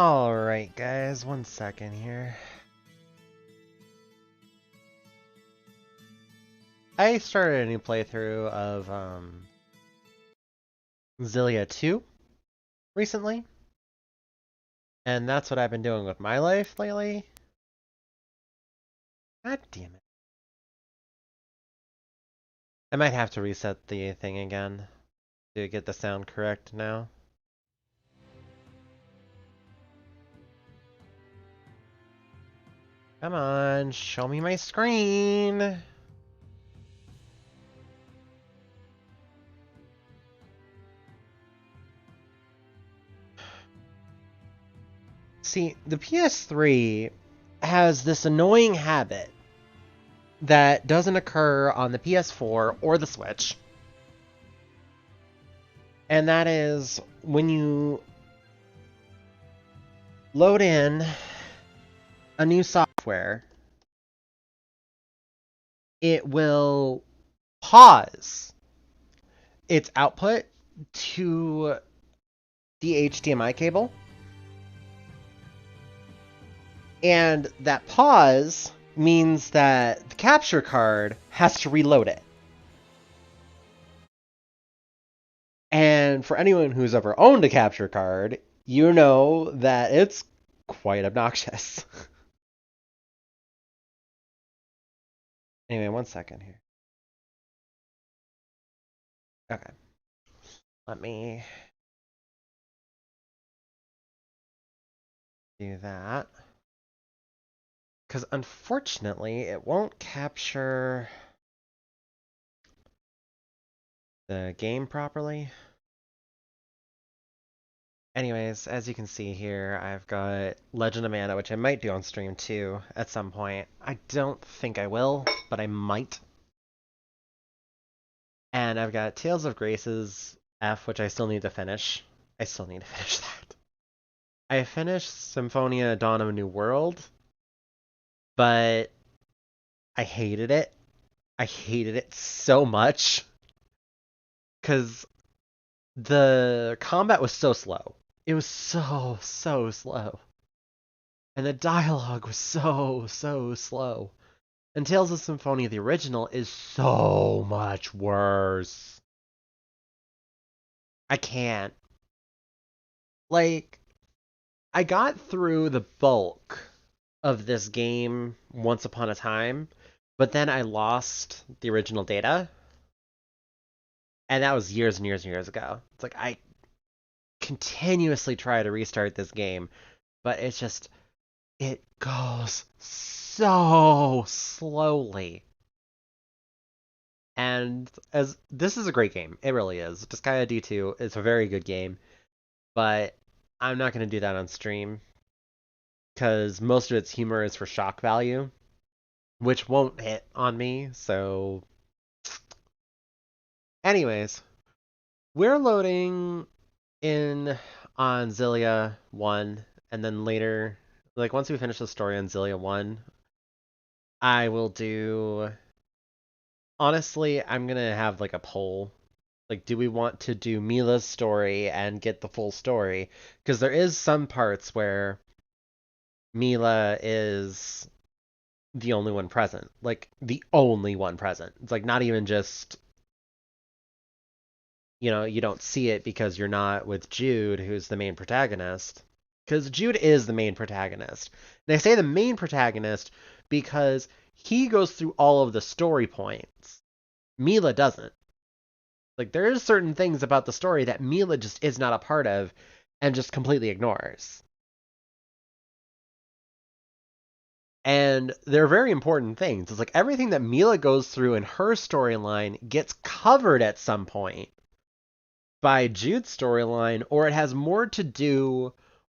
Alright guys, 1 second here. I started a new playthrough of Xillia 2 recently. And that's what I've been doing with my life lately. God damn it. I might have to reset the thing again to get the sound correct now. Come on, show me my screen. See, the PS3 has this annoying habit that doesn't occur on the PS4 or the Switch. And that is when you load in a new software, it will pause its output to the HDMI cable. And that pause means that the capture card has to reload it. And for anyone who's ever owned a capture card, you know that it's quite obnoxious. Anyway, 1 second here. Okay. Let me do that. Because unfortunately, it won't capture the game properly. Anyways, as you can see here, I've got Legend of Mana, which I might do on stream too at some point. I don't think I will, but I might. And I've got Tales of Graces F, which I still need to finish. I still need to finish that. I finished Symphonia Dawn of a New World, but I hated it. I hated it so much. Because the combat was so slow. It was so slow. And the dialogue was so slow. And Tales of Symphonia, the original, is so much worse. I can't. Like, I got through the bulk of this game once upon a time, but then I lost the original data. And that was years and years and years ago. It's like I continuously try to restart this game, but it's just, it goes so slowly. And as this is a great game, it really is. Disgaea D2 is a very good game, but I'm not going to do that on stream because most of its humor is for shock value, which won't hit on me. So, anyways, we're loading in on Xillia 1, and then later, like once we finish the story on Xillia 1, I will do. Honestly, I'm gonna have like a poll. Like, do we want to do Mila's story and get the full story? Because there is some parts where Mila is the only one present. Like, the only one present. It's like not even just, you don't see it because you're not with Jude, who's the main protagonist. Because Jude is the main protagonist. And I say the main protagonist because he goes through all of the story points. Mila doesn't. Like, there is certain things about the story that Mila just is not a part of and just completely ignores. And they're very important things. It's like everything that Mila goes through in her storyline gets covered at some point by Jude's storyline, or it has more to do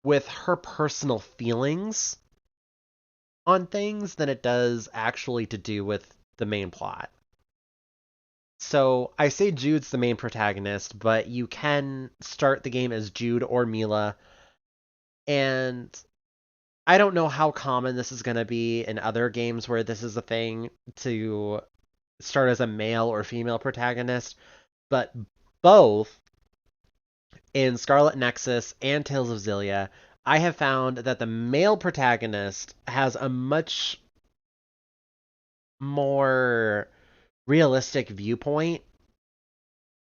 with her personal feelings on things than it does actually to do with the main plot. So I say Jude's the main protagonist, but you can start the game as Jude or Mila. And I don't know how common this is going to be in other games where this is a thing to start as a male or female protagonist, but both in Scarlet Nexus and Tales of Xillia, I have found that the male protagonist has a much more realistic viewpoint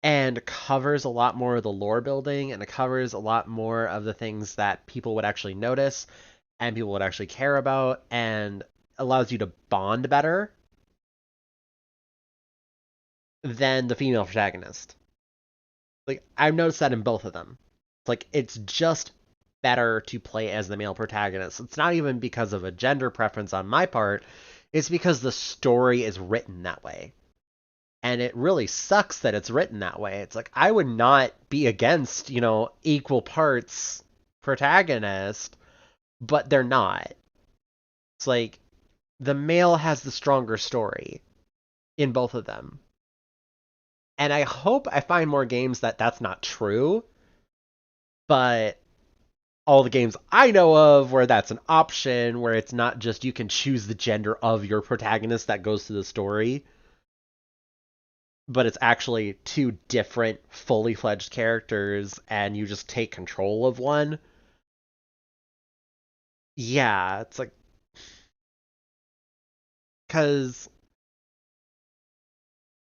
and covers a lot more of the lore building, and it covers a lot more of the things that people would actually notice and people would actually care about, and allows you to bond better than the female protagonist. Like, I've noticed that in both of them. Like, it's just better to play as the male protagonist. It's not even because of a gender preference on my part, it's because the story is written that way. And it really sucks that it's written that way. It's like, I would not be against, equal parts protagonist, but they're not. It's like, the male has the stronger story in both of them. And I hope I find more games that that's not true, but all the games I know of where that's an option, where it's not just you can choose the gender of your protagonist that goes to the story, but it's actually two different fully fledged characters and you just take control of one. Yeah, it's like, cuz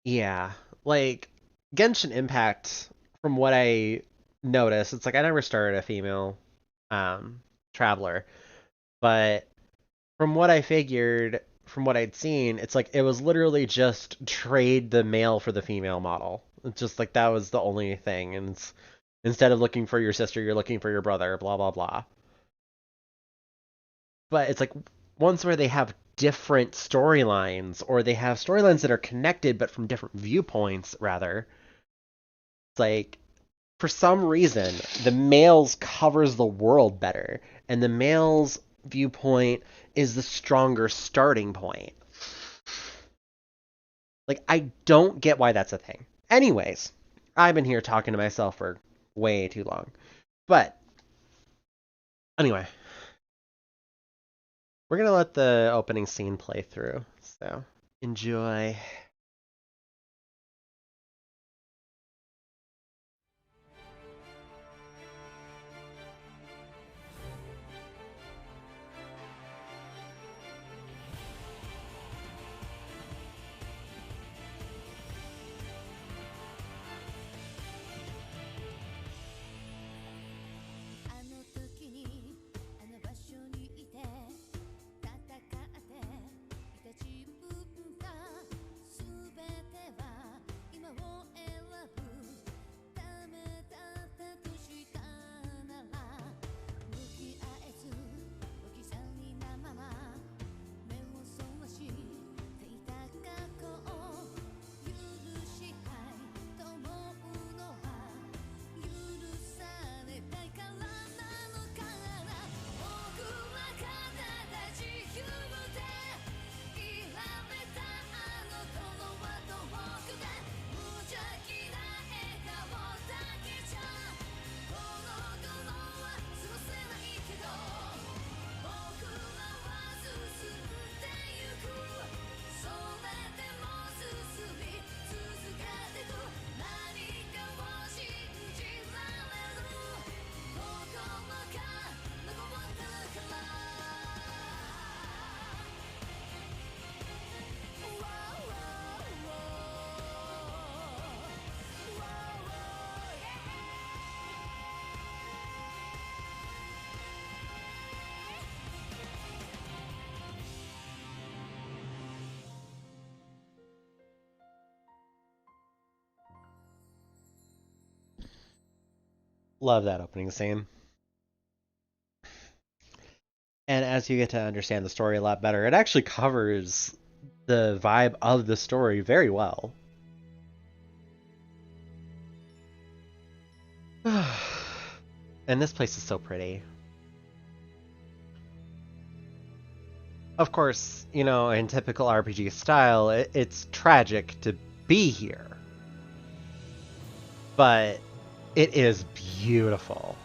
yeah, like Genshin Impact, from what I noticed, it's like I never started a female um traveler, but from what I figured, from what I'd seen, it's like it was literally just trade the male for the female model. It's just like that was the only thing, and instead of looking for your sister, you're looking for your brother, blah blah blah. But it's like ones where they have different storylines, or they have storylines that are connected but from different viewpoints, rather. It's like, for some reason, the males covers the world better, and the male's viewpoint is the stronger starting point. Like, I don't get why that's a thing. Anyways, I've been here talking to myself for way too long. But, anyway, we're going to let the opening scene play through. So, enjoy. Love that opening scene. And as you get to understand the story a lot better, it actually covers the vibe of the story very well. And this place is so pretty. Of course, in typical RPG style, it's tragic to be here. But it is beautiful.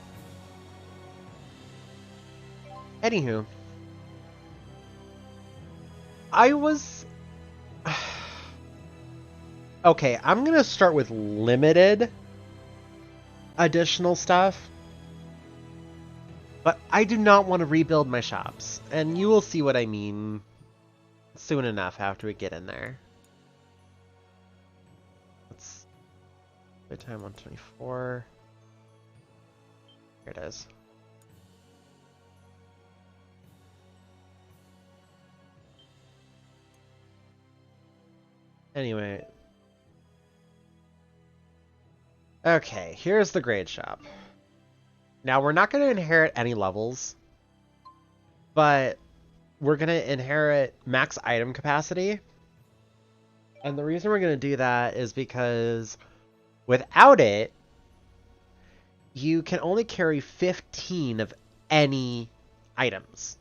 Anywho, I was... Okay, I'm gonna start with limited additional stuff. But I do not want to rebuild my shops, and you will see what I mean soon enough after we get in there. Let's time 124. Here it is. Anyway. Okay, here's the grade shop. Now, we're not going to inherit any levels, but we're going to inherit max item capacity. And the reason we're going to do that is because without it, you can only carry 15 of any items.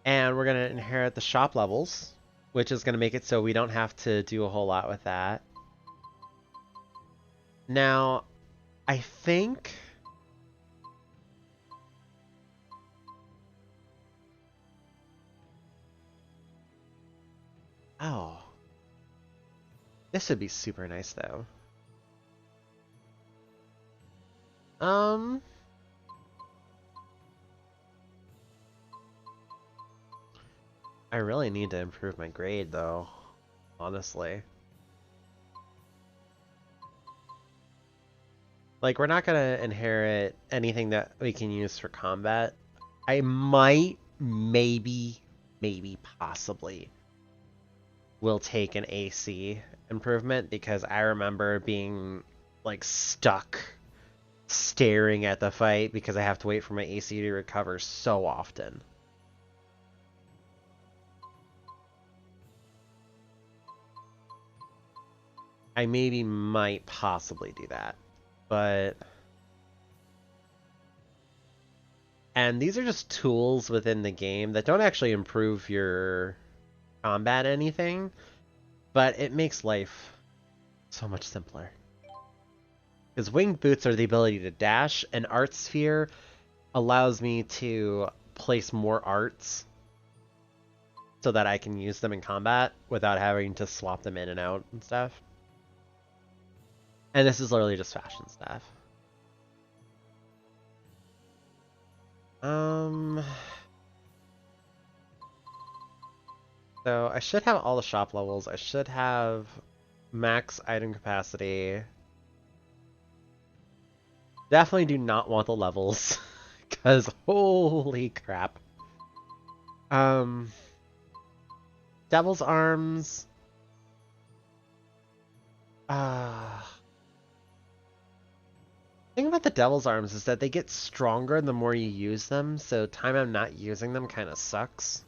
And we're going to inherit the shop levels, which is going to make it so we don't have to do a whole lot with that. Now, I think... Oh. This would be super nice, though. I really need to improve my grade, though. Honestly. Like, we're not gonna inherit anything that we can use for combat. I might, maybe, possibly will take an AC improvement, because I remember being, like, stuck staring at the fight because I have to wait for my AC to recover so often. I maybe might possibly do that, but... And these are just tools within the game that don't actually improve your combat anything, but it makes life so much simpler. Because winged boots are the ability to dash, and art sphere allows me to place more arts so that I can use them in combat without having to swap them in and out and stuff. And this is literally just fashion stuff. So I should have all the shop levels. I should have max item capacity. Definitely do not want the levels, because holy crap. Devil's Arms. The thing about the Devil's Arms is that they get stronger the more you use them, so time I'm not using them kind of sucks.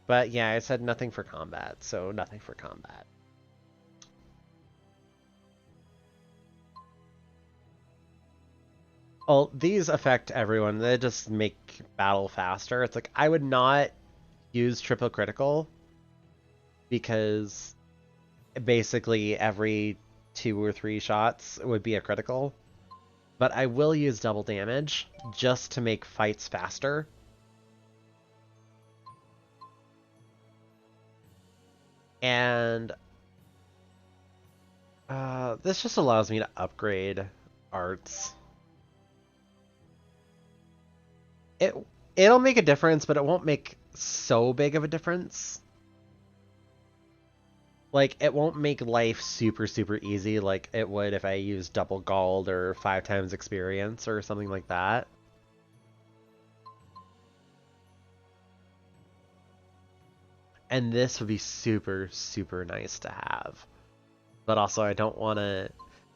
But yeah, I said nothing for combat, so nothing for combat. Well, these affect everyone. They just make battle faster. It's like, I would not use triple critical because basically every 2 or 3 shots would be a critical. But I will use double damage just to make fights faster. And this just allows me to upgrade arts. It'll make a difference, but it won't make so big of a difference. Like, it won't make life super, super easy like it would if I used double gold or 5 times experience or something like that. And this would be super, super nice to have. But also, I don't want to...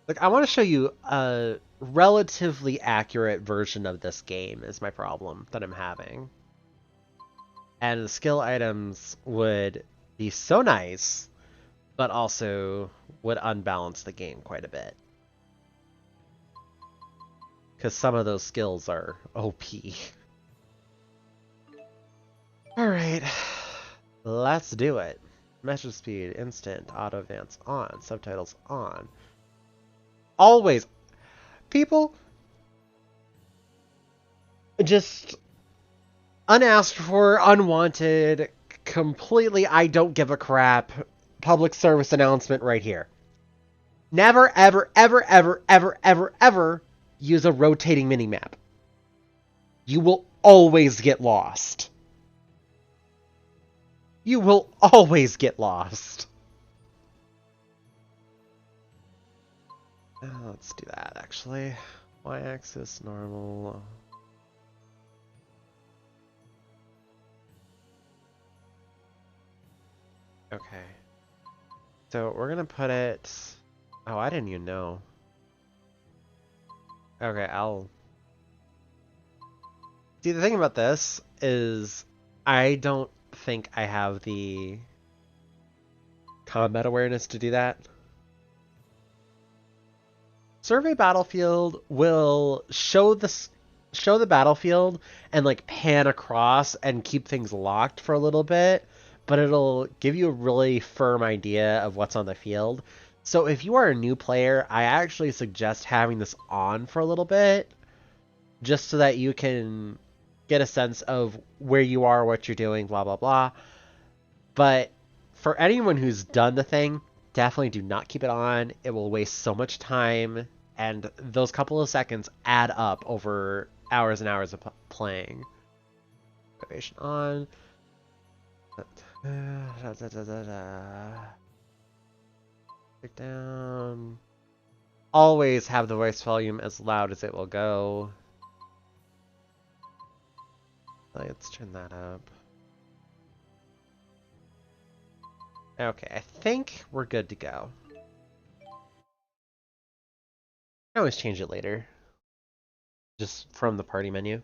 Like, I want to show you a relatively accurate version of this game is my problem that I'm having. And the skill items would be so nice, but also would unbalance the game quite a bit. Because some of those skills are OP. Alright, let's do it. Message speed, instant, auto advance on, subtitles on. Always. People just unasked for, unwanted, completely I don't give a crap public service announcement right here. Never, ever, ever, ever, ever, ever, ever use a rotating minimap. You will always get lost. You will always get lost. Let's do that, actually. Y-axis, normal. Okay. So we're gonna put it... Oh, I didn't even know. Okay, I'll... See, the thing about this is I don't think I have the combat awareness to do that. Survey battlefield will show the battlefield and like pan across and keep things locked for a little bit, but it'll give you a really firm idea of what's on the field. So if you are a new player, I actually suggest having this on for a little bit, just so that you can get a sense of where you are, what you're doing, blah, blah, blah. But for anyone who's done the thing, definitely do not keep it on. It will waste so much time, and those couple of seconds add up over hours and hours of playing. Motivation on. Take down. Always have the voice volume as loud as it will go. Let's turn that up. Okay, I think we're good to go. I always change it later. Just from the party menu.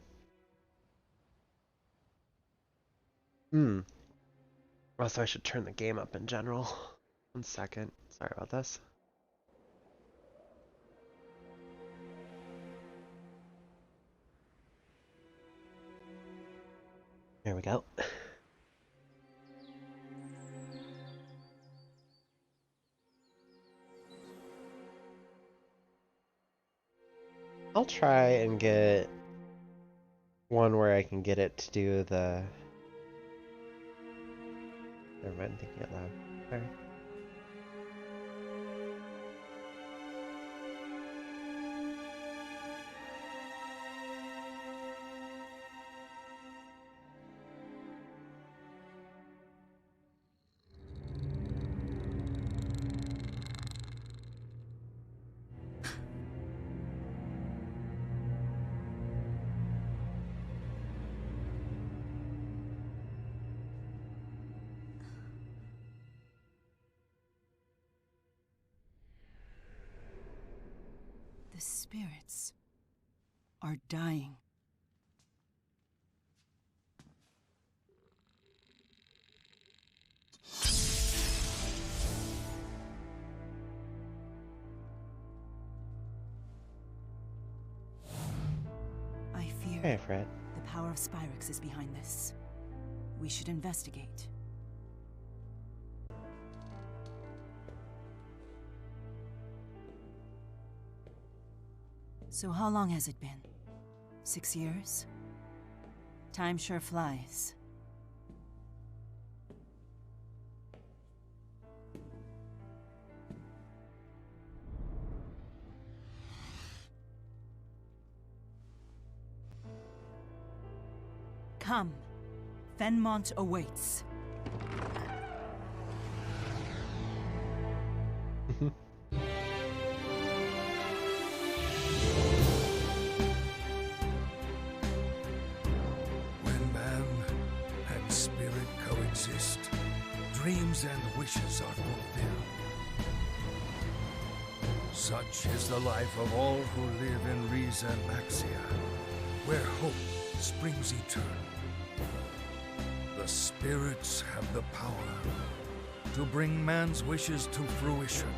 Also, I should turn the game up in general. 1 second. Sorry about this. There we go. I'll try and get one where I can get it to do the... Never mind, thinking out loud. Sorry. The spirits are dying. I fear Hey, Fred. the power of Spyrix is behind this. We should investigate. So how long has it been? 6 years? Time sure flies. Come. Fenmont awaits. Dreams and wishes are fulfilled. Such is the life of all who live in Riza and Maxia, where hope springs eternal. The spirits have the power to bring man's wishes to fruition.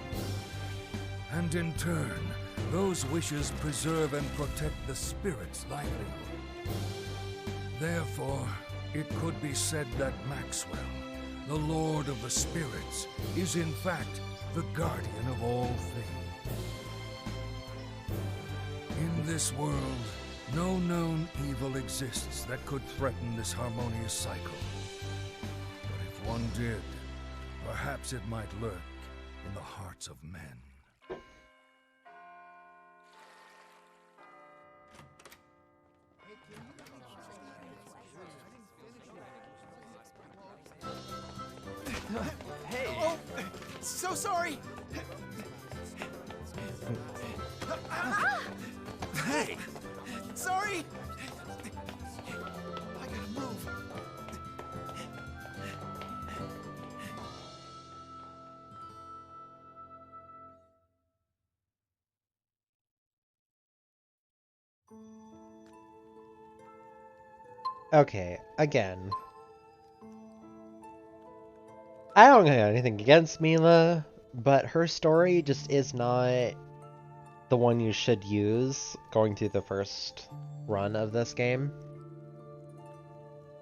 And in turn, those wishes preserve and protect the spirit's livelihood. Therefore, it could be said that Maxwell, the Lord of the Spirits, is in fact the guardian of all things. In this world, no known evil exists that could threaten this harmonious cycle. But if one did, perhaps it might lurk in the hearts of men. Hey! Oh, so sorry! Hey! Sorry! I gotta move. Okay, again. I don't have anything against Mila, but her story just is not the one you should use going through the first run of this game.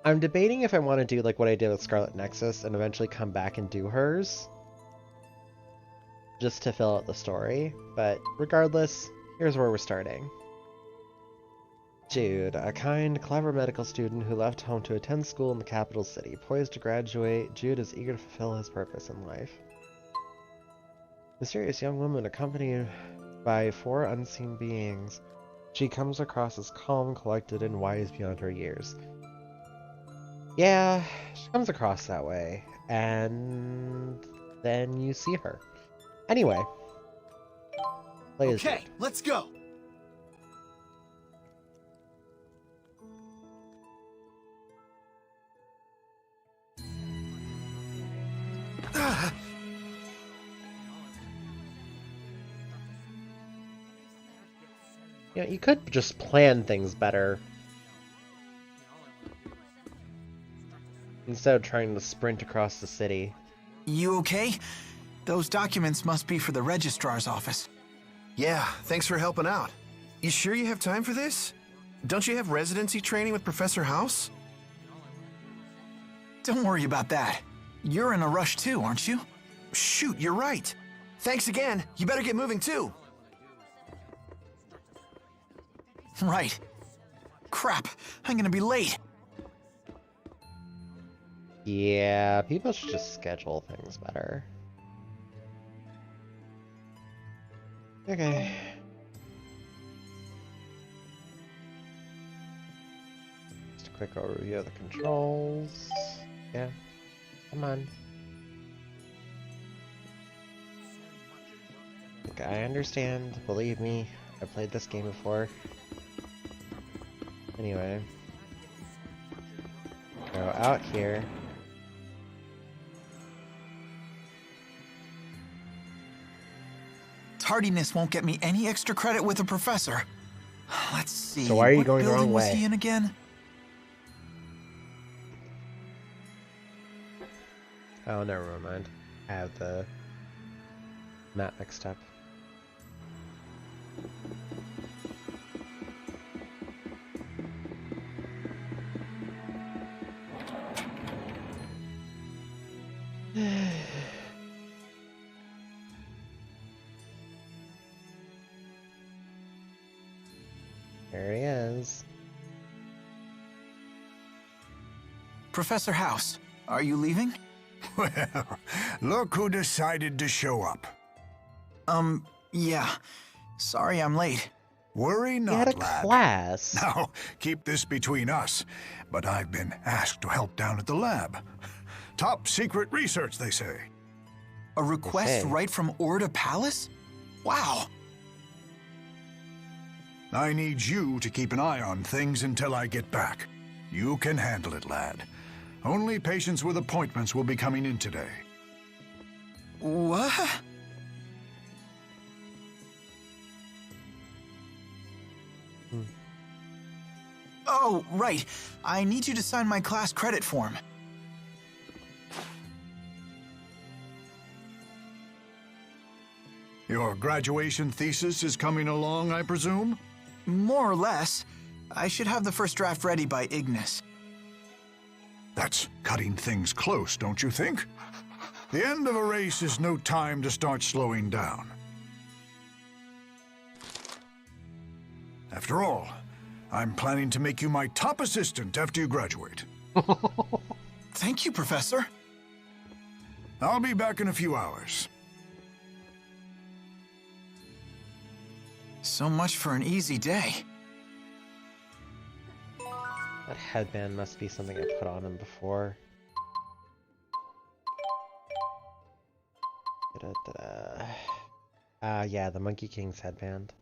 I'm debating if I want to do like what I did with Scarlet Nexus and eventually come back and do hers, just to fill out the story, but regardless, here's where we're starting. Jude, a kind, clever medical student who left home to attend school in the capital city. Poised to graduate, Jude is eager to fulfill his purpose in life. Mysterious young woman accompanied by 4 unseen beings. She comes across as calm, collected, and wise beyond her years. Yeah, she comes across that way. And then you see her. Anyway. Play as Okay, Jude. let's go! You know, you could just plan things better. Instead of trying to sprint across the city. You okay? Those documents must be for the registrar's office. Yeah, thanks for helping out. You sure you have time for this? Don't you have residency training with Professor House? Don't worry about that. You're in a rush too, aren't you? Shoot, you're right. Thanks again. You better get moving too. Right. Crap, I'm gonna be late. Yeah, people should just schedule things better. Okay. Just a quick overview of the controls. Yeah. Come on. Look, I understand. Believe me, I played this game before. Anyway. Go out here. Tardiness won't get me any extra credit with a professor. Let's see. So why are you what going the wrong building was way? he in again? Oh, never mind. I have the map mixed up. There he is. Professor House, are you leaving? Well, look who decided to show up. Yeah. Sorry I'm late. Worry He not, had a lad. class. Now, keep this between us, but I've been asked to help down at the lab. Top secret research, they say. A request Okay. right from Orda Palace? Wow. I need you to keep an eye on things until I get back. You can handle it, lad. Only patients with appointments will be coming in today. What? Oh, right. I need you to sign my class credit form. Your graduation thesis is coming along, I presume? More or less. I should have the first draft ready by Ignis. That's cutting things close, don't you think? The end of a race is no time to start slowing down. After all, I'm planning to make you my top assistant after you graduate. Thank you, Professor. I'll be back in a few hours. So much for an easy day. That headband must be something I put on him before. Yeah, the Monkey King's headband.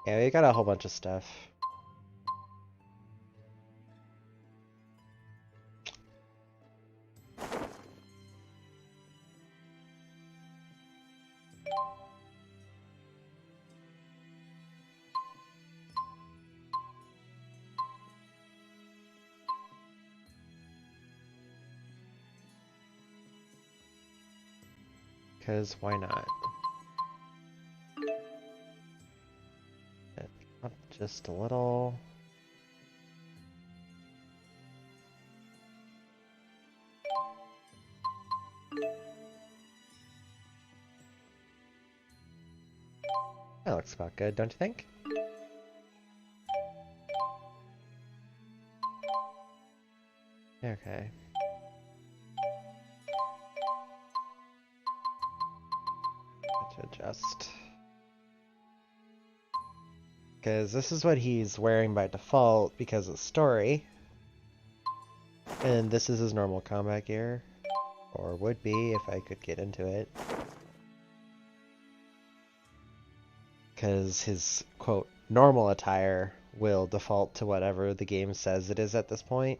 Yeah, we got a whole bunch of stuff. Because why not? Up just a little. That looks about good, don't you think? Okay. To adjust. Because this is what he's wearing by default because of story. And this is his normal combat gear. Or would be if I could get into it. Because his, quote, normal attire will default to whatever the game says it is at this point.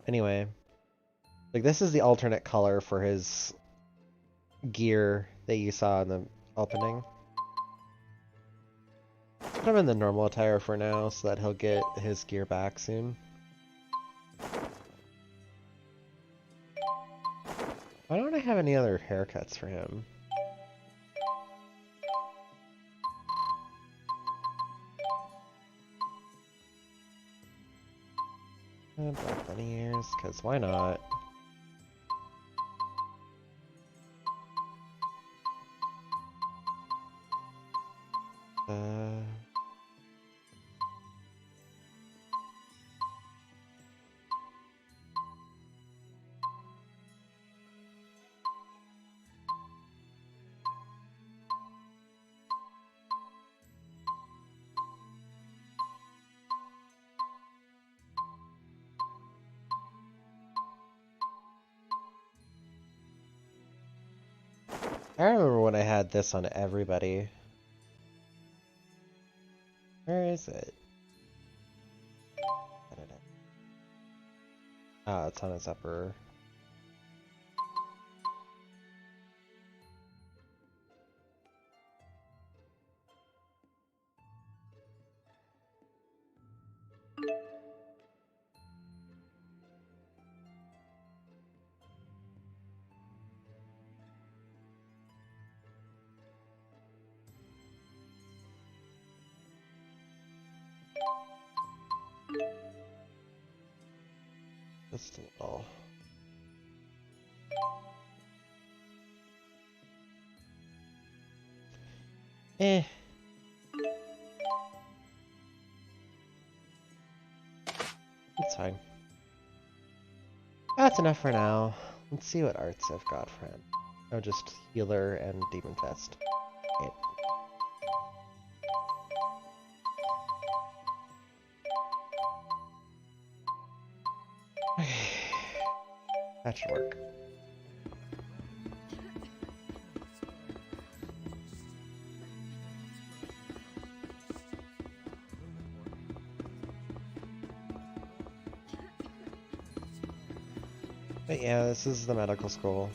Anyway. Like, this is the alternate color for his gear that you saw in the opening. Put him in the normal attire for now so that he'll get his gear back soon. Why don't I have any other haircuts for him? Black bunny ears, because why not? I remember when I had this on everybody. Where is it? Ah, it's on his upper. Just a little. Eh. It's fine. That's enough for now. Let's see what arts I've got for him. Oh, just healer and demon fest. Okay. That should work. But yeah, this is the medical school.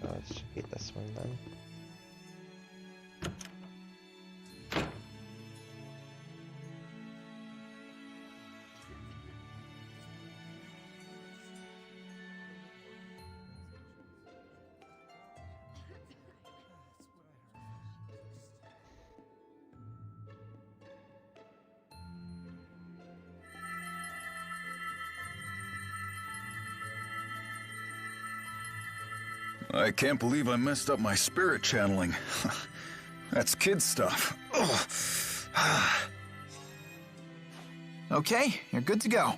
Oh, it should be this one then. I can't believe I messed up my spirit channeling. That's kid stuff. Okay, you're good to go.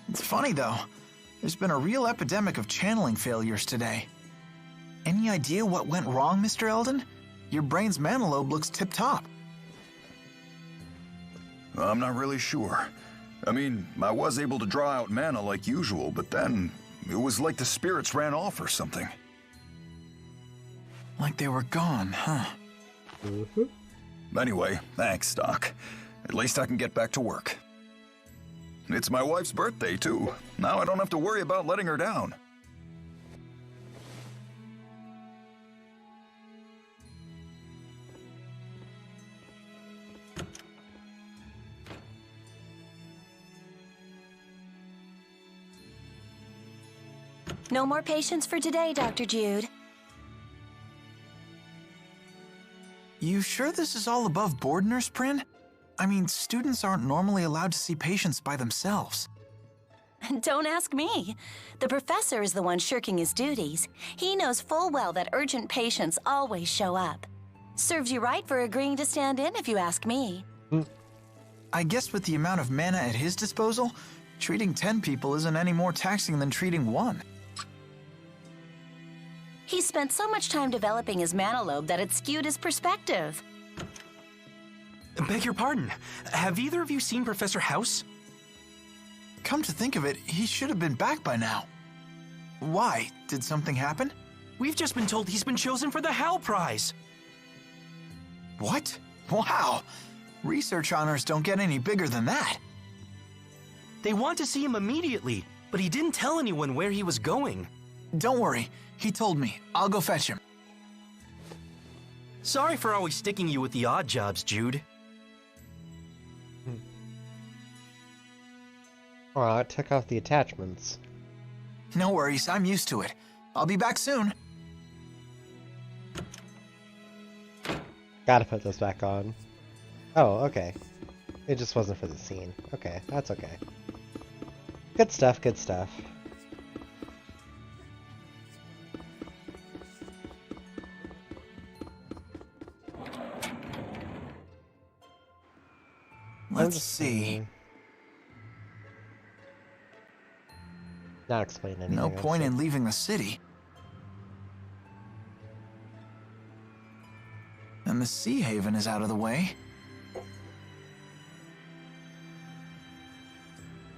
It's funny, though. There's been a real epidemic of channeling failures today. Any idea what went wrong, Mr. Eldon? Your brain's mana lobe looks tip-top. I'm not really sure. I mean, I was able to draw out mana like usual, but then it was like the spirits ran off or something. Like they were gone, huh? Anyway, thanks, Doc. At least I can get back to work. It's my wife's birthday, too. Now I don't have to worry about letting her down. No more patients for today, Dr. Jude. You sure this is all above board, Nurse Prin? I mean, students aren't normally allowed to see patients by themselves. Don't ask me. The professor is the one shirking his duties. He knows full well that urgent patients always show up. Serves you right for agreeing to stand in, if you ask me. I guess with the amount of mana at his disposal, treating 10 people isn't any more taxing than treating 1. He spent so much time developing his mana lobe that it skewed his perspective. Beg your pardon. Have either of you seen Professor House? Come to think of it, he should have been back by now. Why? Did something happen? We've just been told he's been chosen for the Hal Prize. What? Wow! Research honors don't get any bigger than that. They want to see him immediately, but he didn't tell anyone where he was going. Don't worry, he told me. I'll go fetch him. Sorry for always sticking you with the odd jobs, Jude. Oh, it took off the attachments. No worries, I'm used to it. I'll be back soon. Gotta put this back on. Oh, okay. It just wasn't for the scene. Okay, that's okay. Good stuff, good stuff. Let's see. Not explain anything. No point in leaving the city. And the Sea Haven is out of the way.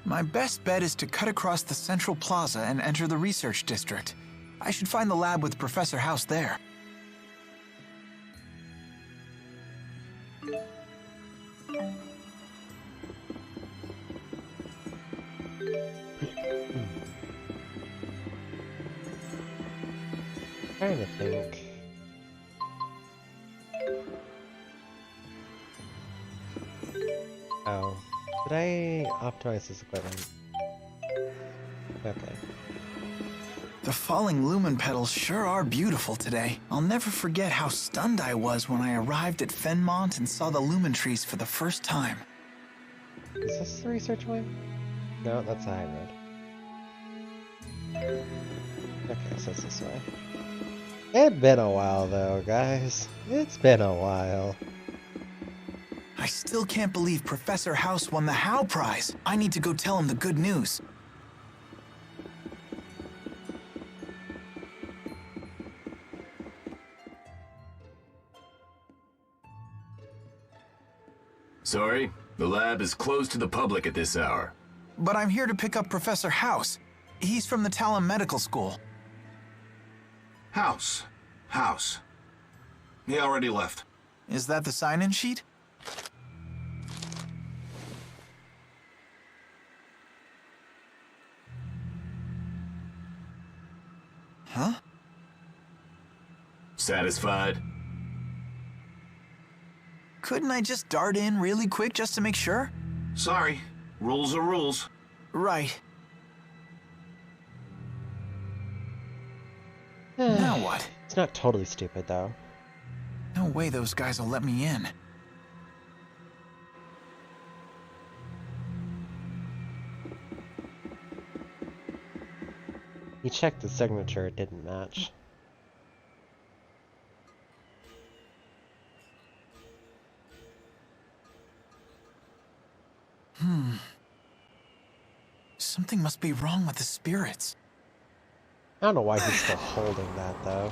My best bet is to cut across the central plaza and enter the research district. I should find the lab with Professor House there. Trying to think. Oh, did I optimize this equipment? Okay. The falling lumen petals sure are beautiful today. I'll never forget how stunned I was when I arrived at Fenmont and saw the lumen trees for the first time. Is this the research one? No, that's the high road. Okay, so it's this way. It's been a while though, guys. It's been a while. I still can't believe Professor House won the Hal Prize. I need to go tell him the good news. Sorry, the lab is closed to the public at this hour. But I'm here to pick up Professor House. He's from the Talon Medical School. House. He already left. Is that the sign-in sheet? Huh? Satisfied? Couldn't I just dart in really quick just to make sure? Sorry. Rules are rules. Right. Now what? It's not totally stupid though. No way those guys will let me in. He checked the signature, it didn't match. Something must be wrong with the spirits. I don't know why he's still holding that though.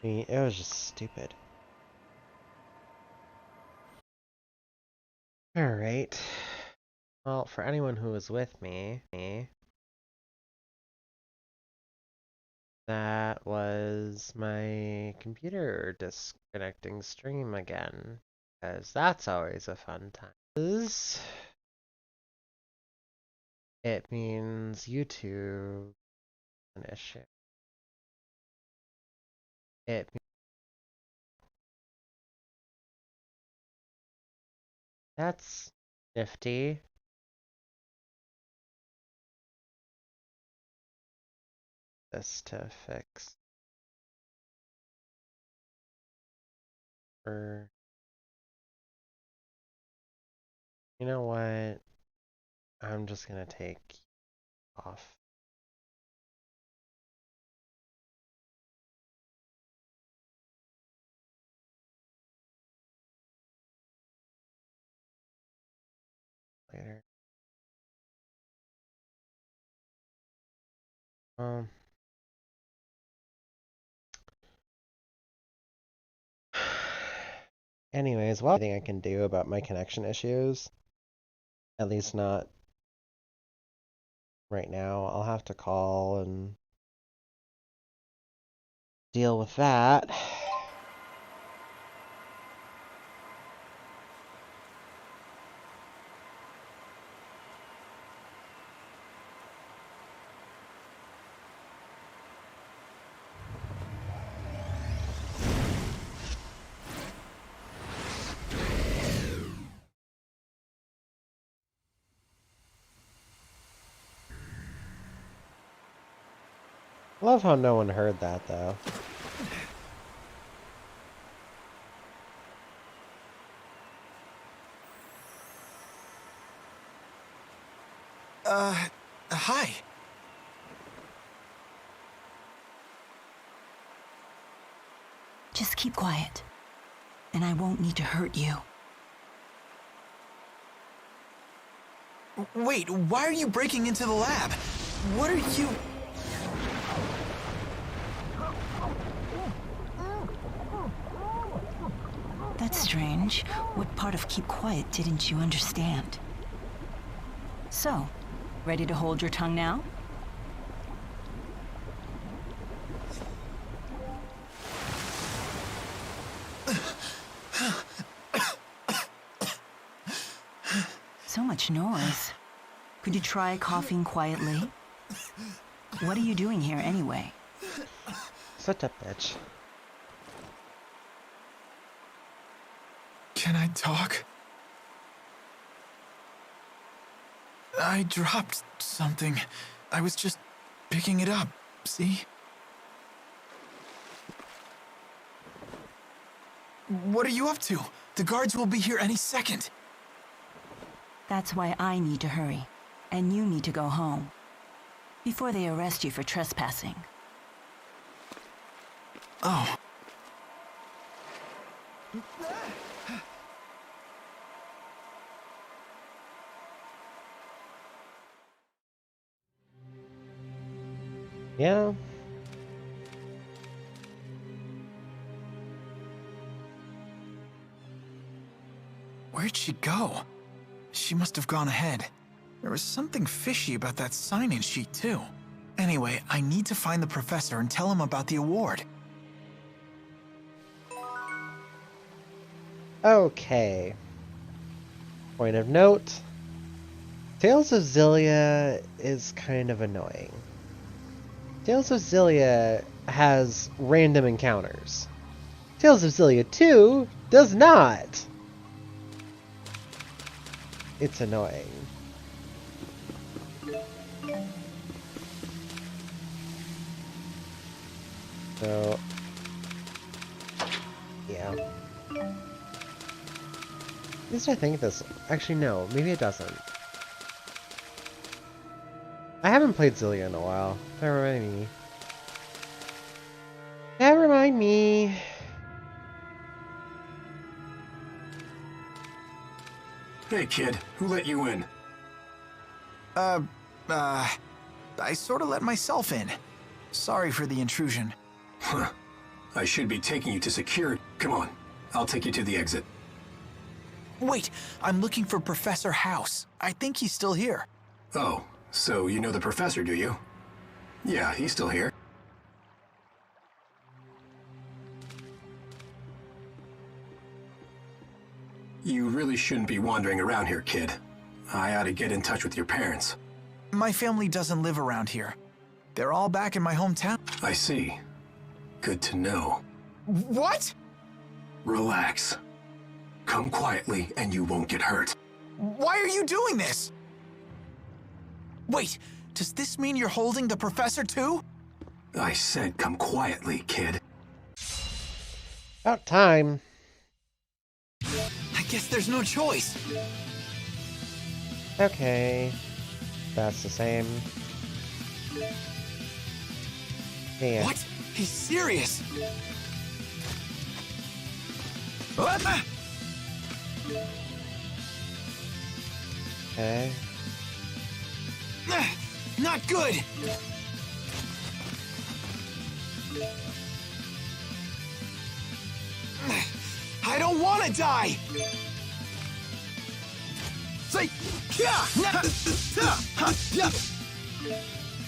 I mean, it was just stupid. Alright. Well, for anyone who was with me, that was my computer disconnecting stream again. Because that's always a fun time. It means YouTube an issue. It That's nifty. This to fix. Or you know what? I'm just gonna take off. Later. Um. Anyways, well, anything I can do about my connection issues, at least not right now. I'll have to call and deal with that. Love how no one heard that, though. Hi. Just keep quiet, and I won't need to hurt you. Wait, why are you breaking into the lab? What are you... That's strange. What part of keep quiet didn't you understand? So, ready to hold your tongue now? So much noise. Could you try coughing quietly? What are you doing here anyway? Such a bitch. Can I talk? I dropped something. I was just picking it up, see? What are you up to? The guards will be here any second. That's why I need to hurry, and you need to go home, before they arrest you for trespassing. Oh. Yeah. Where'd she go? She must have gone ahead. There was something fishy about that sign-in sheet, too. Anyway, I need to find the professor and tell him about the award. Okay. Point of note. Tales of Xillia is kind of annoying. Tales of Xillia has random encounters. Tales of Xillia 2 does not. It's annoying. So, yeah. At least I think this... Actually, no. Maybe it doesn't. I haven't played Xillia in a while. Never mind me. Never mind me. Hey, kid. Who let you in? I sort of let myself in. Sorry for the intrusion. Huh. I should be taking you to security. Come on, I'll take you to the exit. Wait, I'm looking for Professor House. I think he's still here. Oh, so you know the professor, do you? Yeah, he's still here. You really shouldn't be wandering around here, kid. I ought to get in touch with your parents. My family doesn't live around here. They're all back in my hometown. I see. Good to know. What? Relax. Come quietly and you won't get hurt. Why are you doing this? Wait, does this mean you're holding the professor too? I said come quietly, kid. About time. I guess there's no choice. Okay. That's the same. Yeah. What? He's serious. Okay. Not good. I don't want to die.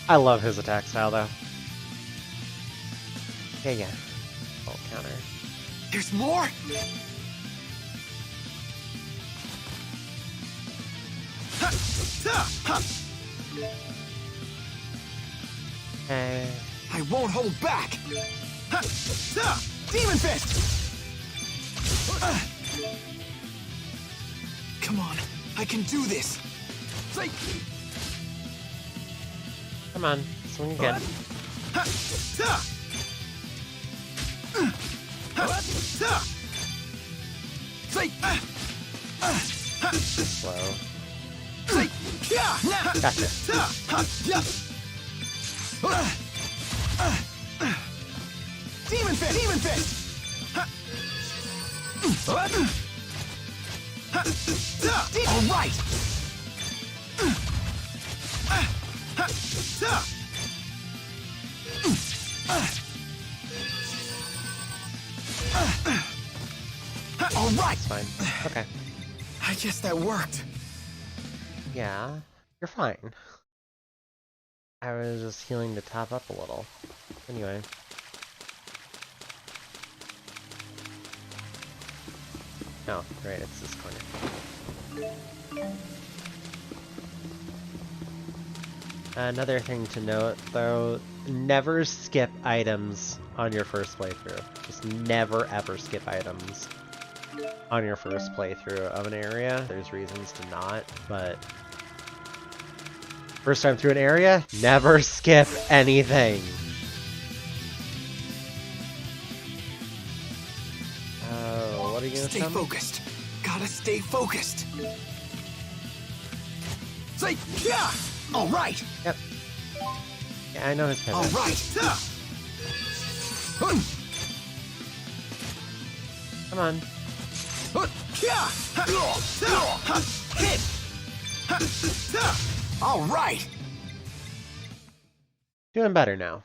I love his attack style, though. Yeah. Full counter. There's more? Okay. I won't hold back. Demon Fist! Come on, I can do this. Come on, swing again. Slow. Gotcha. Demon Fist! Demon Fist! All right. All right. It's fine. Okay. I guess that worked. Yeah, you're fine. I was just healing to top up a little. Anyway. Oh, right, it's this corner. Another thing to note, though, never skip items on your first playthrough. Just never ever skip items on your first playthrough of an area. There's reasons to not, but first time through an area, never skip anything. Oh, what are you gonna Stay tell me? focused. Gotta stay focused. Say, yeah! All right. Yep. Yeah, I know his pivot. All right. Come on. Hit. All right. Doing better now.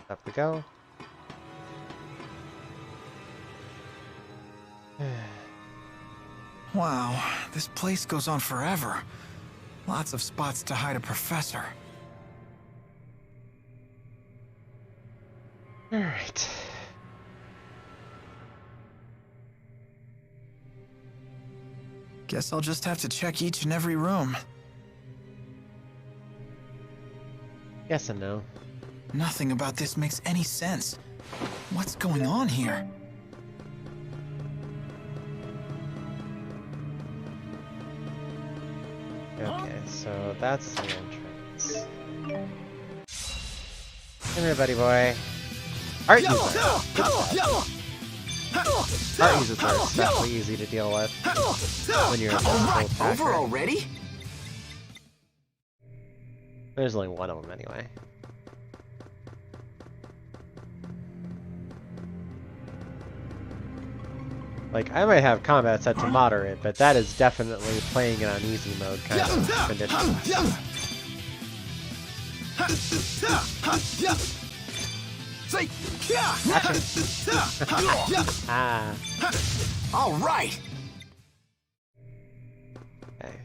Up we go. Wow, this place goes on forever. Lots of spots to hide a professor. Alright. Guess I'll just have to check each and every room. Yes and no. Nothing about this makes any sense. What's going on here? Okay, so that's the entrance. Come here, buddy boy. Art user. Art users are especially easy to deal with when you're a All right, full attacker. over already? There's only one of them anyway. Like, I might have combat set to moderate, but that is definitely playing it on easy mode kind of condition. Ah. All right. Okay.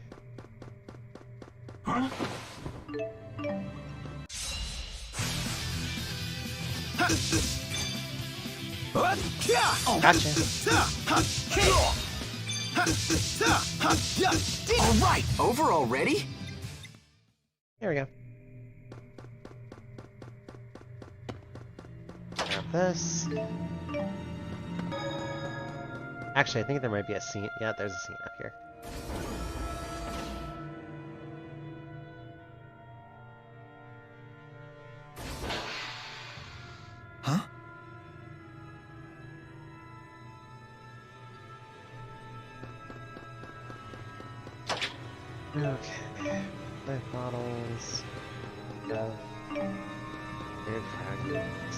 Gotcha. All right, over already? There we go. Grab this. Actually, I think there might be a scene. Yeah, there's a scene up here. Huh? Okay. Life bottles. Weird fragments.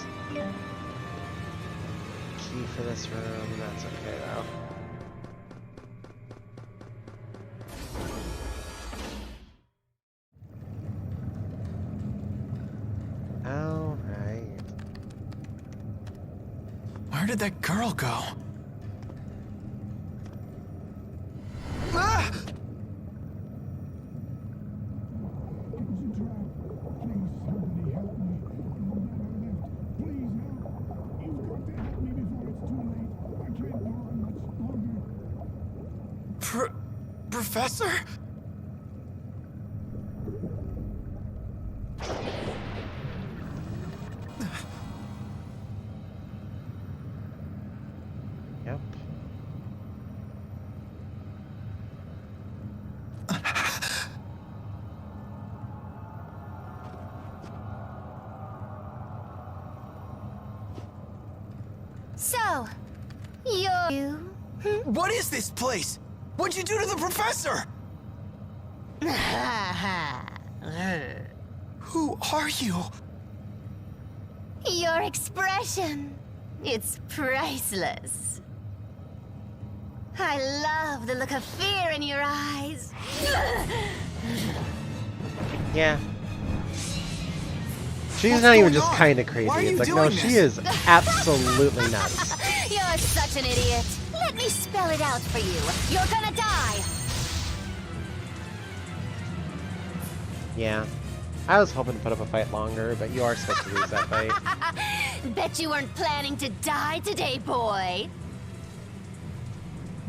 Key for this room. That's okay though. Alright. Where did that girl go? Professor? Yep. So, you? What is this place? What'd you do to the professor? Who are you? Your expression. It's priceless. I love the look of fear in your eyes. Yeah. She's not even just kind of crazy. It's like, no, she is absolutely nuts. You're such an idiot. Let me spell it out for you. You're gonna die. Yeah. I was hoping to put up a fight longer, but you are supposed to lose that fight. Bet you weren't planning to die today, boy.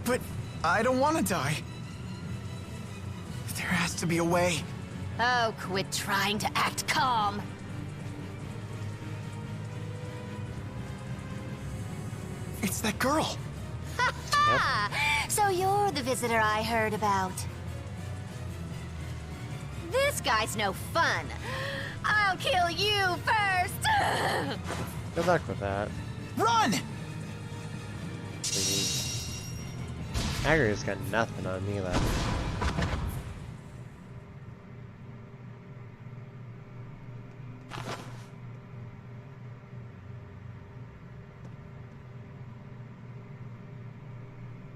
But I don't want to die. There has to be a way. Oh, quit trying to act calm. It's that girl. So you're the visitor I heard about. This guy's no fun. I'll kill you first. Good luck with that. Run! Agri's got nothing on me left.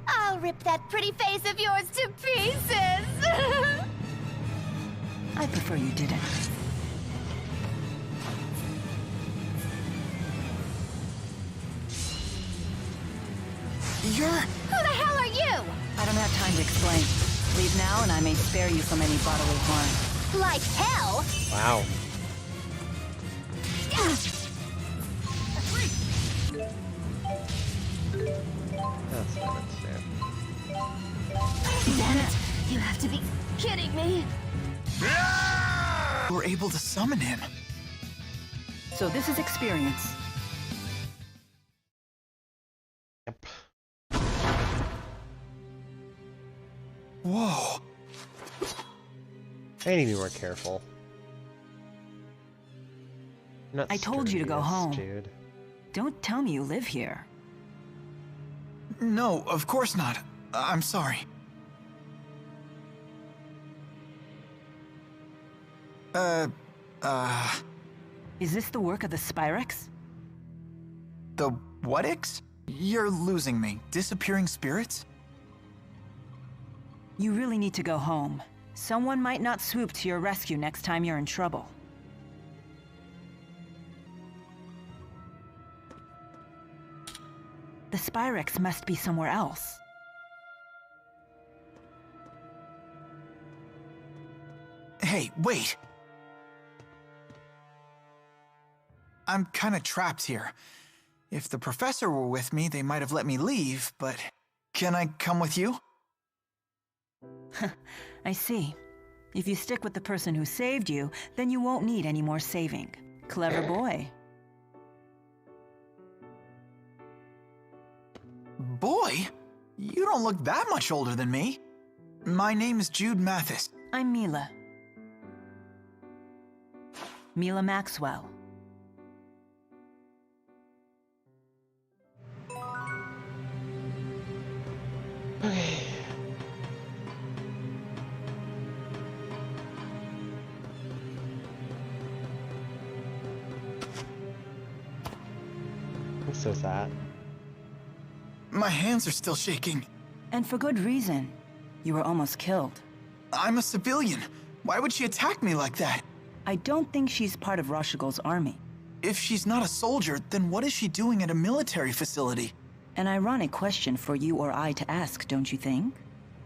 I'll rip that pretty face of yours to pieces. I prefer you didn't. You're... Who the hell are you? I don't have time to explain. Leave now and I may spare you from any bodily harm. Like hell? Wow. That's not it. Damn it. You have to be kidding me. We're able to summon him. So this is experience. Yep. Whoa. I need to be more careful. Not I told you to go home. Dude. Don't tell me you live here. No, of course not. I'm sorry. Is this the work of the Spyrex? The what-ix? You're losing me. Disappearing spirits? You really need to go home. Someone might not swoop to your rescue next time you're in trouble. The Spyrex must be somewhere else. Hey, wait! I'm kinda trapped here. If the professor were with me, they might have let me leave, but... Can I come with you? I see. If you stick with the person who saved you, then you won't need any more saving. Clever boy. Boy? You don't look that much older than me. My name's Jude Mathis. I'm Mila. Mila Maxwell. Okay. I'm so sad. My hands are still shaking. And for good reason. You were almost killed. I'm a civilian. Why would she attack me like that? I don't think she's part of Rashigol's army. If she's not a soldier, then what is she doing at a military facility? An ironic question for you or I to ask, don't you think?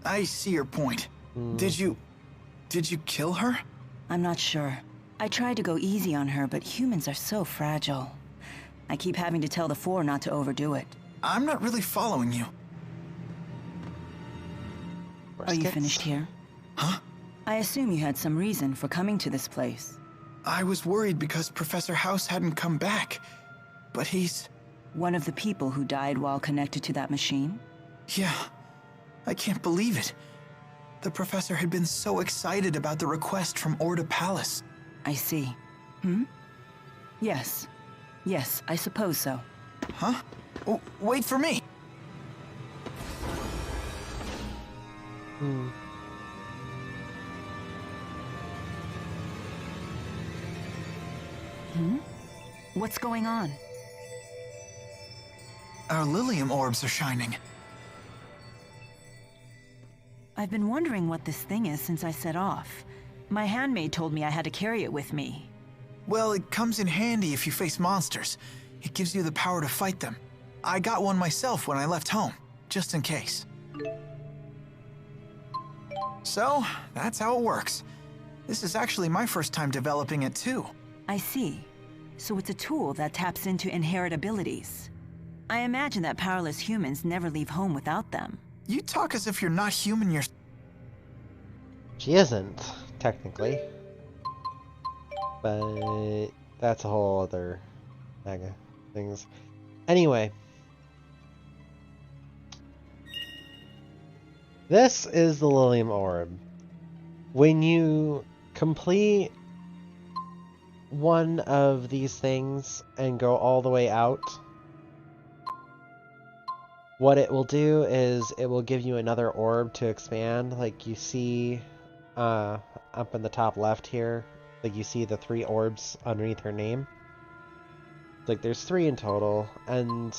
I see your point. Did you kill her? I'm not sure. I tried to go easy on her, but humans are so fragile. I keep having to tell the Four not to overdo it. I'm not really following you. Are you finished here? Huh? I assume you had some reason for coming to this place. I was worried because Professor House hadn't come back. But he's... One of the people who died while connected to that machine? Yeah. I can't believe it. The professor had been so excited about the request from Orda Palace. I see. Yes. Yes, I suppose so. Huh? Oh, wait for me! What's going on? Our Lilium orbs are shining. I've been wondering what this thing is since I set off. My handmaid told me I had to carry it with me. Well, it comes in handy if you face monsters. It gives you the power to fight them. I got one myself when I left home, just in case. So, that's how it works. This is actually my first time developing it too. I see. So it's a tool that taps into inherent abilities. I imagine that powerless humans never leave home without them. You talk as if you're not human yourself. She isn't, technically. But that's a whole other mega things. Anyway. This is the Lilium Orb. When you complete one of these things and go all the way out, what it will do is it will give you another orb to expand, like you see up in the top left here. Like you see the 3 orbs underneath her name. Like there's 3 in total, and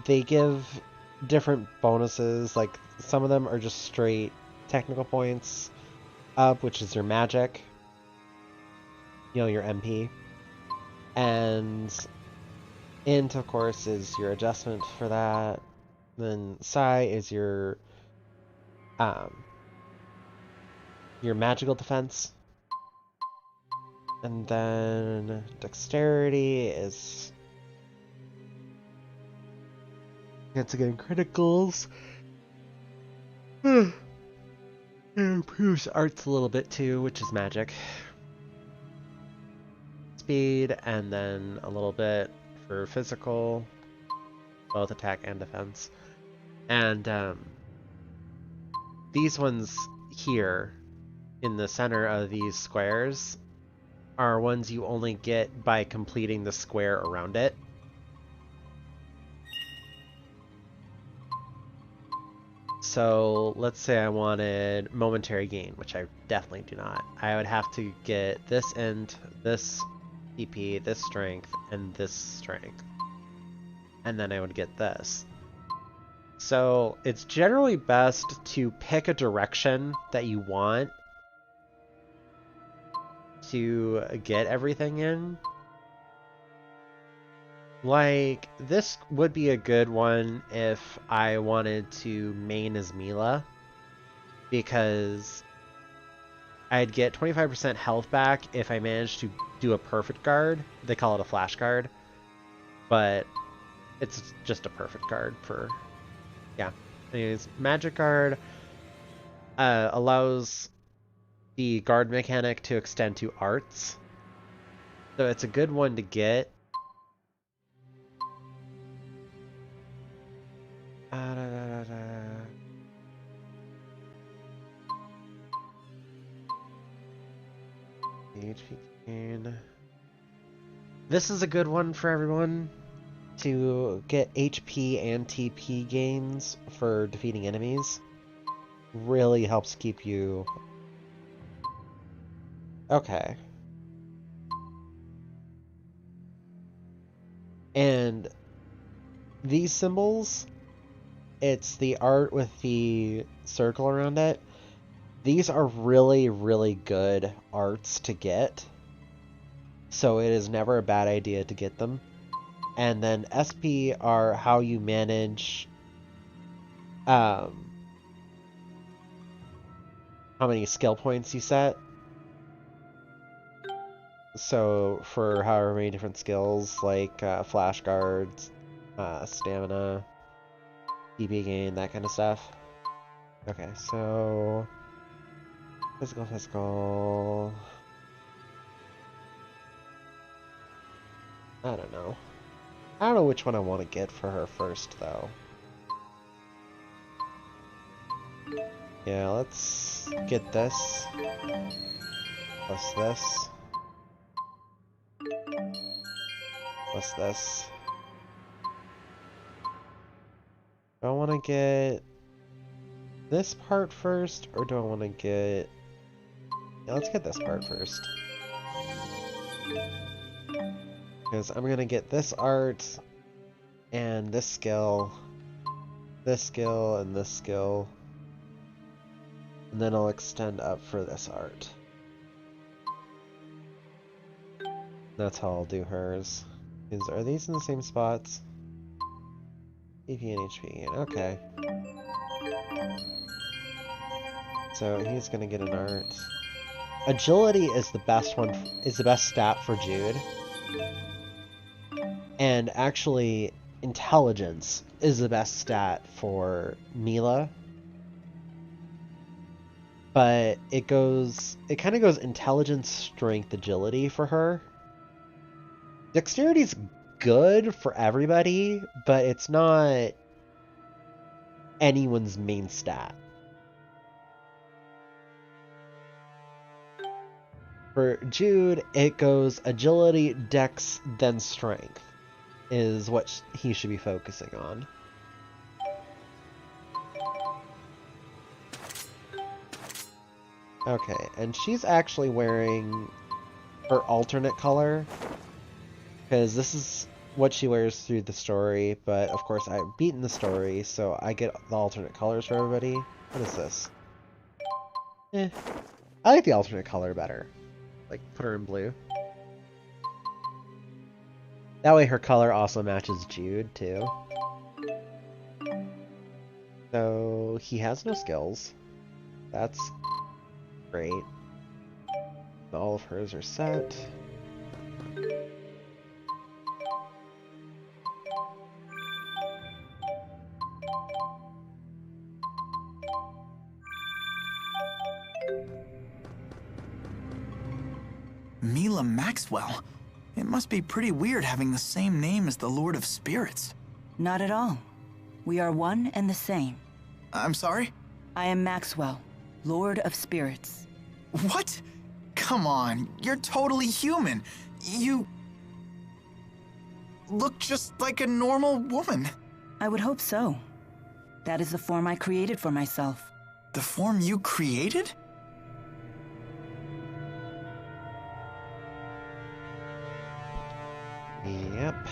they give different bonuses. Like some of them are just straight technical points up, which is your magic, you know, your MP, and int of course is your adjustment for that. Then psi is your magical defense. And then dexterity is gets again criticals. It improves arts a little bit too, which is magic. Speed, and then a little bit for physical, both attack and defense. And these ones here in the center of these squares are ones you only get by completing the square around it. So let's say I wanted momentary gain, which I definitely do not. I would have to get this int, this CP, this strength, and this strength. And then I would get this. So it's generally best to pick a direction that you want to get everything in. Like, this would be a good one if I wanted to main as Mila, because I'd get 25% health back if I managed to do a perfect guard. They call it a flash guard, but it's just a perfect guard for, yeah. Anyways, magic guard allows the guard mechanic to extend to arts, so it's a good one to get. HP gain. This is a good one for everyone to get HP and TP gains for defeating enemies. Really helps keep you... Okay. And these symbols, it's the art with the circle around it. These are really, really good arts to get, so it is never a bad idea to get them. And then SP are how you manage how many skill points you set. So for however many different skills, like flash guards, stamina, DP gain, that kind of stuff. Okay, so physical. I don't know. I don't know which one I want to get for her first, though. Yeah, let's get this. Plus this. Plus this. Do I want to get this part first, or do I want to get... Yeah, let's get this part first. Because I'm going to get this art, and this skill, and this skill, and then I'll extend up for this art. That's how I'll do hers. Are these in the same spots? EP and HP, okay. So he's gonna get an art. Agility is the best one, is the best stat for Jude. And actually, intelligence is the best stat for Mila. But it kind of goes intelligence, strength, agility for her. Dexterity's good for everybody, but it's not anyone's main stat. For Jude, it goes agility, dex, then strength is what he should be focusing on. Okay, and she's actually wearing her alternate color, because this is what she wears through the story, but of course I've beaten the story, so I get the alternate colors for everybody. What is this? I like the alternate color better. Like, put her in blue. That way her color also matches Jude, too. So, he has no skills. That's great. All of hers are set. Mila Maxwell. It must be pretty weird having the same name as the Lord of Spirits. Not at all. We are one and the same. I'm sorry? I am Maxwell, Lord of Spirits. What? Come on, you're totally human. You look just like a normal woman. I would hope so. That is the form I created for myself. The form you created? Yep.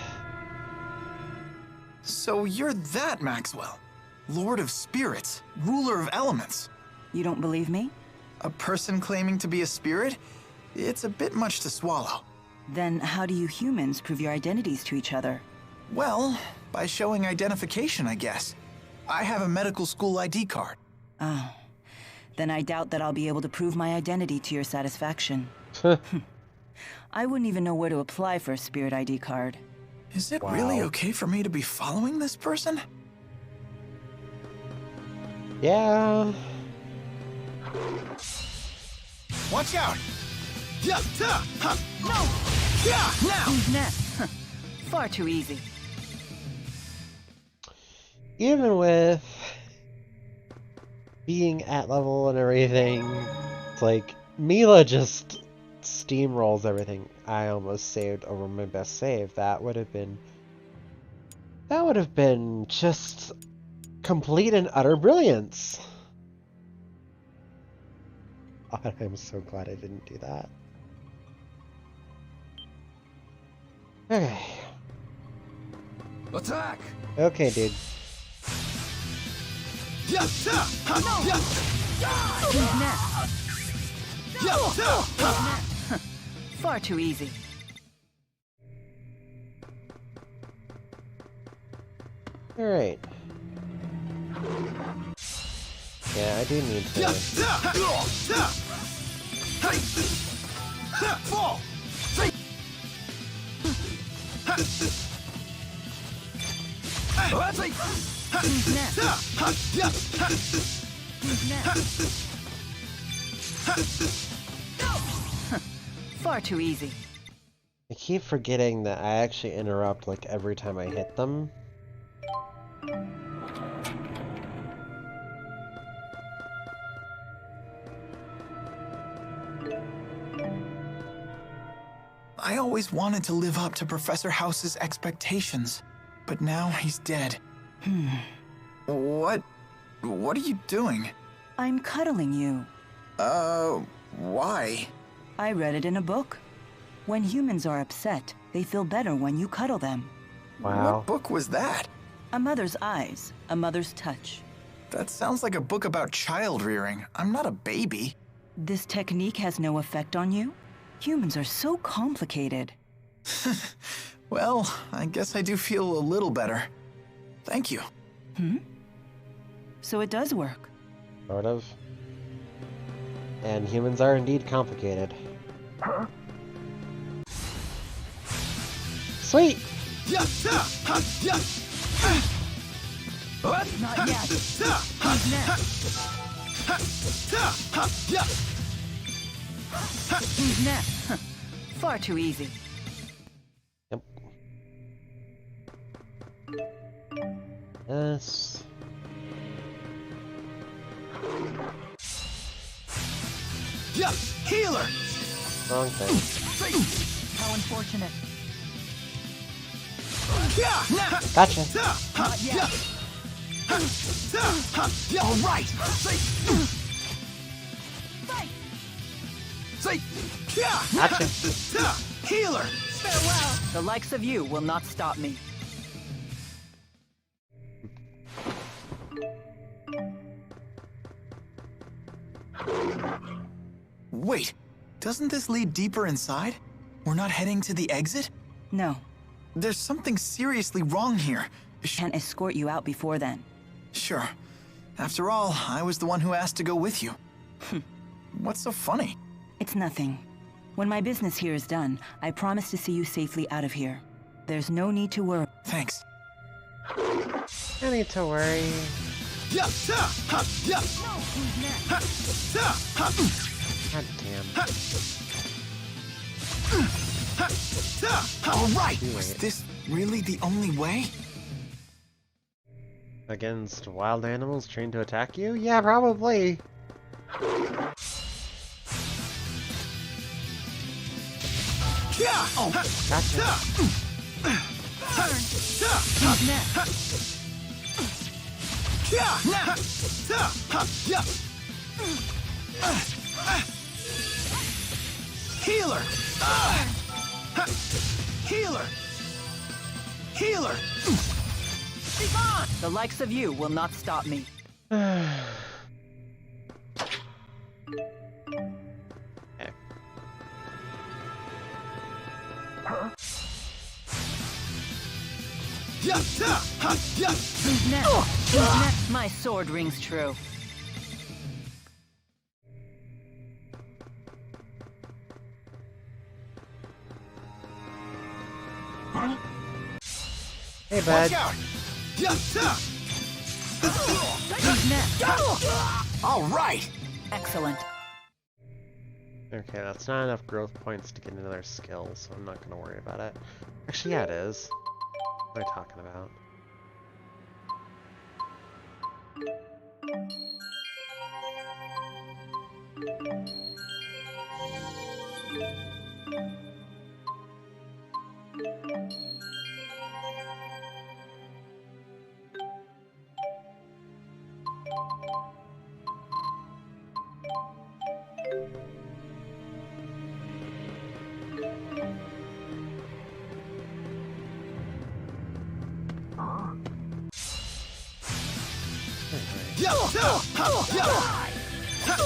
So you're that Maxwell. Lord of Spirits, ruler of elements. You don't believe me? A person claiming to be a spirit? It's a bit much to swallow. Then how do you humans prove your identities to each other? Well, by showing identification, I guess. I have a medical school ID card. Oh. Then I doubt that I'll be able to prove my identity to your satisfaction. I wouldn't even know where to apply for a spirit ID card. Is it really okay for me to be following this person? Yeah. Watch out! No! Who's next? Far too easy. Even with being at level and everything, it's like Mila just steamrolls everything. I almost saved over my best save. That would have been just complete and utter brilliance. Oh, I'm so glad I didn't do that. Okay. Attack! Okay, dude. Who's next? Far too easy. Alright. Yeah, I do need to... Fall! Who's next? Who's next? Far too easy. I keep forgetting that I actually interrupt like every time I hit them. I always wanted to live up to Professor House's expectations, but now he's dead. What are you doing? I'm cuddling you. Why? I read it in a book. When humans are upset, they feel better when you cuddle them. Wow. What book was that? A mother's eyes, a mother's touch. That sounds like a book about child rearing. I'm not a baby. This technique has no effect on you? Humans are so complicated. Well, I guess I do feel a little better. Thank you. So it does work. Sort of. And humans are indeed complicated. Sweet! Not yet. Who's next? Who's next? Far too easy. Yep. Yes. Healer! Wrong thing. How unfortunate. Gotcha. Not yet. All right. Gotcha. Healer. Farewell. The likes of you will not stop me. Wait, doesn't this lead deeper inside? We're not heading to the exit? No. There's something seriously wrong here. Can't escort you out before then. Sure. After all, I was the one who asked to go with you. What's so funny? It's nothing. When my business here is done, I promise to see you safely out of here. There's no need to worry. Thanks. No need to worry. God damn. All right. Is this really the only way? Against wild animals trained to attack you? Yeah, probably. Oh, Gotcha. who's next? Healer. Healer. Healer. Be gone! The likes of you will not stop me. Okay. Who's next? Who's next? My sword rings true. Hey, bud. Who's next? All right. Excellent. Okay, that's not enough growth points to get another skill, so I'm not going to worry about it. Actually, yeah, it is. What am I talking about?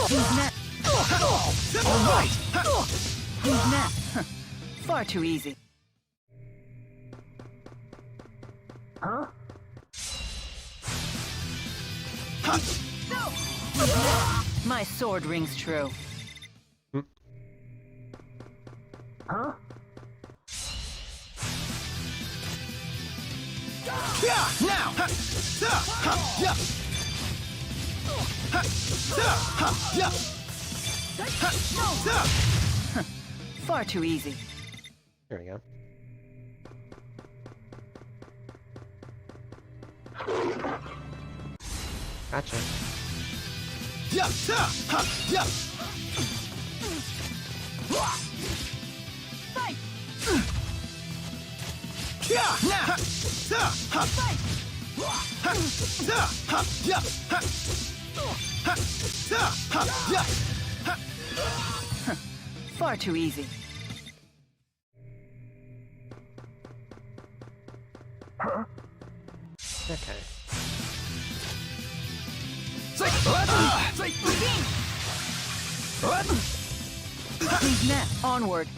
Who's next? All right. Who's next? Far too easy. Huh? My sword rings true. Huh? Now! Far too easy. There we go. Gotcha. Fight! Far too easy. Okay. Who's next? Onward.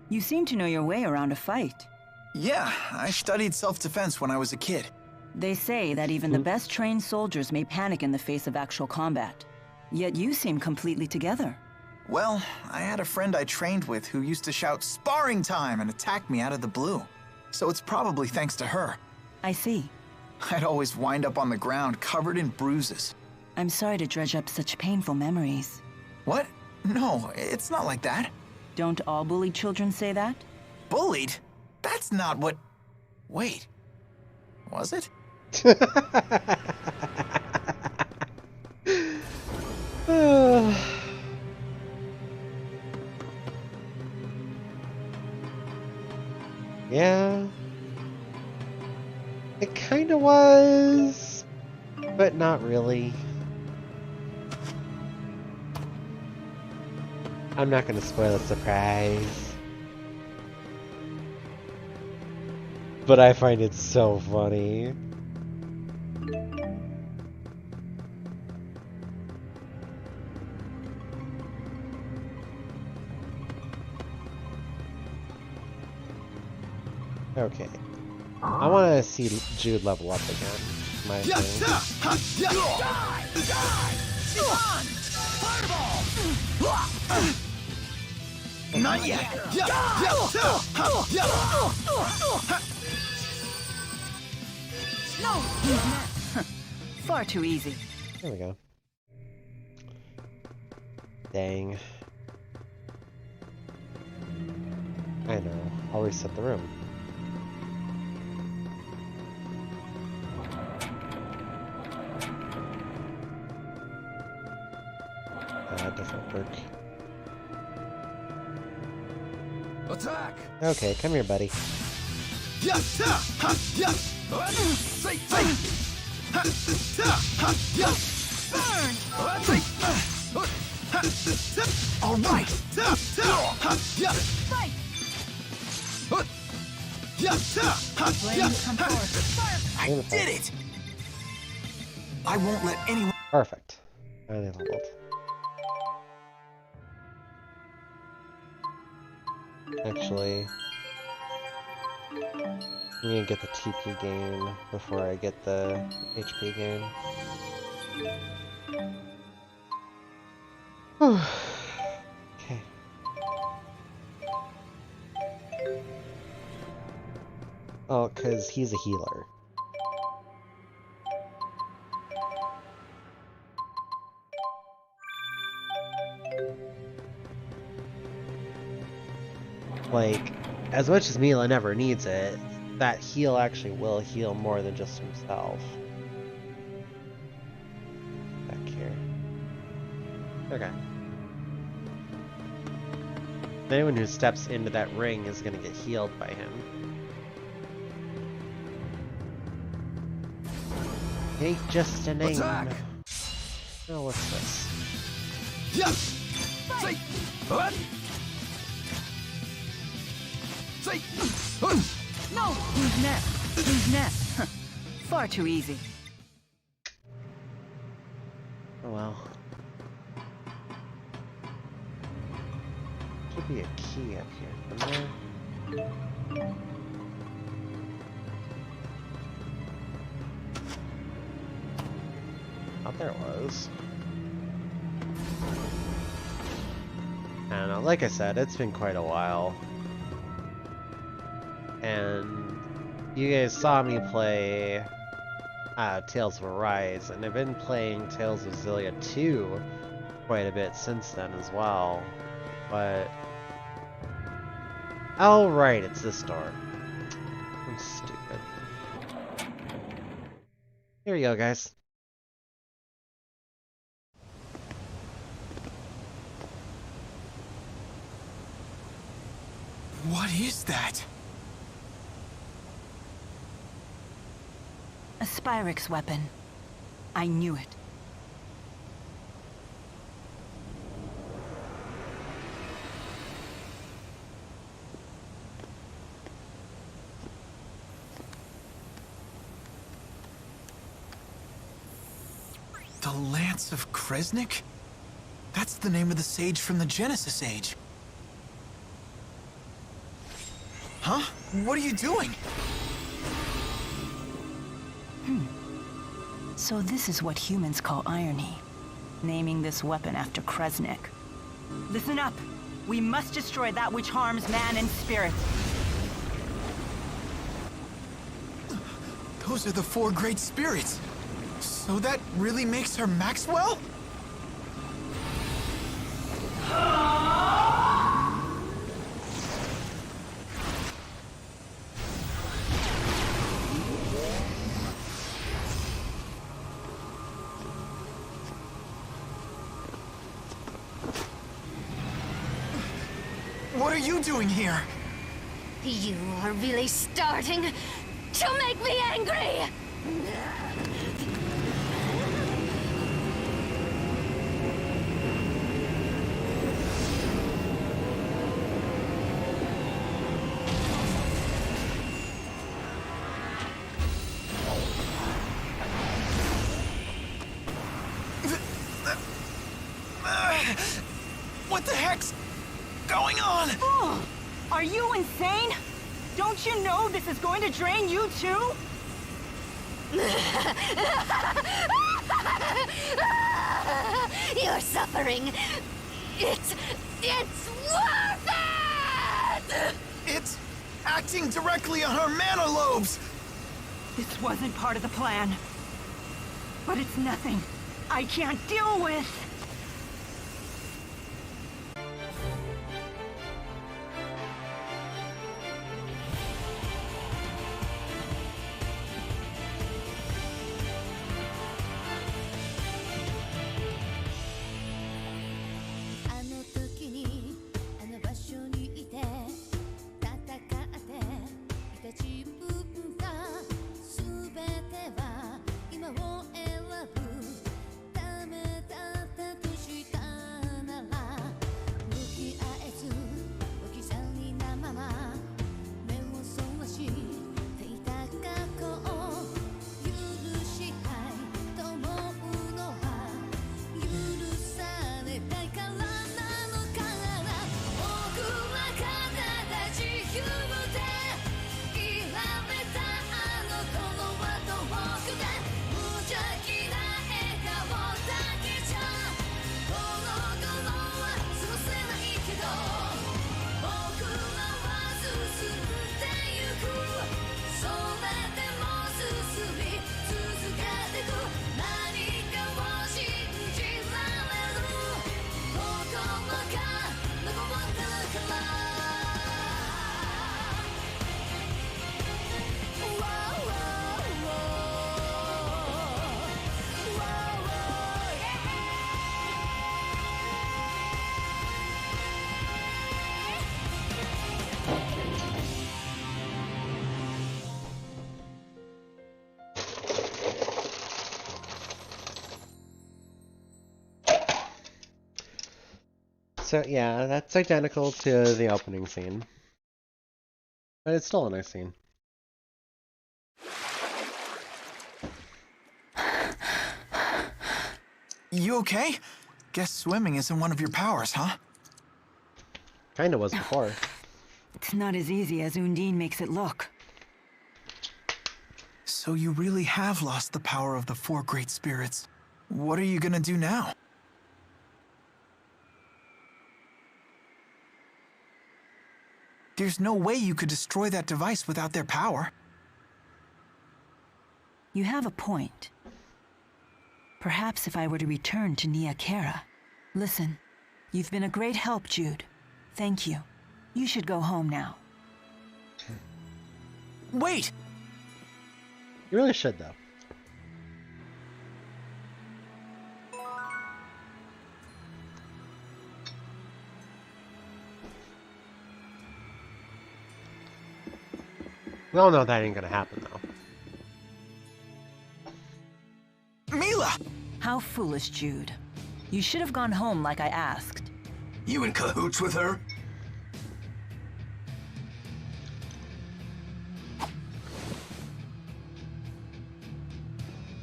You seem to know your way around a fight. Yeah, I studied self-defense when I was a kid. They say that even the best trained soldiers may panic in the face of actual combat. Yet you seem completely together. Well, I had a friend I trained with who used to shout "sparring time" and attack me out of the blue. So it's probably thanks to her. I see. I'd always wind up on the ground covered in bruises. I'm sorry to dredge up such painful memories. What? No, it's not like that. Don't all bullied children say that? Bullied? That's not what... Wait. Was it? Yeah. It kinda was, but not really. I'm not gonna spoil the surprise. But I find it so funny. Okay. I want to see Jude level up again. My opinion. Not yet. No! Far too easy. There we go. Dang. I know. I'll reset the room. That doesn't work. Attack! Okay, come here, buddy. All right. I did it. I won't let anyone... Perfect. Finally leveled. Actually, I'm gonna get the TP gain before I get the HP gain. Okay. Oh, because he's a healer. Like, as much as Mila never needs it, that heal actually will heal more than just himself. Back here. Okay. Anyone who steps into that ring is going to get healed by him. Take just a name. Attack! Oh, what's this? Yes! Say, what? Say, No! Who's next? Who's next? Far too easy. Oh well. Should be a key up here somewhere. Thought there was. I don't know, like I said, it's been quite a while. And you guys saw me play Tales of Arise, and I've been playing Tales of Xillia 2 quite a bit since then as well. But oh right, it's this door. I'm stupid. Here you go, guys. What is that? A Spyrix weapon. I knew it. The Lance of Kresnik? That's the name of the sage from the Genesis Age. Huh? What are you doing? So this is what humans call irony. Naming this weapon after Kresnik. Listen up! We must destroy that which harms man and spirit. Those are the four great spirits. So that really makes her Maxwell? What are you doing here? You are really starting to make me angry! What the heck's going on? Oh, are you insane? Don't you know this is going to drain you too? Your suffering, it's worth it! It's acting directly on her mana lobes! This wasn't part of the plan. But it's nothing I can't deal with. So yeah, that's identical to the opening scene. But it's still a nice scene. You okay? Guess swimming isn't one of your powers, huh? Kinda was before. It's not as easy as Undine makes it look. So you really have lost the power of the four great spirits. What are you gonna do now? There's no way you could destroy that device without their power. You have a point. Perhaps if I were to return to Nia Khera. Listen, you've been a great help, Jude. Thank you. You should go home now. Wait! You really should, though. We all know that ain't gonna happen, though. Mila! How foolish, Jude. You should have gone home like I asked. You in cahoots with her?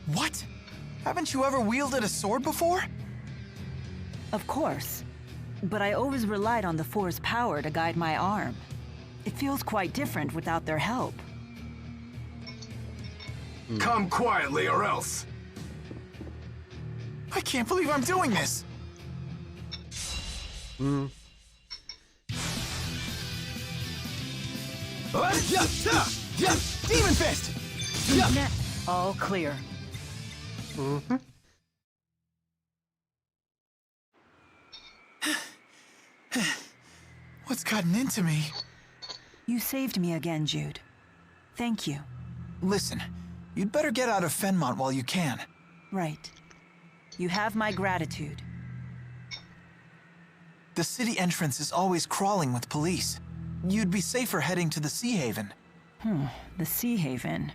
What? Haven't you ever wielded a sword before? Of course. But I always relied on the Four's power to guide my arm. It feels quite different without their help. Come quietly or else. I can't believe I'm doing this! Net, Demon Fist! all clear. What's gotten into me? You saved me again, Jude. Thank you. Listen, you'd better get out of Fenmont while you can. Right. You have my gratitude. The city entrance is always crawling with police. You'd be safer heading to the Sea Haven. The Sea Haven.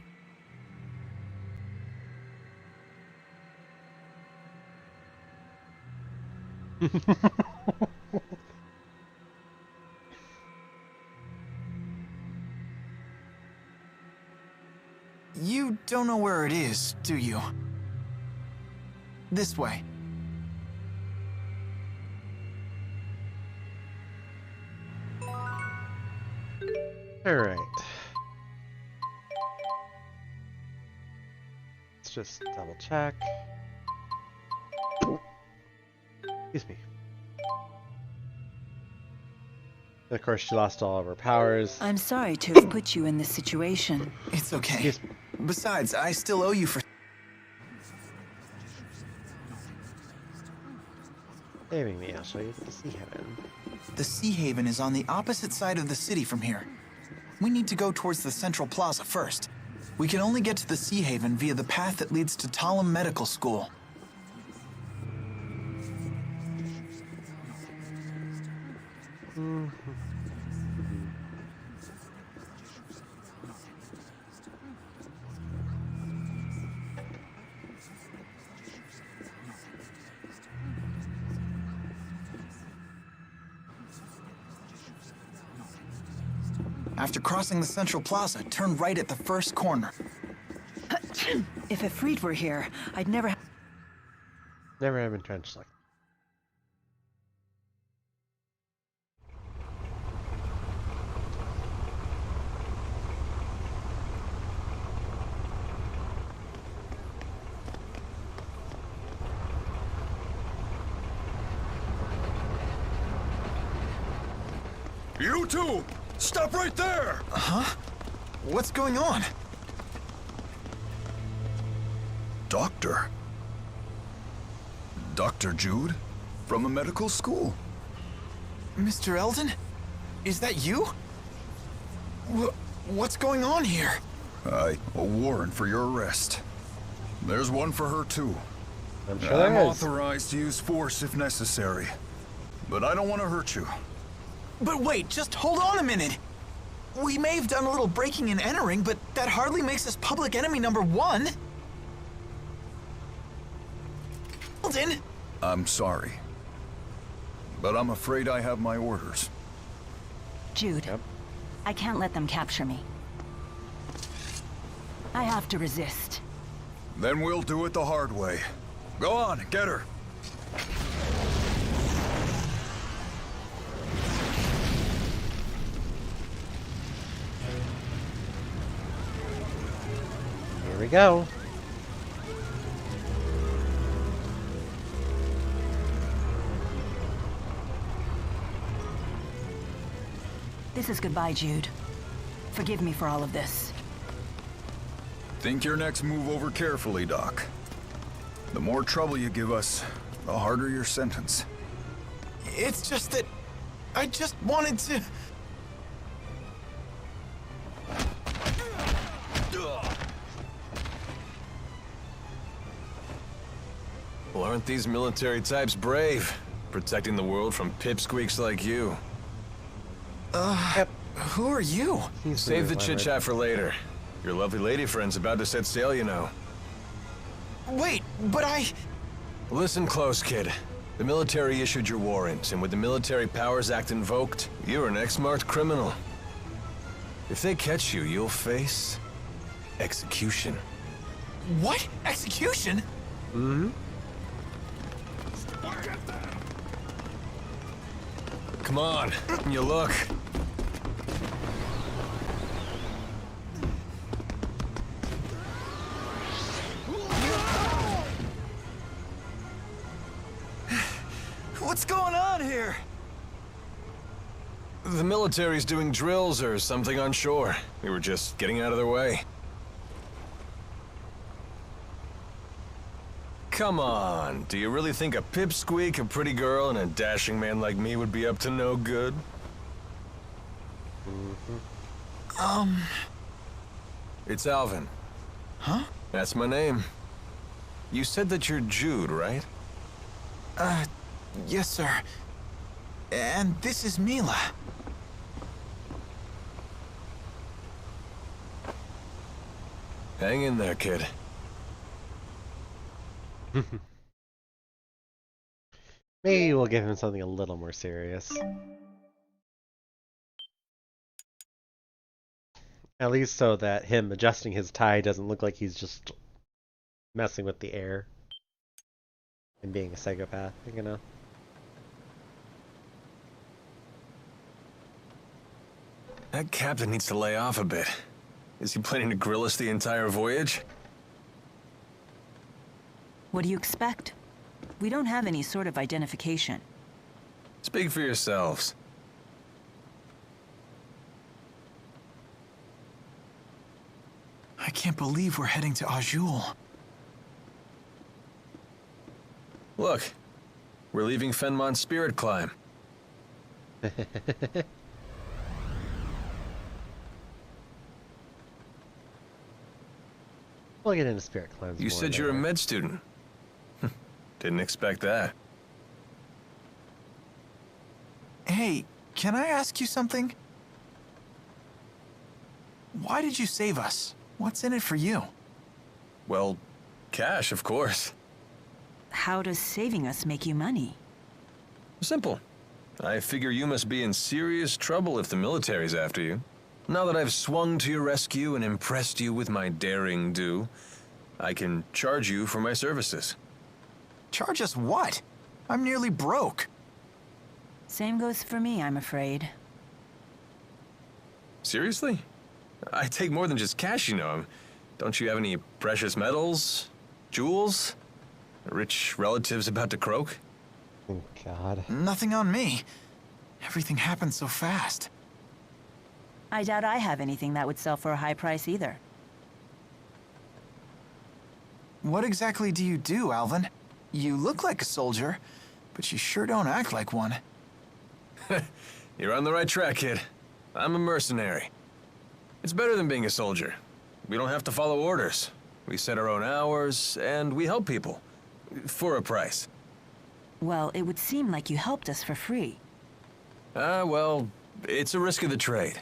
You don't know where it is, do you? This way. Alright. Let's just double check. Excuse me. And of course, she lost all of her powers. I'm sorry to have put you in this situation. It's okay. Yes. Besides, I still owe you for... Saving me, I'll show you the Sea Haven. The Sea Haven is on the opposite side of the city from here. We need to go towards the Central Plaza first. We can only get to the Sea Haven via the path that leads to Talum Medical School. After crossing the Central Plaza, turn right at the first corner. If Ifrit were here, I'd never Never have been trenched like You two! Stop right there! Huh? What's going on? Doctor. Dr. Jude? From a medical school. Mr. Eldon? Is that you? What's going on here? A warrant for your arrest. There's one for her, too. I'm sure there I'm is. authorized to use force if necessary. But I don't want to hurt you. But wait, just hold on a minute! We may have done a little breaking and entering, but that hardly makes us public enemy number 1. Eldon! I'm sorry. but I'm afraid I have my orders. Jude, Yep. I can't let them capture me. I have to resist. Then we'll do it the hard way. Go on, get her. Here we go. This is goodbye, Jude. Forgive me for all of this. Think your next move over carefully, Doc. The more trouble you give us, the harder your sentence. It's just that I just wanted to... Well, aren't these military types brave? Protecting the world from pipsqueaks like you. Who are you? Save the chit-chat for later. Your lovely lady friend's about to set sail, you know. Wait, but I... Listen close, kid. The military issued your warrant, and with the Military Powers Act invoked, you're an ex-marked criminal. If they catch you, you'll face... execution. What? Execution? Mm-hmm. Come on, you look. What's going on here? The military's doing drills or something on shore. We were just getting out of their way. Come on, do you really think a pipsqueak, a pretty girl, and a dashing man like me would be up to no good? It's Alvin. Huh? That's my name. You said that you're Jude, right? Yes, sir. And this is Mila. Hang in there, kid. Maybe we'll give him something a little more serious. At least so that him adjusting his tie doesn't look like he's just messing with the air and being a psychopath, you know? That captain needs to lay off a bit. Is he planning to grill us the entire voyage? What do you expect? We don't have any sort of identification. Speak for yourselves. I can't believe we're heading to Azul. Look, we're leaving Fenmont's Spirit Climb. We'll get into Spirit Climbs. You more said you're a later. med student. Didn't expect that. Hey, can I ask you something? Why did you save us? What's in it for you? Well, cash, of course. How does saving us make you money? Simple. I figure you must be in serious trouble if the military's after you. Now that I've swung to your rescue and impressed you with my daring do, I can charge you for my services. Charge us what? I'm nearly broke. Same goes for me, I'm afraid. Seriously? I take more than just cash, you know. Don't you have any precious metals? Jewels? Rich relatives about to croak? Oh, God. Nothing on me. Everything happened so fast. I doubt I have anything that would sell for a high price either. What exactly do you do, Alvin? You look like a soldier, but you sure don't act like one. You're on the right track, kid. I'm a mercenary. It's better than being a soldier. We don't have to follow orders. We set our own hours, and we help people. For a price. Well, it would seem like you helped us for free. Well, it's a risk of the trade.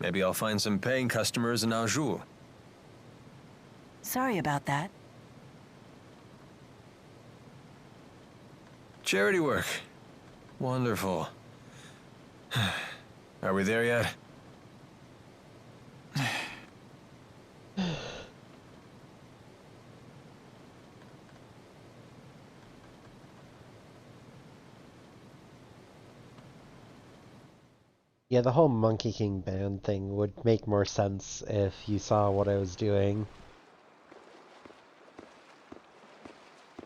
Maybe I'll find some paying customers in Azul. Sorry about that. Charity work. Wonderful. Are we there yet? Yeah, the whole Monkey King band thing would make more sense if you saw what I was doing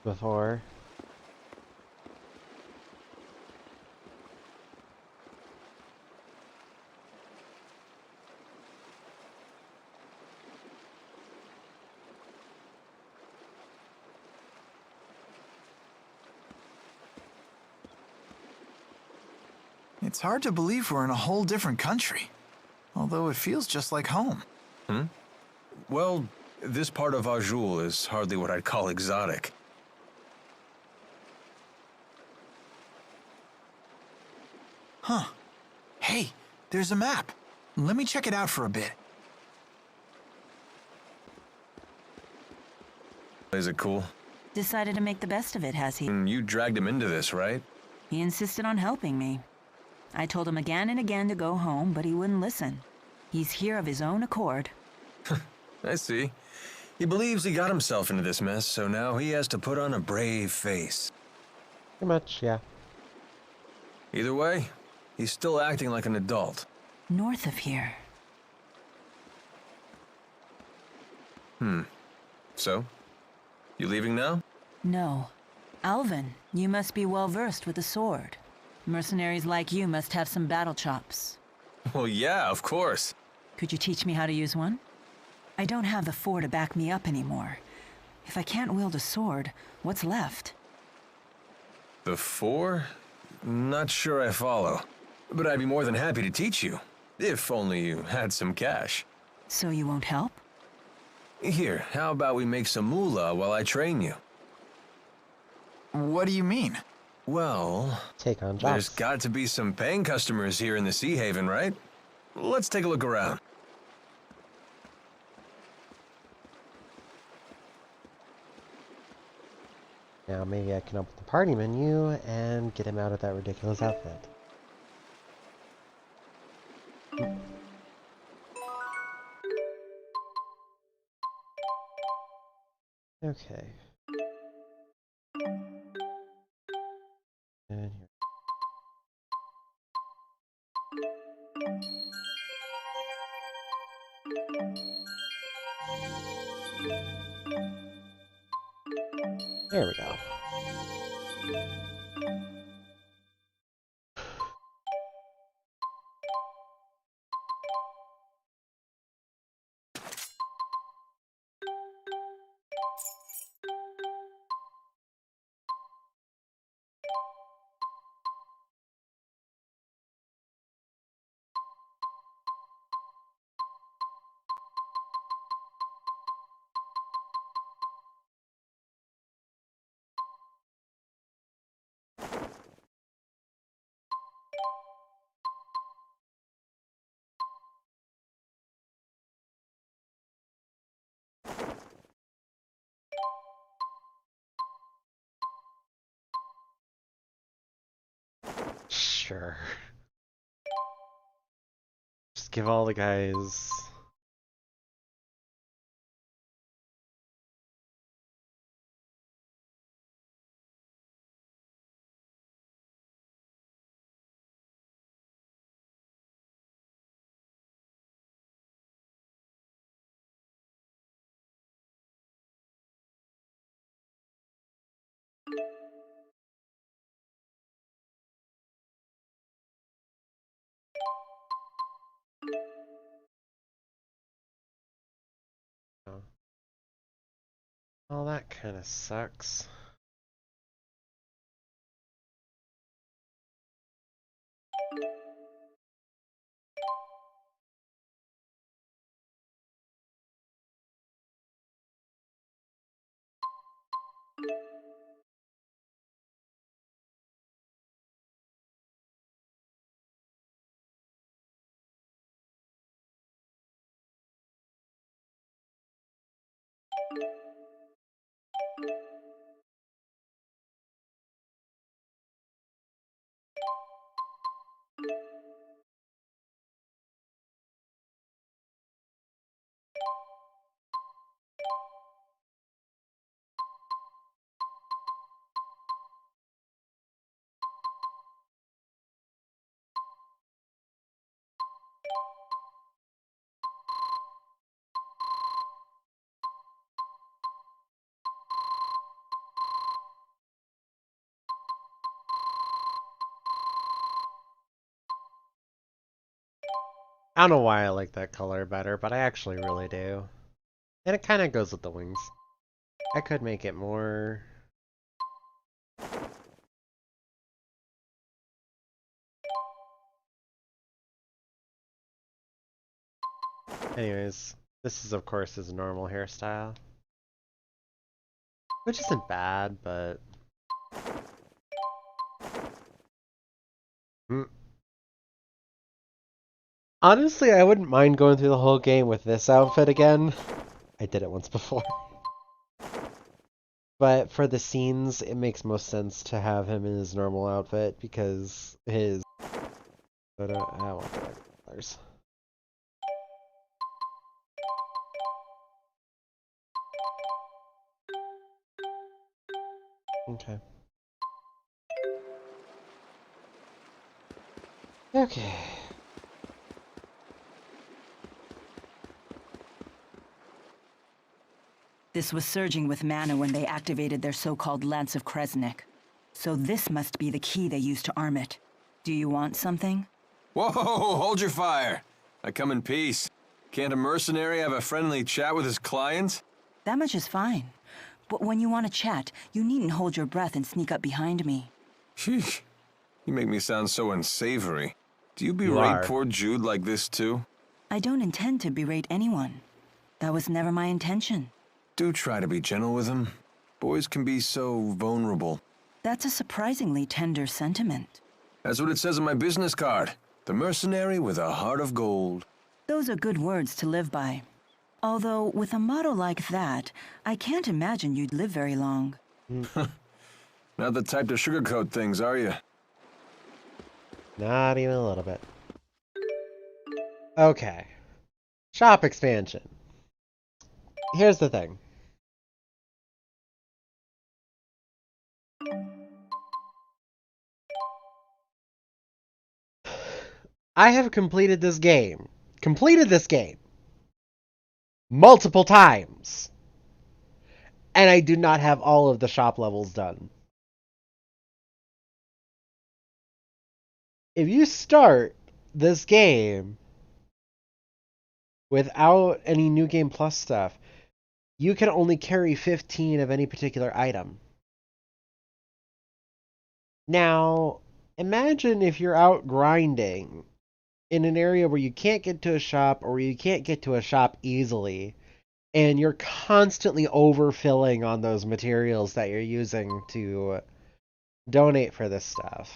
before. It's hard to believe we're in a whole different country, although it feels just like home. Hmm? Well, this part of Azul is hardly what I'd call exotic. Huh. Hey, there's a map. Let me check it out for a bit. Is it cool? Decided to make the best of it, has he? You dragged him into this, right? He insisted on helping me. I told him again and again to go home, but he wouldn't listen. He's here of his own accord. I see. He believes he got himself into this mess, so now he has to put on a brave face. Pretty much, yeah. Either way, he's still acting like an adult. North of here. So? You leaving now? No. Alvin, you must be well versed with the sword. Mercenaries like you must have some battle chops. Well, yeah, of course. Could you teach me how to use one? I don't have the 4 to back me up anymore. If I can't wield a sword, what's left? The 4? Not sure I follow. But I'd be more than happy to teach you. If only you had some cash. So you won't help? Here, how about we make some moolah while I train you? What do you mean? Well, Take on there's jobs. got to be some paying customers here in the Sea Haven, right? Let's take a look around. Now maybe I can open the party menu and get him out of that ridiculous outfit. Okay. And here. There we go. Sure. Just give all the guys... Oh. Well, that kind of sucks. I don't know why I like that color better, but I actually really do. And it kind of goes with the wings. I could make it more... Anyways, this is of course his normal hairstyle. Which isn't bad, but... Honestly, I wouldn't mind going through the whole game with this outfit again. I did it once before. But for the scenes, it makes most sense to have him in his normal outfit because his... But I want the colors. Okay. Okay. This was surging with mana when they activated their so-called Lance of Kresnik. So this must be the key they used to arm it. Do you want something? Whoa, hold your fire. I come in peace. Can't a mercenary have a friendly chat with his clients? That much is fine. But when you want to chat, you needn't hold your breath and sneak up behind me. Sheesh. You make me sound so unsavory. Do you berate You are. poor Jude like this too? I don't intend to berate anyone. That was never my intention. Do try to be gentle with him. Boys can be so vulnerable. That's a surprisingly tender sentiment. That's what it says on my business card. The mercenary with a heart of gold. Those are good words to live by. Although, with a motto like that, I can't imagine you'd live very long. Not the type to sugarcoat things, are you? Not even a little bit. Okay. Shop expansion. Here's the thing. I have completed this game. Multiple times. And I do not have all of the shop levels done. If you start this game without any New Game Plus stuff, you can only carry 15 of any particular item. Now, imagine if you're out grinding in an area where you can't get to a shop or you can't get to a shop easily, and you're constantly overfilling on those materials that you're using to donate for this stuff.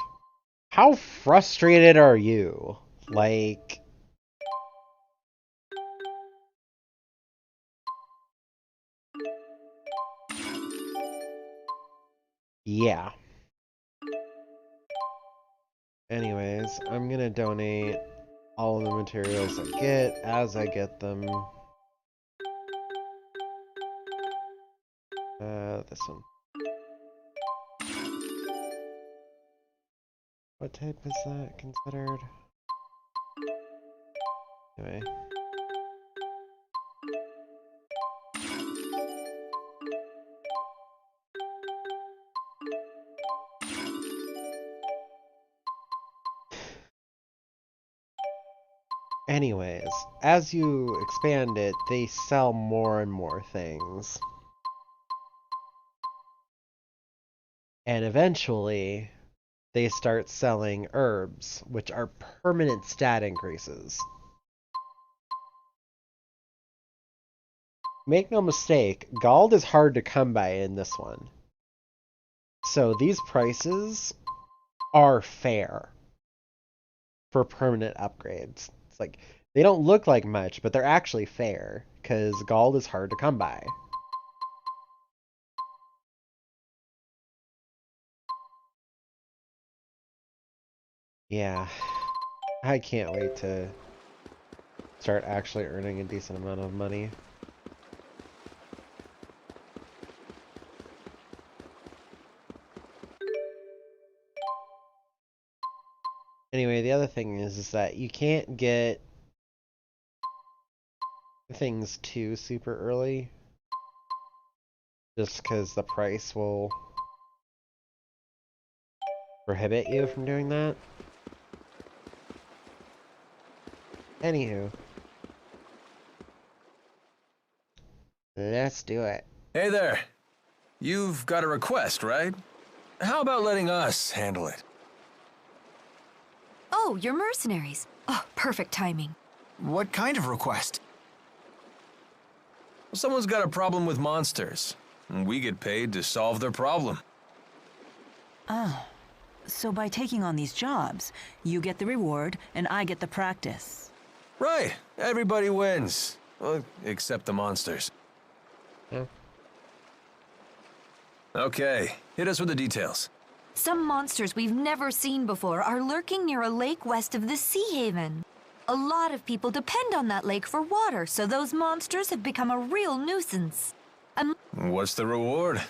How frustrated are you? Like... Yeah. Anyways, I'm gonna donate all of the materials I get as I get them. This one. What type is that considered? Anyway. Anyways, as you expand it, they sell more and more things. And eventually, they start selling herbs, which are permanent stat increases. Make no mistake, gold is hard to come by in this one. So these prices are fair for permanent upgrades. It's like, they don't look like much, but they're actually fair, because gold is hard to come by. Yeah, I can't wait to start actually earning a decent amount of money. Anyway, the other thing is that you can't get things too super early, just because the price will prohibit you from doing that. Anywho. Let's do it. Hey there. You've got a request, right? How about letting us handle it? Oh, you're mercenaries. Oh, perfect timing. What kind of request? Someone's got a problem with monsters, and we get paid to solve their problem. Oh, so by taking on these jobs, you get the reward and I get the practice. Right. Everybody wins. Well, except the monsters. Yeah. Okay, hit us with the details. Some monsters we've never seen before are lurking near a lake west of the Sea Haven. A lot of people depend on that lake for water, so those monsters have become a real nuisance. What's the reward?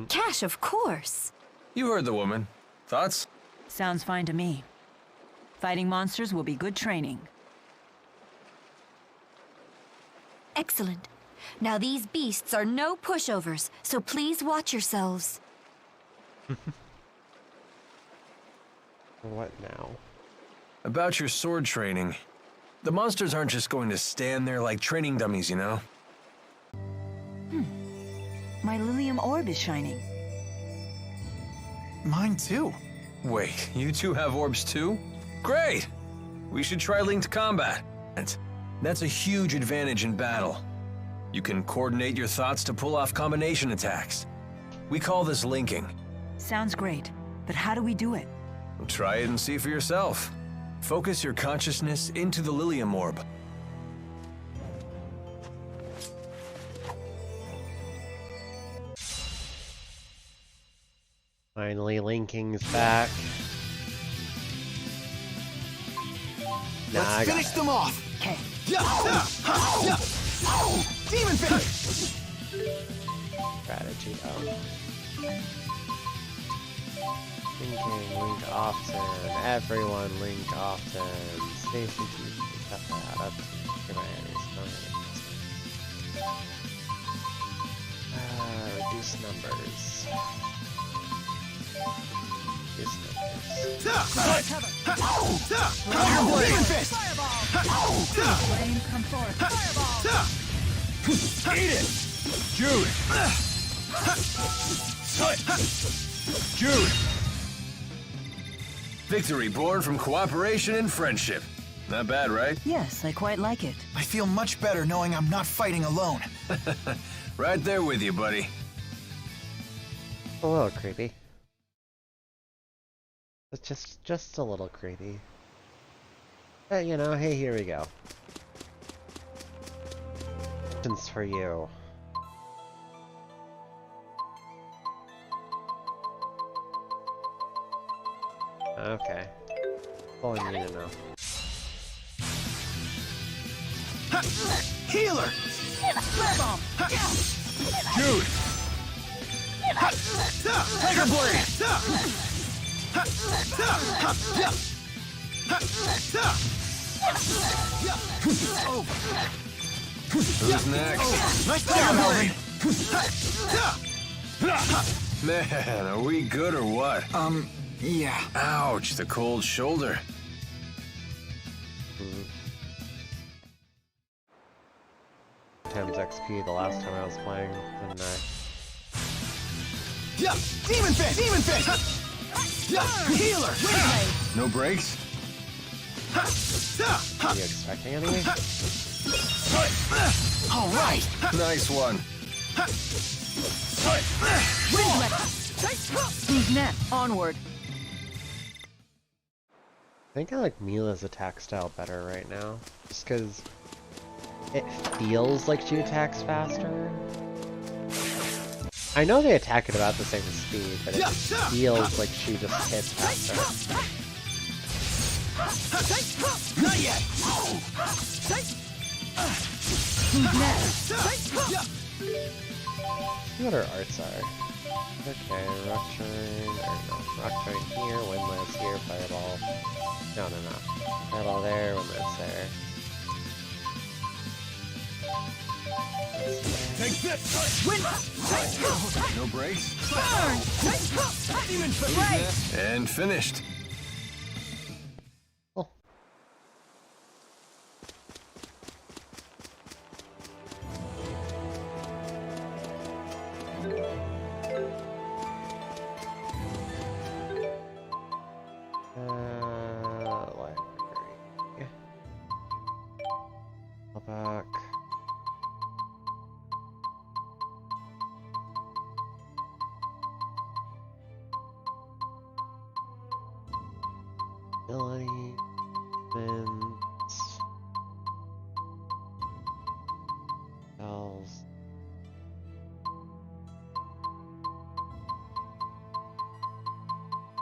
Cash, of course. You heard the woman. Thoughts? Sounds fine to me. Fighting monsters will be good training. Excellent. Now these beasts are no pushovers, so please watch yourselves. What now? About your sword training. The monsters aren't just going to stand there like training dummies, you know? My Lilium orb is shining. Mine too. Wait, you two have orbs too? Great! We should try linked combat. That's a huge advantage in battle. You can coordinate your thoughts to pull off combination attacks. We call this linking. Sounds great, but how do we do it? Try it and see for yourself. Focus your consciousness into the Lilium orb. Finally, Linking's back. Let's finish them off. Okay. Demon finish. Strategy. Linking, link often. Everyone link often. Stacy reduce numbers. Reduce numbers. Flame, come forth. Eat it! Jude! Jude! Victory born from cooperation and friendship. Not bad, right? Yes, I quite like it. I feel much better knowing I'm not fighting alone. Right there with you, buddy. A little creepy. It's just a little creepy. But, you know, hey, here we go. Questions for you. Okay. All I need to know. Healer! Jude! Tiger Blade! Who's next? Nice job, Elvin! Man, are we good or what? Yeah. Ouch, the cold shoulder. Times XP the last time I was playing, didn't I? Yeah! Demon Fish! Demon Fish! Yeah! Healer! No breaks? Are you expecting any? All right! Nice one. Who's next? Onward. I think I like Mila's attack style better right now. Just because it feels like she attacks faster. I know they attack at about the same speed, but it feels like she just hits faster. Not yet! Who's next? See what her arts are. Okay, rock turn, or no, rock turn here, windlass here, fireball. No. Fireball there, windlass there. Take this! Win! No breaks? Demon And finished. Oh. ability, spells.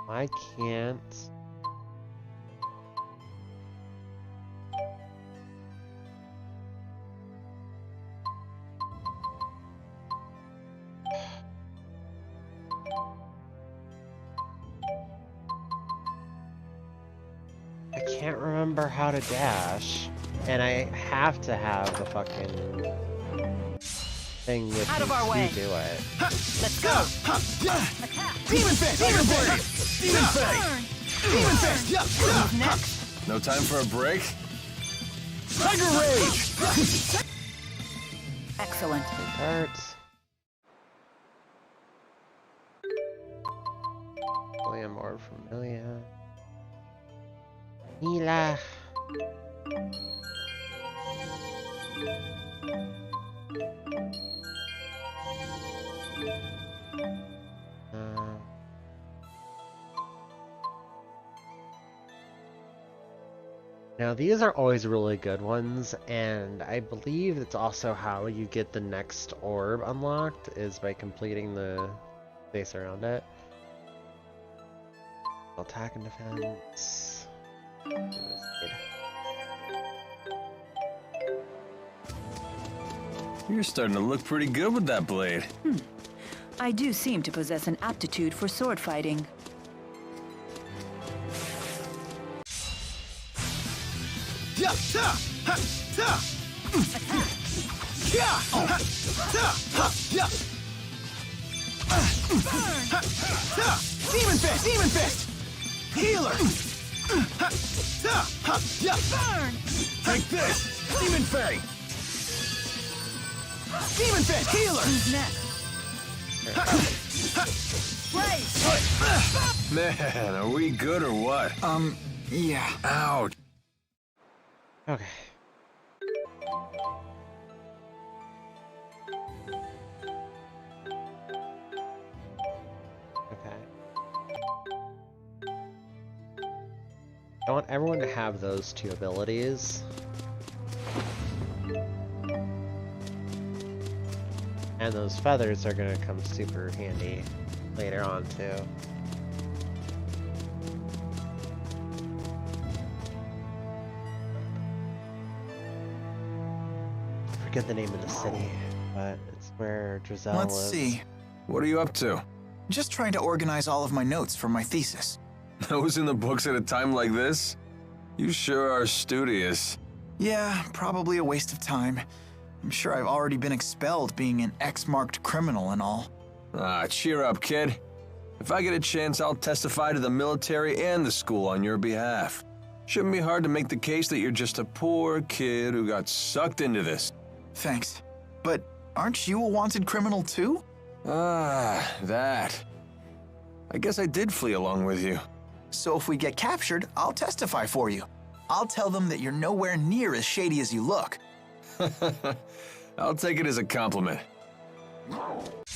I can't. I can't remember how to dash, and I have to have the fucking thing with Out of our way. to do it. Let's go. Demon Fist! Demon Fist! Demon Fist! Demon Fist! Who's next? No time for a break? Tiger Rage! Excellent. It hurts. William more familiar. Mila. Now these are always really good ones, and I believe it's also how you get the next orb unlocked is by completing the space around it. Attack and defense. You're starting to look pretty good with that blade. I do seem to possess an aptitude for sword fighting. Demon Fist! Demon Fist! Healer! Burn! Take this! Demon Fang! Demon Fist! Healer! Who's next? Man, are we good or what? Yeah. Ouch. Okay. I want everyone to have those two abilities. And those feathers are gonna come super handy later on too. I forget the name of the city, but it's where Giselle Let's lives. see. What are you up to? Just trying to organize all of my notes for my thesis. Those in the books at a time like this? You sure are studious. Yeah, probably a waste of time. I'm sure I've already been expelled being an X-marked criminal and all. Ah, cheer up, kid. If I get a chance, I'll testify to the military and the school on your behalf. Shouldn't be hard to make the case that you're just a poor kid who got sucked into this. Thanks. But aren't you a wanted criminal too? Ah, that. I guess I did flee along with you. So if we get captured, I'll testify for you. I'll tell them that you're nowhere near as shady as you look. I'll take it as a compliment.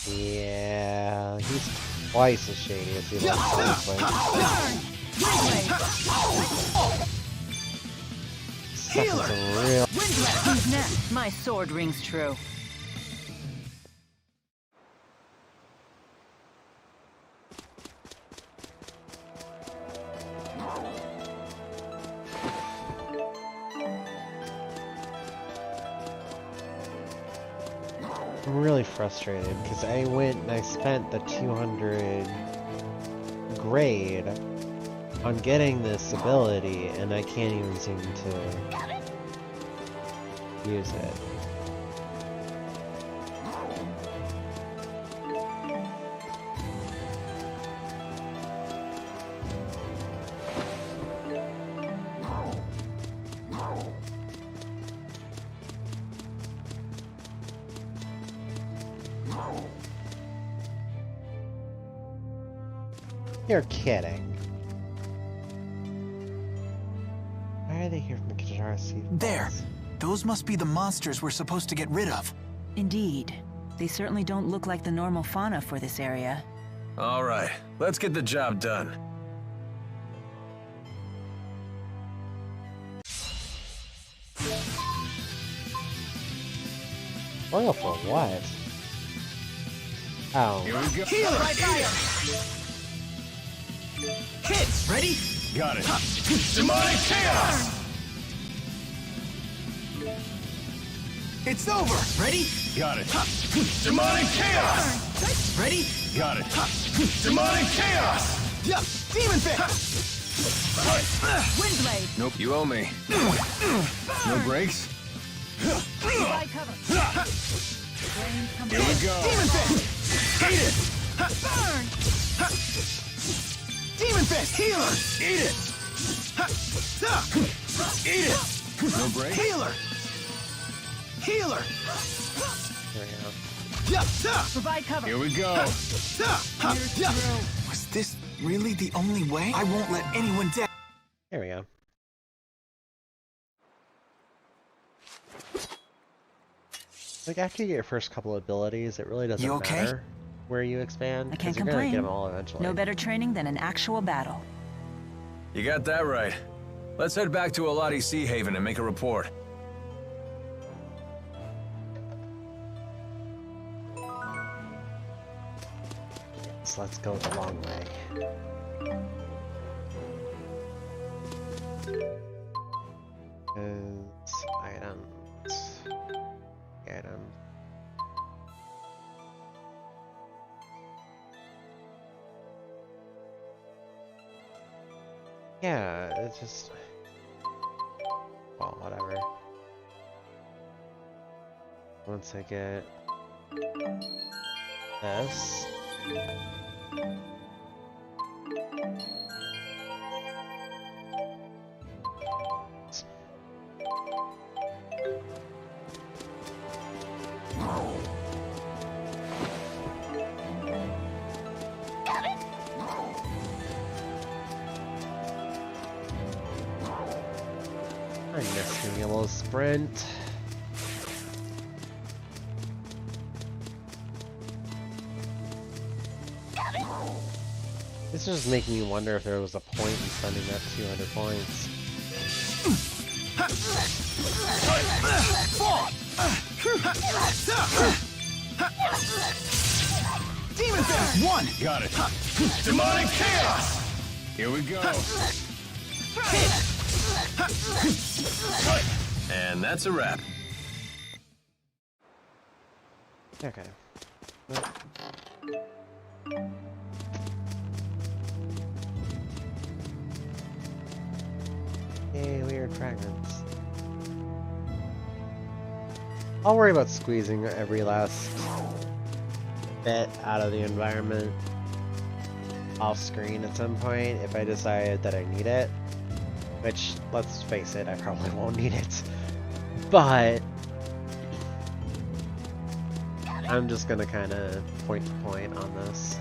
Yeah, he's twice as shady as he looks. Healer! Real... Who's next? My sword rings true. I'm really frustrated because I went and I spent the 200 grade on getting this ability and I can't even seem to use it. You're kidding. Why are they here from the Kajara Sea? There! Those must be the monsters we're supposed to get rid of. Indeed. They certainly don't look like the normal fauna for this area. All right, let's get the job done. Oil for what? Oh. Here we go. Healer! Hit! Ready? Got it. Demonic chaos! It's over! Ready? Got it. Demonic chaos! Ready? Got it. Demonic chaos! Yup! Demon fist! Windblade! Nope, you owe me. No breaks? Provide cover. Flames come Here we go. Demon fist! Eat it! Burn! Demon fist! Healer! Eat it! Eat it! No breaks? Healer! Healer! There we go. Provide cover. Here we go. Was this really the only way? I won't let anyone down. There we go. Like after you get your first couple abilities, it really doesn't You okay? matter where you expand. I can't 'cause you're gonna complain. get them all eventually. No better training than an actual battle. You got that right. Let's head back to Alati Sea Haven and make a report. So let's go the long way. Items. Items. Yeah, it's just... Well, whatever. Once I get this... I miss doing a little sprint. This is just making me wonder if there was a point in spending that 200 points. Demon fist! One! Got it. Demonic chaos! Here we go. And that's a wrap. Okay. Yay, weird fragments. I'll worry about squeezing every last bit out of the environment off screen at some point if I decide that I need it. Which, let's face it, I probably won't need it. But I'm just gonna kind of point to point on this.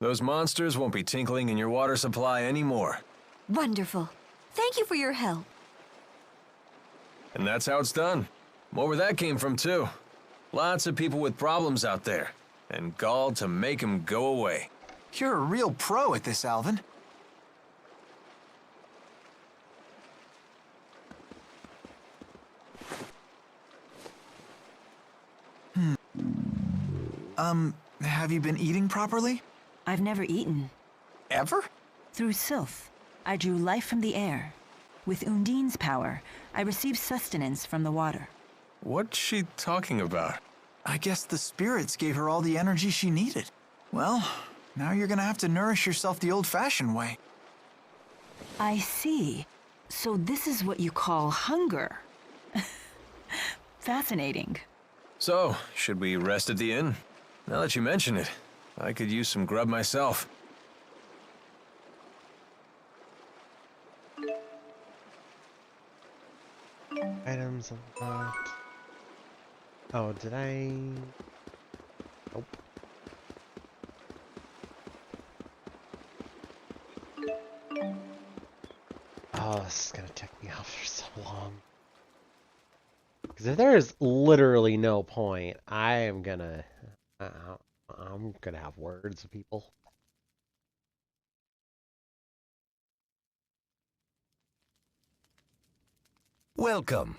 Those monsters won't be tinkling in your water supply anymore. Wonderful. Thank you for your help. And that's how it's done. More where that came from, too. Lots of people with problems out there. And gall to make them go away. You're a real pro at this, Alvin. Have you been eating properly? I've never eaten. Ever? Through Sylph, I drew life from the air. With Undine's power, I received sustenance from the water. What's she talking about? I guess the spirits gave her all the energy she needed. Well, now you're gonna have to nourish yourself the old-fashioned way. I see. So this is what you call hunger. Fascinating. So, should we rest at the inn? Now that you mention it, I could use some grub myself. Items unlocked. Oh, did I? Nope. Oh, this is gonna take me off for so long. Because Because if there's literally no point, I'm gonna have words with people. Welcome.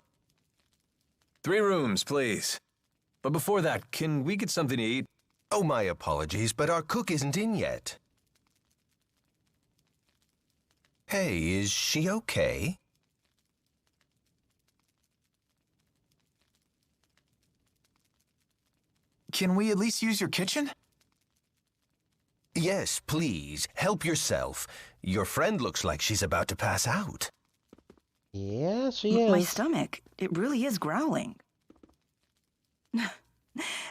3 rooms, please. But before that, can we get something to eat? Oh, my apologies, but our cook isn't in yet. Hey, is she okay? Can we at least use your kitchen? Yes, please. Help yourself. Your friend looks like she's about to pass out. Yeah, she is. My stomach, it really is growling.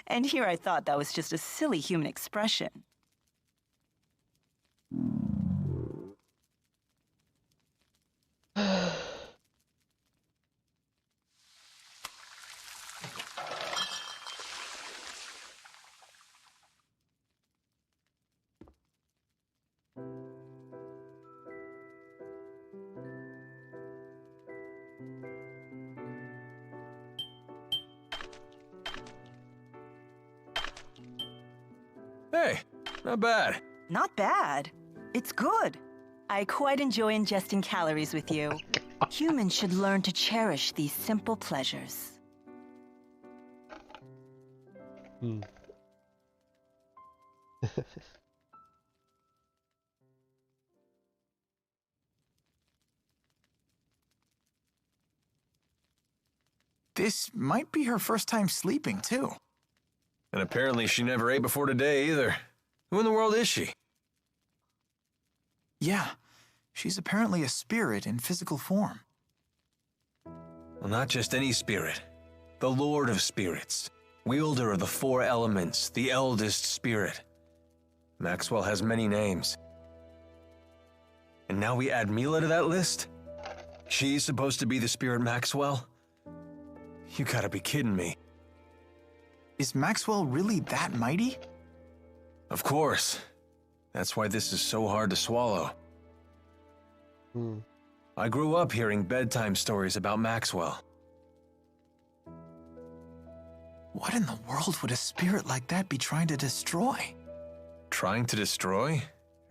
And here I thought that was just a silly human expression. Hey, not bad. Not bad. It's good. I quite enjoy ingesting calories with you. Humans should learn to cherish these simple pleasures. This might be her first time sleeping, too. And apparently she never ate before today either. Who in the world is she? Yeah, she's apparently a spirit in physical form. Well, not just any spirit. The Lord of Spirits. Wielder of the 4 elements, the eldest spirit. Maxwell has many names. And now we add Mila to that list? She's supposed to be the spirit Maxwell? You gotta be kidding me. Is Maxwell really that mighty? Of course. That's why this is so hard to swallow. I grew up hearing bedtime stories about Maxwell. What in the world would a spirit like that be trying to destroy? Trying to destroy?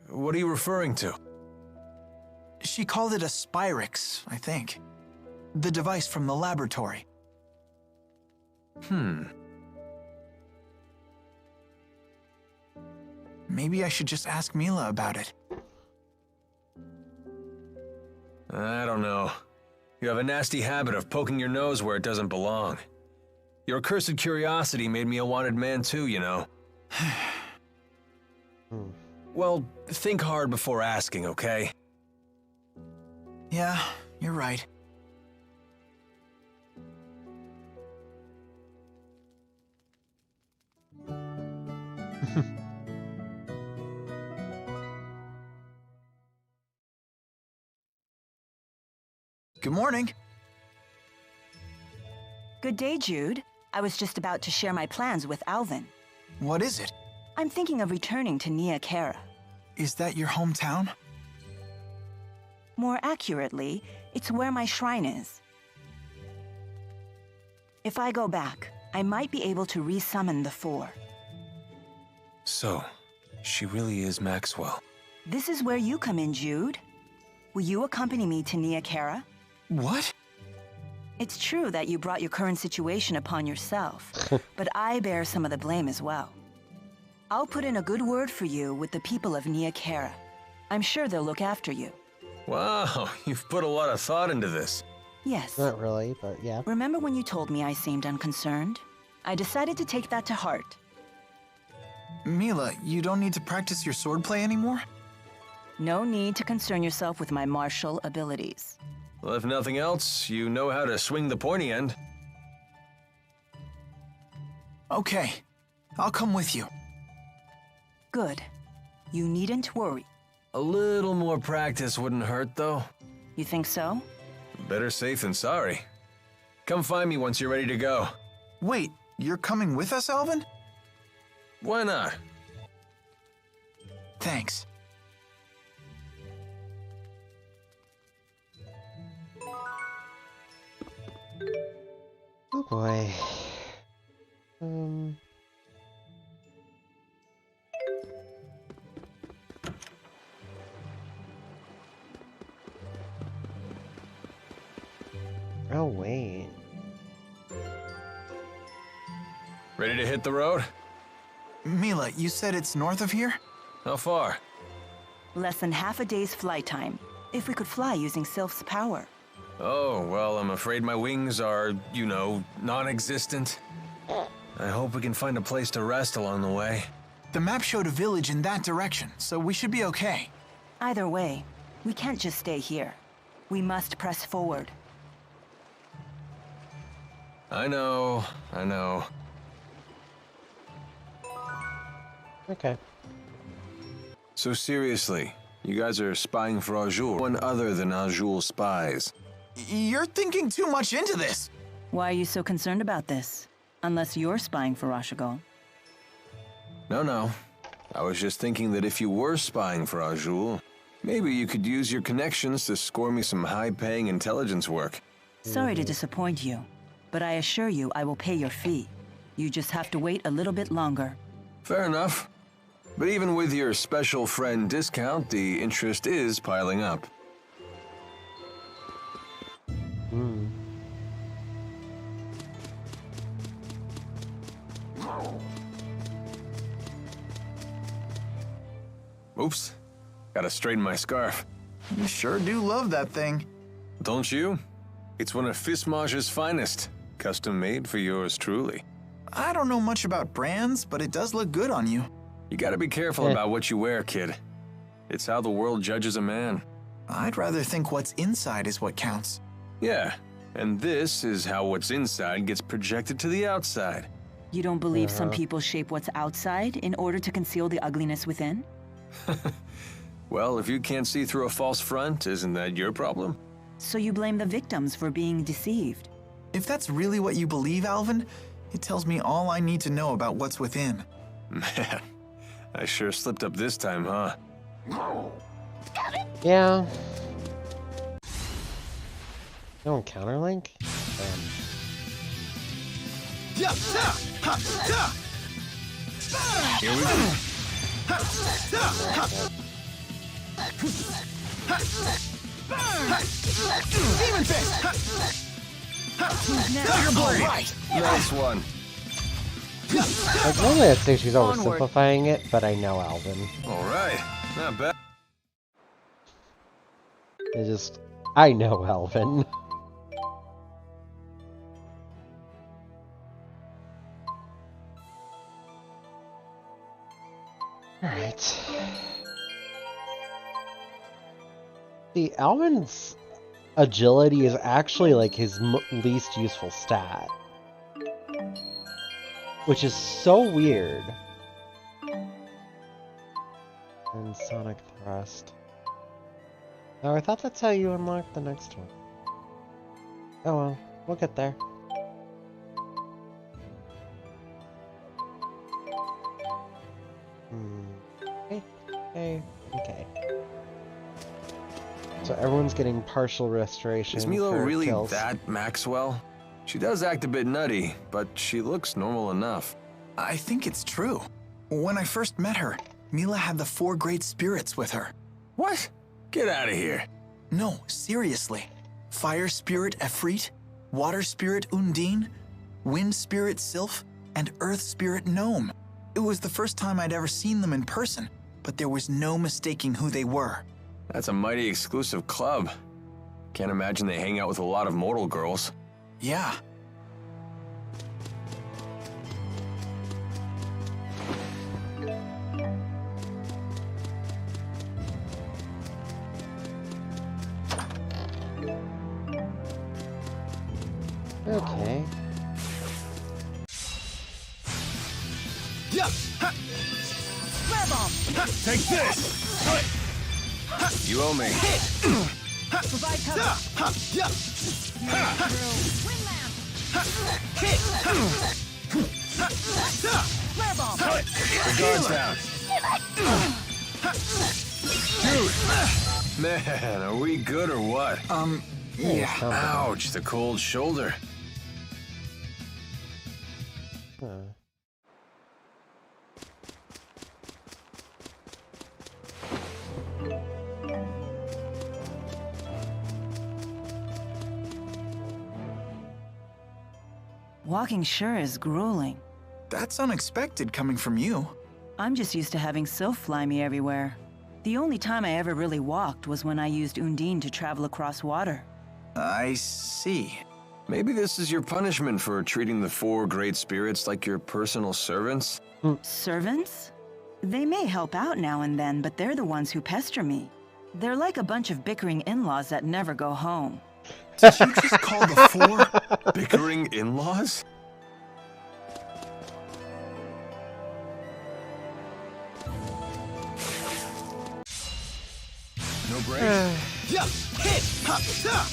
What are you referring to? She called it a Spyrix, I think. The device from the laboratory. Maybe I should just ask Mila about it. I don't know. You have a nasty habit of poking your nose where it doesn't belong. Your accursed curiosity made me a wanted man too, you know. Well, think hard before asking, okay? Yeah, you're right. Good morning. Good day, Jude. I was just about to share my plans with Alvin. What is it? I'm thinking of returning to Nia Khera. Is that your hometown? More accurately, it's where my shrine is. If I go back, I might be able to resummon the 4. So, she really is Maxwell. This is where you come in, Jude. Will you accompany me to Nia Khera? What? It's true that you brought your current situation upon yourself, but I bear some of the blame as well. I'll put in a good word for you with the people of Nia Khera. I'm sure they'll look after you. Wow, you've put a lot of thought into this. Yes. Not really, but yeah. Remember when you told me I seemed unconcerned? I decided to take that to heart. Mila, you don't need to practice your swordplay anymore? No need to concern yourself with my martial abilities. Well, if nothing else, you know how to swing the pointy end. Okay, I'll come with you. Good. You needn't worry. A little more practice wouldn't hurt, though. You think so? Better safe than sorry. Come find me once you're ready to go. Wait, you're coming with us, Alvin? Why not? Thanks. boy. Oh, wait. Ready to hit the road? Mila, you said it's north of here? How far? Less than half a day's flight time, if we could fly using Sylph's power. Oh, well, I'm afraid my wings are, you know, non-existent. I hope we can find a place to rest along the way. The map showed a village in that direction, so we should be okay. Either way, we can't just stay here. We must press forward. I know. Okay. So seriously, you guys are spying for Azul, one other than Azul's spies. You're thinking too much into this. Why are you so concerned about this? Unless you're spying for Rashigal. No. I was just thinking that if you were spying for Azul, maybe you could use your connections to score me some high-paying intelligence work. Sorry to disappoint you, but I assure you I will pay your fee. You just have to wait a little bit longer. Fair enough. But even with your special friend discount, the interest is piling up. Oops. Gotta straighten my scarf. You sure do love that thing. Don't you? It's one of Fismage's finest. Custom made for yours truly. I don't know much about brands, but it does look good on you. You gotta be careful about what you wear, kid. It's how the world judges a man. I'd rather think what's inside is what counts. Yeah, and this is how what's inside gets projected to the outside. You don't believe some people shape what's outside in order to conceal the ugliness within? Well, if you can't see through a false front, isn't that your problem? So you blame the victims for being deceived? If that's really what you believe, Alvin, it tells me all I need to know about what's within. Man, I sure slipped up this time, huh? Yeah. No counterlink? Here we go. Demon Fist! Nice one. Like, normally I'd say she's oversimplifying it, but I know Alvin. All right, not bad. I know Alvin. Alright. See, Alvin's agility is actually like his least useful stat. Which is so weird. And Sonic Thrust. Oh, I thought that's how you unlock the next one. Oh well, we'll get there. Okay. So everyone's getting partial restoration. Is Milo for really kills. that Maxwell? She does act a bit nutty, but she looks normal enough. I think it's true. When I first met her, Mila had the 4 great spirits with her. What? Get out of here. No, seriously. Fire spirit Efreet, water spirit Undine, wind spirit Sylph, and earth spirit Gnome. It was the first time I'd ever seen them in person, but there was no mistaking who they were. That's a mighty exclusive club. Can't imagine they hang out with a lot of mortal girls. Yeah. Okay. Flare bomb! Take this! You owe me. Provide cover. Flare bomb. The guard's down. Dude! Man, are we good or what? Yeah. Ouch, the cold shoulder. Walking sure is grueling. That's unexpected coming from you. I'm just used to having Sylph fly me everywhere. The only time I ever really walked was when I used Undine to travel across water. I see. Maybe this is your punishment for treating the 4 great spirits like your personal servants? Servants? They may help out now and then, but they're the ones who pester me. They're like a bunch of bickering in-laws that never go home. Did you just call the 4 bickering in-laws? No break. Yeah, hit! Ha, ha.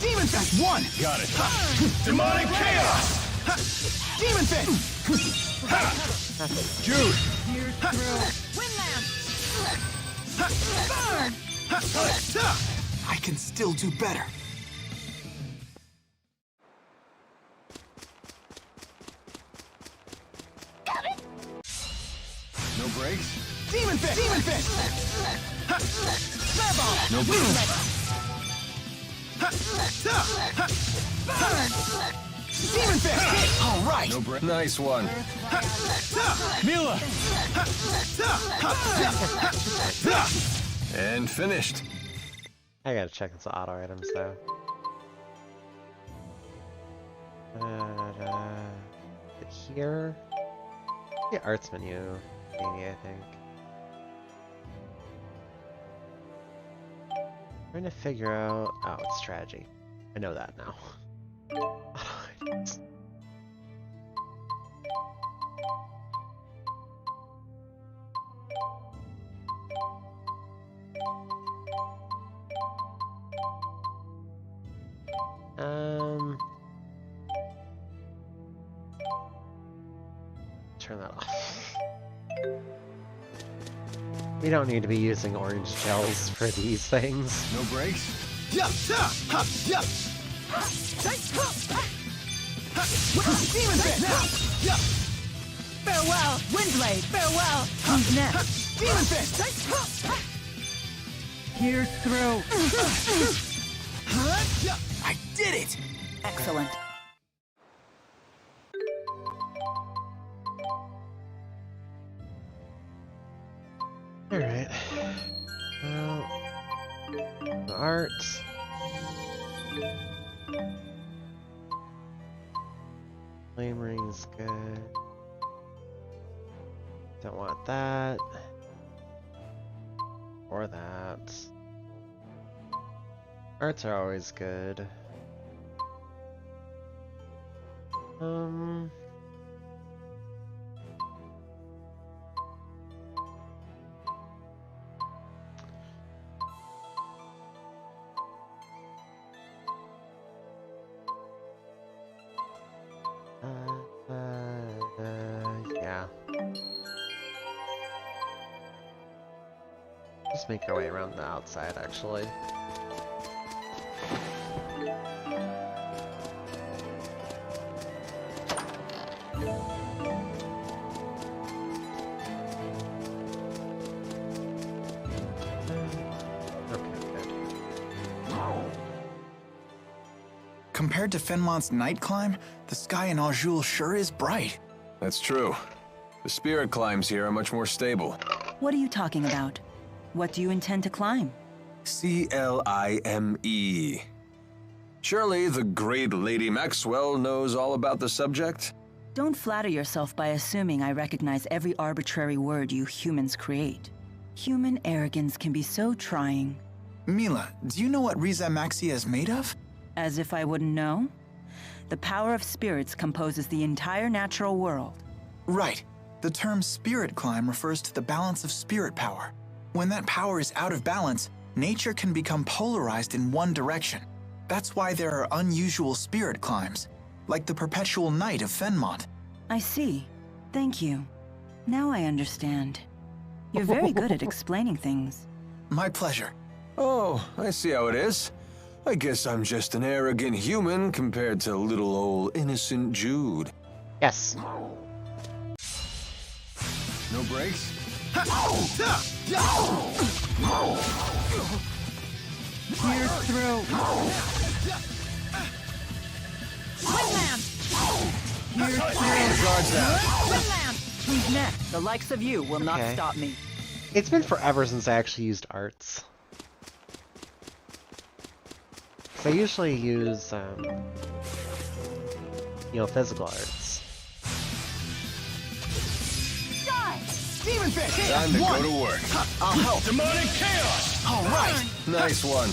Demon Fist 1! Got it. Demonic chaos! Ha. Demon Fist! Ha. Jude! Ha. Windland! Burn! Ha. Ha. I can still do better. No breaks? Demon Fist! Demon Fist! Ha. Flare Bomb! No breaks. Ha. Ha. Burn! Demon Fist! Hit! All right! No break. Nice one. Ha. Ha. Mila! Ha. Ha. Ha. And finished. I gotta check its auto items though. Here? The arts menu, maybe, I think. Trying to figure out. Oh, it's strategy. I know that now. Auto items. Turn that off. We don't need to be using orange gels for these things. No breaks? Yeah, yeah, ha, yeah. Demon Fist! Yeah. Farewell, Windblade! Farewell! Who's next? Demon Fist! Here's through. I did it! Excellent. Alright. Well, the art. Flame ring's good. Don't want that. Or that. Arts are always good. Yeah. Just make our way around the outside, actually. Compared to Fenmont's night climb, the sky in Azul sure is bright. That's true. The spirit climbs here are much more stable. What are you talking about? What do you intend to climb? C-L-I-M-E. Surely the great Lady Maxwell knows all about the subject? Don't flatter yourself by assuming I recognize every arbitrary word you humans create. Human arrogance can be so trying. Mila, do you know what Riza Maxia is made of? As if I wouldn't know? The power of spirits composes the entire natural world. Right. The term spirit climb refers to the balance of spirit power. When that power is out of balance, nature can become polarized in one direction. That's why there are unusual spirit climbs, like the perpetual night of Fenmont. I see. Thank you. Now I understand. You're very good at explaining things. My pleasure. Oh, I see how it is. I guess I'm just an arrogant human compared to little old innocent Jude. Yes. No breaks? Here's through. Windland! Here's through. Guards down. Windland! Who's next? The likes of you will not Okay. stop me. It's been forever since I actually used arts. So I usually use, physical arts. Demon fish! Time to go to work. I'll help. Demonic chaos! All right. Nice one.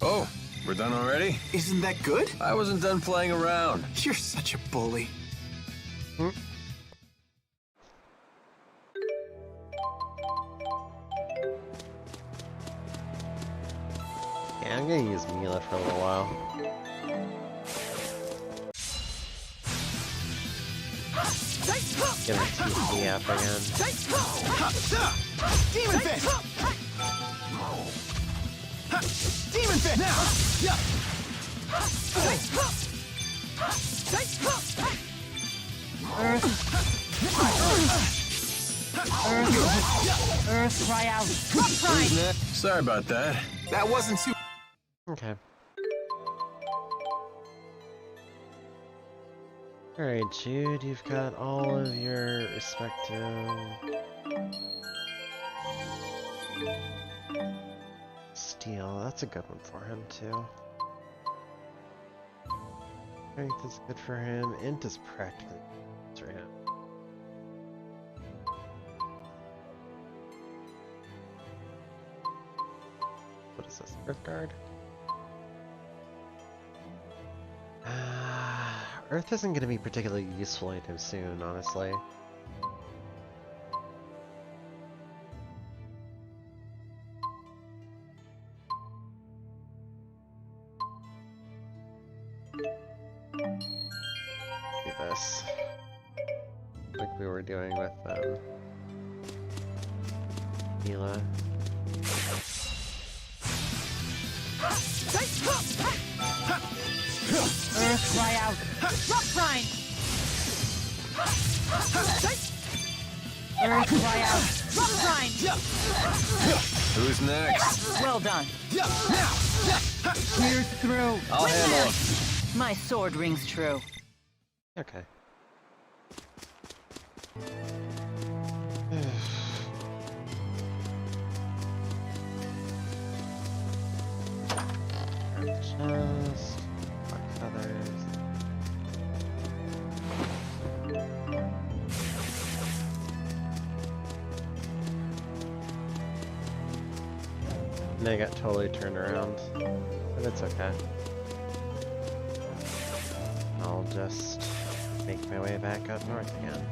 Oh, we're done already? Isn't that good? I wasn't done playing around. You're such a bully. Yeah, I'm gonna use Mila for a little while. Get her TP up again. Demon fish! Demon fish! Earth, cry out. Who's next? Sorry about that. That wasn't too... Okay. Alright, Jude, you've got all of your respective... Steel, that's a good one for him, too. Strength is good for him, Int is practically good for him. What is this, Earth Guard? Earth isn't going to be particularly useful anytime soon, honestly. Do this. Like we were doing with, Mila. Earth, cry out. Rock grind! Earth, cry out. Rock grind! Who's next? Well done. Here's through. I'll handle him. My sword rings true. Okay. Chest, black feathers. And I got totally turned around, but it's okay. I'll just make my way back up north again.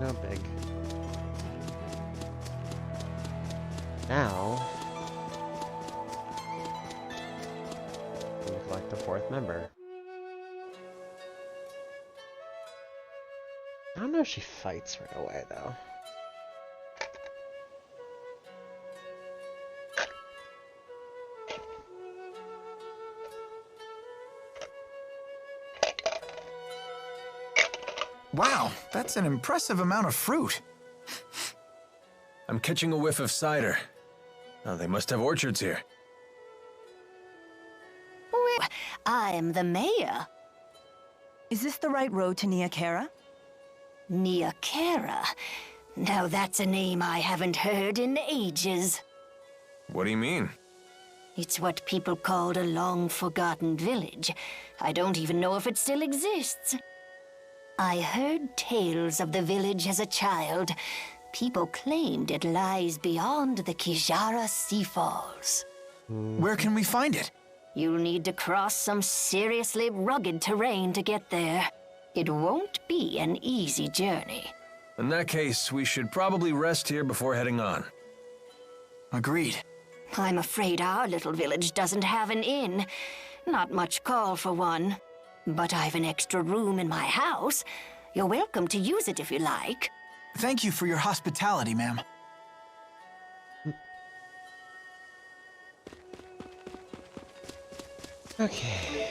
No big. Now, we collect the fourth member. I don't know if she fights right away, though. Wow, that's an impressive amount of fruit. I'm catching a whiff of cider. Oh, they must have orchards here. I'm the mayor. Is this the right road to Niakara? Niakara? Now that's a name I haven't heard in ages. What do you mean? It's what people called a long-forgotten village. I don't even know if it still exists. I heard tales of the village as a child. People claimed it lies beyond the Kijara Sea Falls. Where can we find it? You'll need to cross some seriously rugged terrain to get there. It won't be an easy journey. In that case, we should probably rest here before heading on. Agreed. I'm afraid our little village doesn't have an inn. Not much call for one. But I've an extra room in my house. You're welcome to use it if you like. Thank you for your hospitality, ma'am. Okay.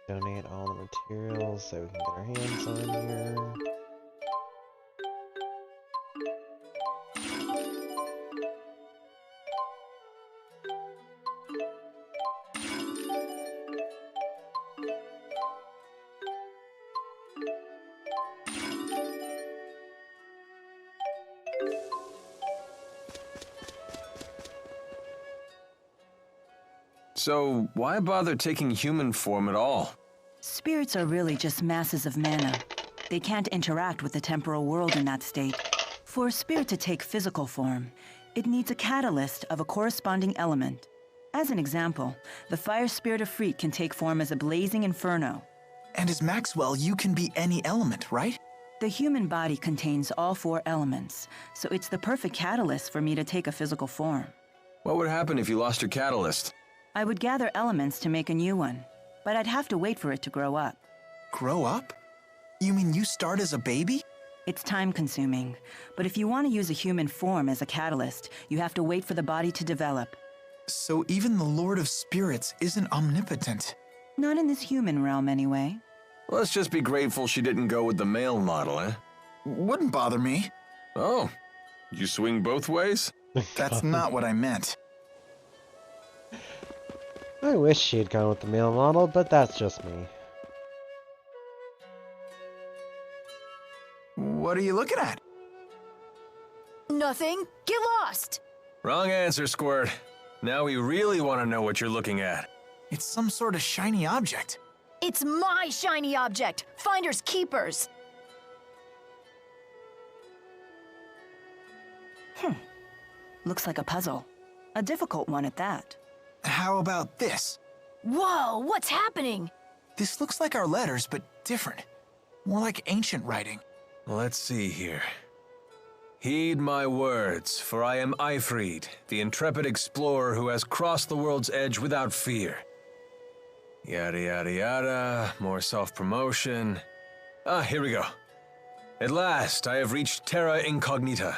Donate all the materials so we can get our hands on here. So, why bother taking human form at all? Spirits are really just masses of mana. They can't interact with the temporal world in that state. For a spirit to take physical form, it needs a catalyst of a corresponding element. As an example, the fire spirit of Freet can take form as a blazing inferno. And as Maxwell, you can be any element, right? The human body contains all 4 elements, so it's the perfect catalyst for me to take a physical form. What would happen if you lost your catalyst? I would gather elements to make a new one, but I'd have to wait for it to grow up. Grow up? You mean you start as a baby? It's time-consuming, but if you want to use a human form as a catalyst, you have to wait for the body to develop. So even the Lord of Spirits isn't omnipotent? Not in this human realm, anyway. Let's just be grateful she didn't go with the male model, eh? Wouldn't bother me. Oh, you swing both ways? That's not what I meant. I wish she had gone with the male model, but that's just me. What are you looking at? Nothing. Get lost. Wrong answer, Squirt. Now we really want to know what you're looking at. It's some sort of shiny object. It's my shiny object. Finders keepers. Looks like a puzzle. A difficult one at that. How about this? Whoa, what's happening? This looks like our letters, but different. More like ancient writing. Let's see here. Heed my words, for I am Ifrid, the intrepid explorer who has crossed the world's edge without fear. Yada yada yada, more self-promotion. Here we go. At last, I have reached Terra Incognita,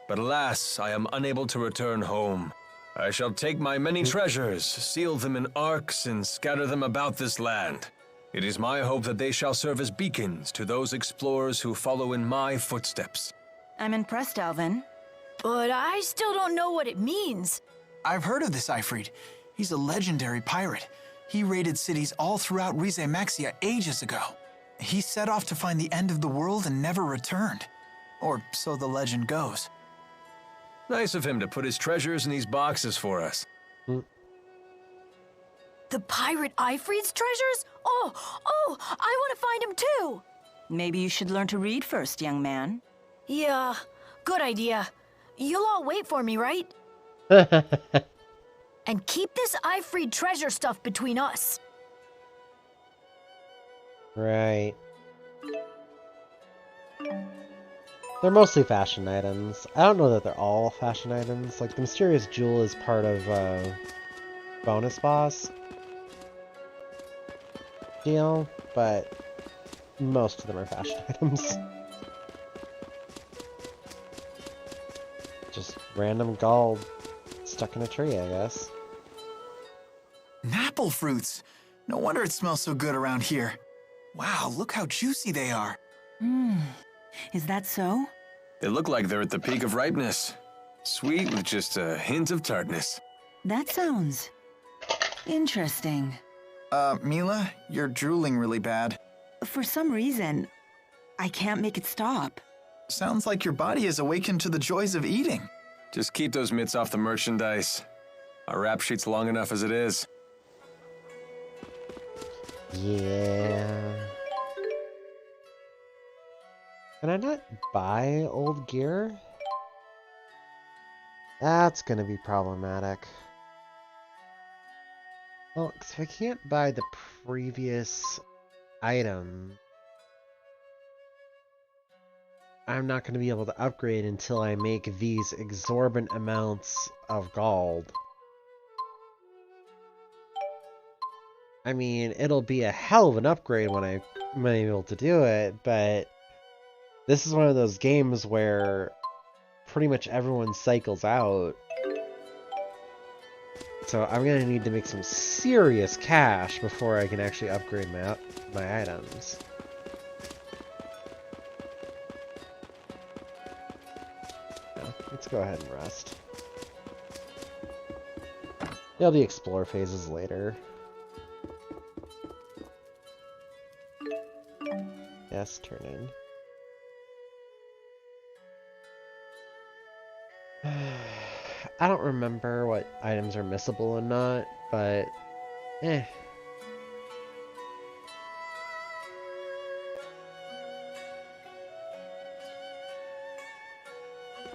but alas, I am unable to return home. I shall take my many treasures, seal them in arks, and scatter them about this land. It is my hope that they shall serve as beacons to those explorers who follow in my footsteps. I'm impressed, Alvin. But I still don't know what it means. I've heard of this Ifrid. He's a legendary pirate. He raided cities all throughout Rize Maxia ages ago. He set off to find the end of the world and never returned. Or so the legend goes. Nice of him to put his treasures in these boxes for us. The pirate Ifrid's treasures? Oh, I want to find him too. Maybe you should learn to read first, young man. Yeah, good idea. You'll all wait for me, right? And keep this Ifrid treasure stuff between us. Right. They're mostly fashion items. I don't know that they're all fashion items. Like, the mysterious jewel is part of bonus boss deal, but most of them are fashion items. Just random gold stuck in a tree, I guess. Apple fruits. No wonder it smells so good around here. Wow, look how juicy they are. Is that so? They look like they're at the peak of ripeness. Sweet with just a hint of tartness. That sounds interesting. Mila, you're drooling really bad. For some reason, I can't make it stop. Sounds like your body is awakened to the joys of eating. Just keep those mitts off the merchandise. Our rap sheet's long enough as it is. Yeah. Can I not buy old gear? That's gonna be problematic. Well, if I can't buy the previous item, I'm not gonna be able to upgrade until I make these exorbitant amounts of gold. I mean, it'll be a hell of an upgrade when I'm able to do it, but this is one of those games where pretty much everyone cycles out. So I'm gonna need to make some serious cash before I can actually upgrade my items. No, let's go ahead and rest. There'll be explore phases later. Yes, turn in. I don't remember what items are missable and not, but eh.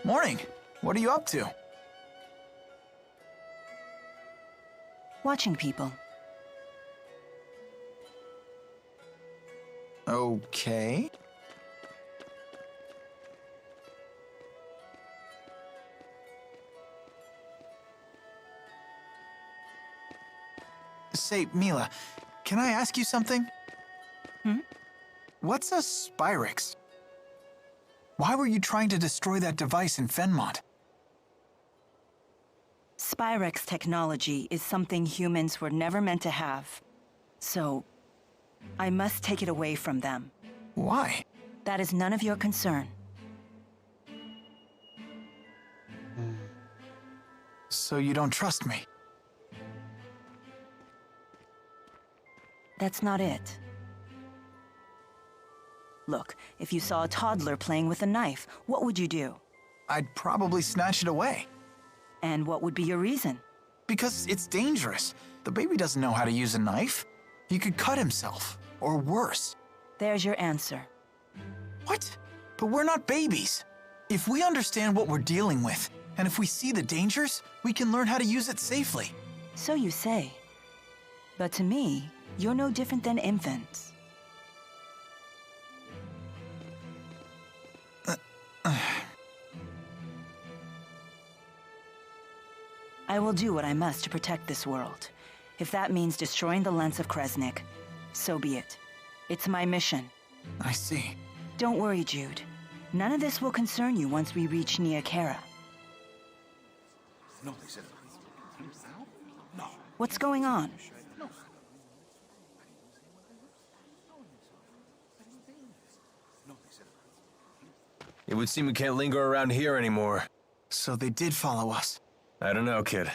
Morning. What are you up to? Watching people. Okay. Say, Mila, can I ask you something? What's a Spyrix? Why were you trying to destroy that device in Fenmont? Spyrix technology is something humans were never meant to have. So, I must take it away from them. Why? That is none of your concern. So you don't trust me? That's not it. Look, if you saw a toddler playing with a knife, what would you do? I'd probably snatch it away. And what would be your reason? Because it's dangerous. The baby doesn't know how to use a knife. He could cut himself, or worse. There's your answer. What? But we're not babies. If we understand what we're dealing with, and if we see the dangers, we can learn how to use it safely. So you say. But to me, you're no different than infants. I will do what I must to protect this world. If that means destroying the lens of Kresnik, so be it. It's my mission. I see. Don't worry, Jude. None of this will concern you once we reach Nia Khera. What's going on? It would seem we can't linger around here anymore. So they did follow us. I don't know, kid.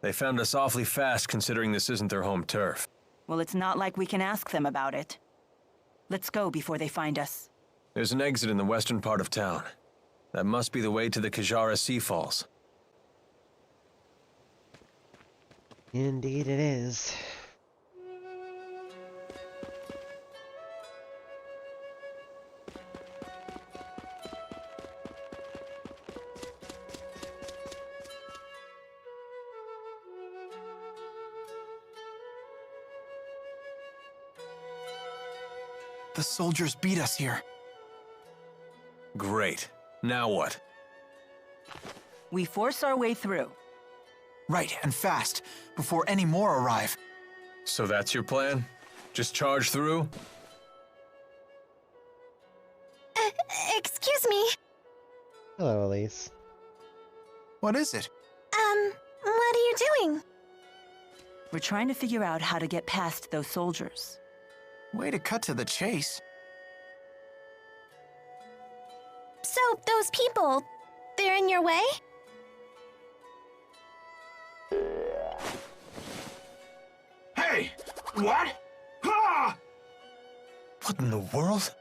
They found us awfully fast considering this isn't their home turf. Well, it's not like we can ask them about it. Let's go before they find us. There's an exit in the western part of town. That must be the way to the Kajara Sea Falls. Indeed it is. The soldiers beat us here. Great. Now what? We force our way through. Right, and fast, before any more arrive. So that's your plan? Just charge through? Excuse me. Hello, Elise. What is it? What are you doing? We're trying to figure out how to get past those soldiers. Way to cut to the chase. So, those people, they're in your way? Hey! What? Ah! What in the world?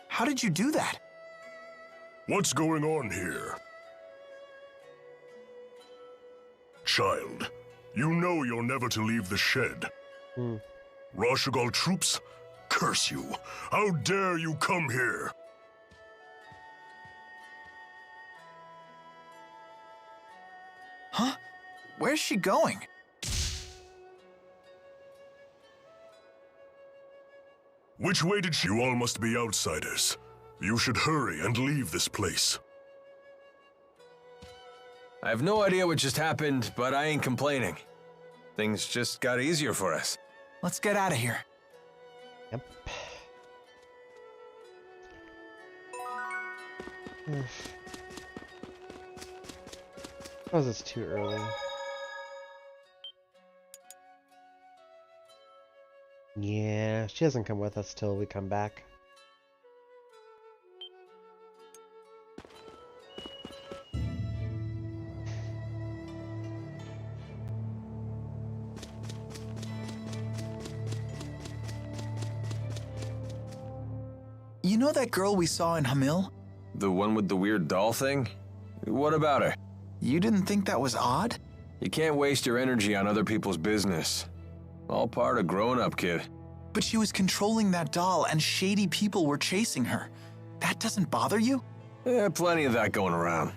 How did you do that? What's going on here? Child, you know you're never to leave the shed. Rashugal troops? Curse you! How dare you come here? Huh? Where's she going? Which way did she? You all must be outsiders. You should hurry and leave this place. I have no idea what just happened, but I ain't complaining. Things just got easier for us. Let's get out of here. Yep. Suppose it's too early. Yeah, she doesn't come with us till we come back. You know that girl we saw in Hamil? The one with the weird doll thing? What about her? You didn't think that was odd? You can't waste your energy on other people's business. All part of growing up, kid. But she was controlling that doll and shady people were chasing her. That doesn't bother you? Yeah, plenty of that going around.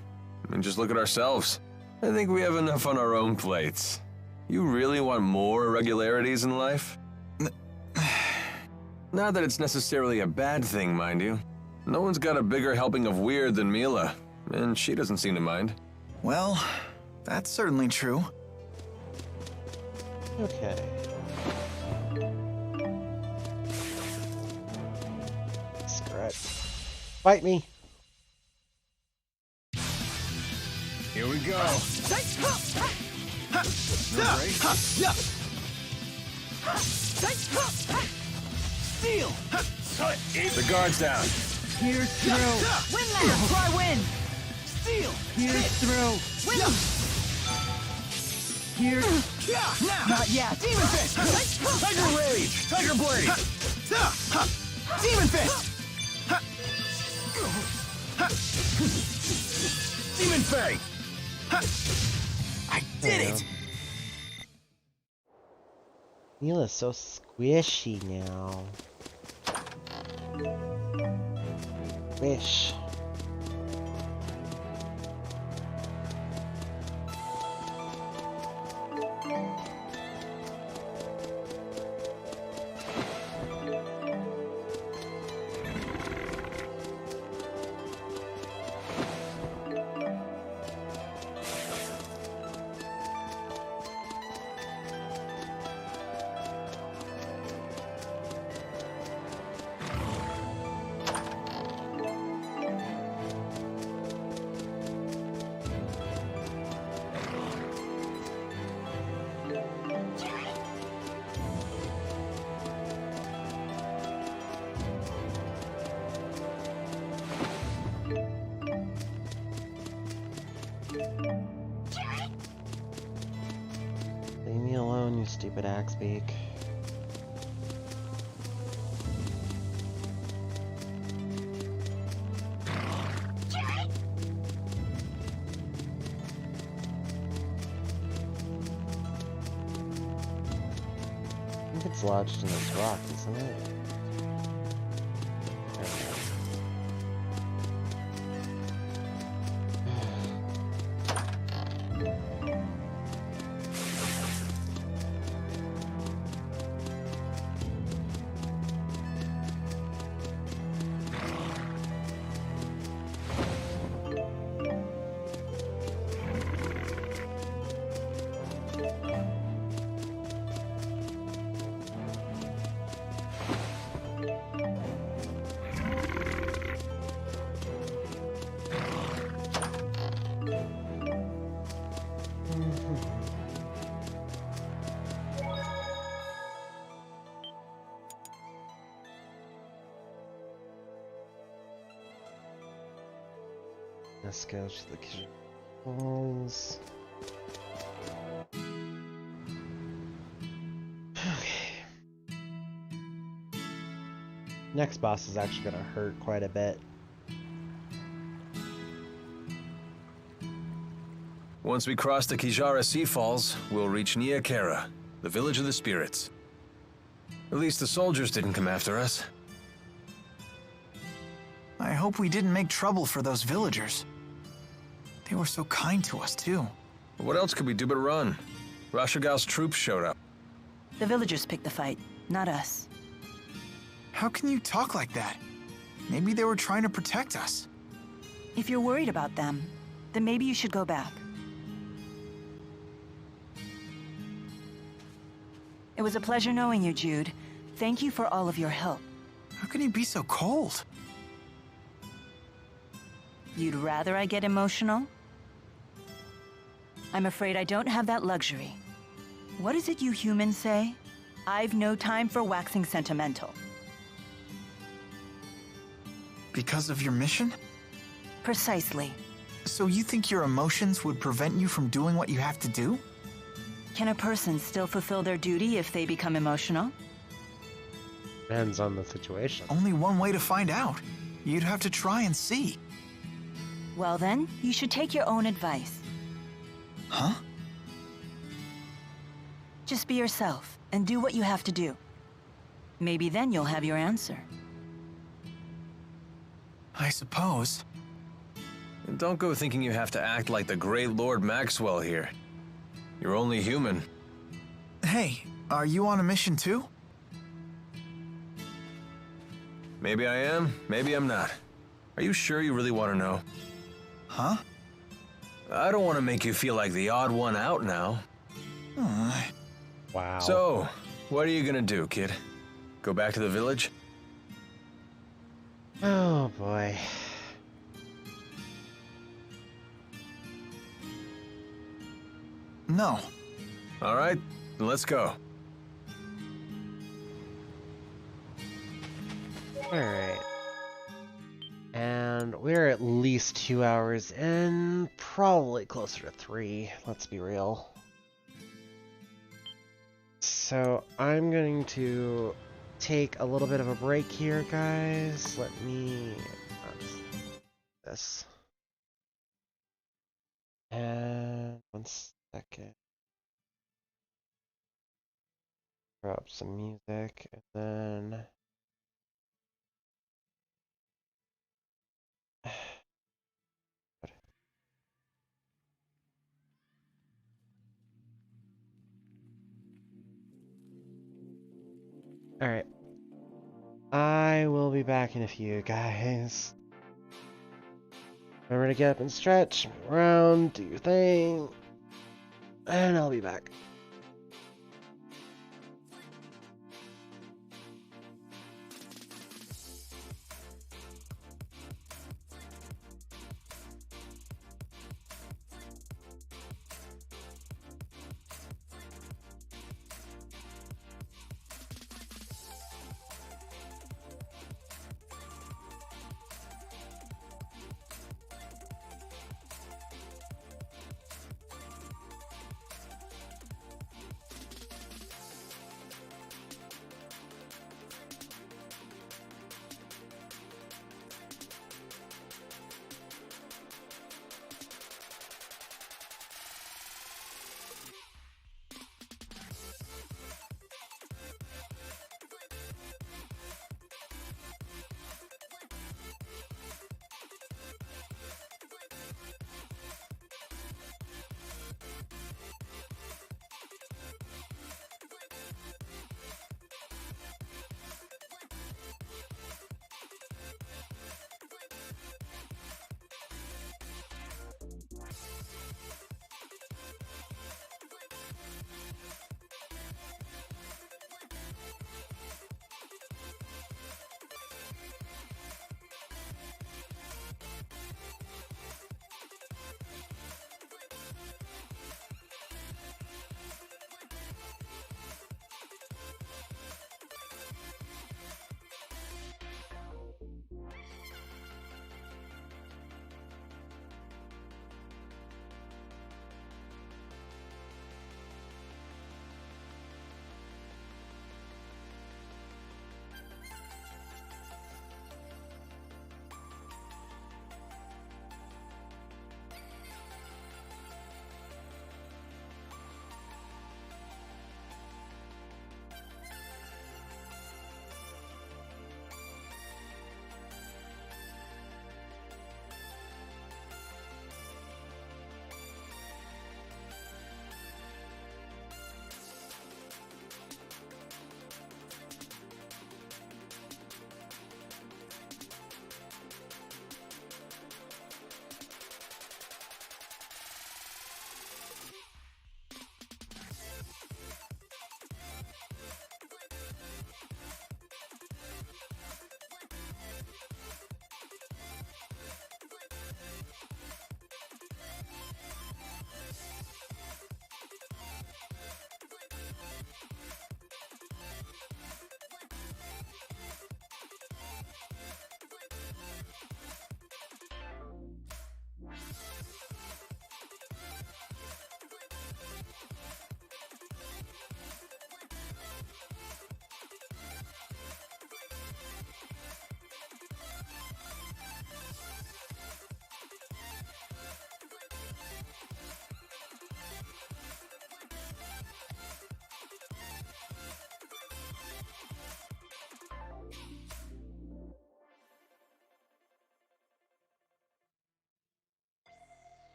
I mean, just look at ourselves. I think we have enough on our own plates. You really want more irregularities in life? Not that it's necessarily a bad thing, mind you. No one's got a bigger helping of weird than Mila, and she doesn't seem to mind. Well, that's certainly true. Okay. Scratch. Fight me. Here we go. Steal! The guard's down. Here's through. Win now! Try win! Steal! Here's through. Win! Here. Now! Not yet! Demon Fist! Tiger Rage! Tiger Blade! Demon Fist! Demon Fang! I did it! Mila's so squishy now. Wish. Leave me alone, you stupid Axebeak. I think it's lodged in this rock, isn't it? Let's go to the Falls. Okay. Next boss is actually gonna hurt quite a bit. Once we cross the Kijara Sea Falls, we'll reach Nia Kara, the village of the spirits. At least the soldiers didn't come after us. I hope we didn't make trouble for those villagers. They were so kind to us, too. What else could we do but run? Rashagal's troops showed up. The villagers picked the fight, not us. How can you talk like that? Maybe they were trying to protect us. If you're worried about them, then maybe you should go back. It It was a pleasure knowing you, Jude. Thank you for all of your help. How can you be so cold? You'd rather I get emotional? I'm afraid I don't have that luxury. What is it you humans say? I've no time for waxing sentimental. Because of your mission? Precisely. So you think your emotions would prevent you from doing what you have to do? Can a person still fulfill their duty if they become emotional? Depends on the situation. Only one way to find out. You'd have to try and see. Well then, you should take your own advice. Huh? Just be yourself and do what you have to do. Maybe then you'll have your answer. I suppose. And don't go thinking you have to act like the great Lord Maxwell here. You're only human. Hey, are you on a mission too? Maybe I am, maybe I'm not. Are you sure you really want to know? Huh? I don't want to make you feel like the odd one out now. Wow. So, what are you gonna do, kid? Go back to the village? Oh boy. No. All right, then let's go. Alright. And we're at least 2 hours in, probably closer to 3, let's be real. So I'm going to take a little bit of a break here, guys. Let me... this. And 1 second. Throw up some music, and then... Alright. I will be back in a few, guys. Remember to get up and stretch, move around, do your thing, and I'll be back.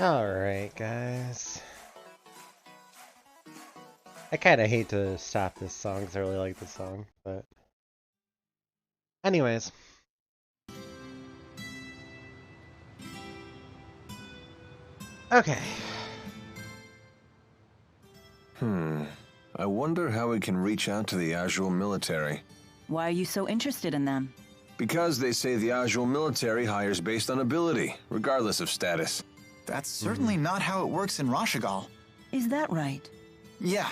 Alright, guys. I kind of hate to stop this song because I really like this song, but... Anyways. Okay. I wonder how we can reach out to the Azul military. Why are you so interested in them? Because they say the Azul military hires based on ability, regardless of status. That's certainly not how it works in Rashigal. Is that right? Yeah,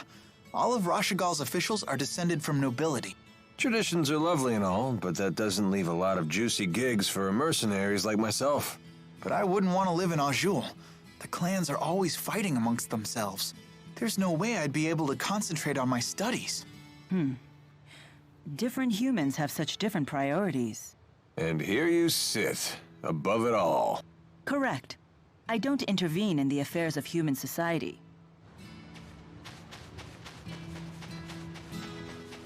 all of Rashigal's officials are descended from nobility. Traditions are lovely and all, but that doesn't leave a lot of juicy gigs for mercenaries like myself. But I wouldn't want to live in Azul. The clans are always fighting amongst themselves. There's no way I'd be able to concentrate on my studies. Different humans have such different priorities. And here you sit, above it all. Correct. I don't intervene in the affairs of human society.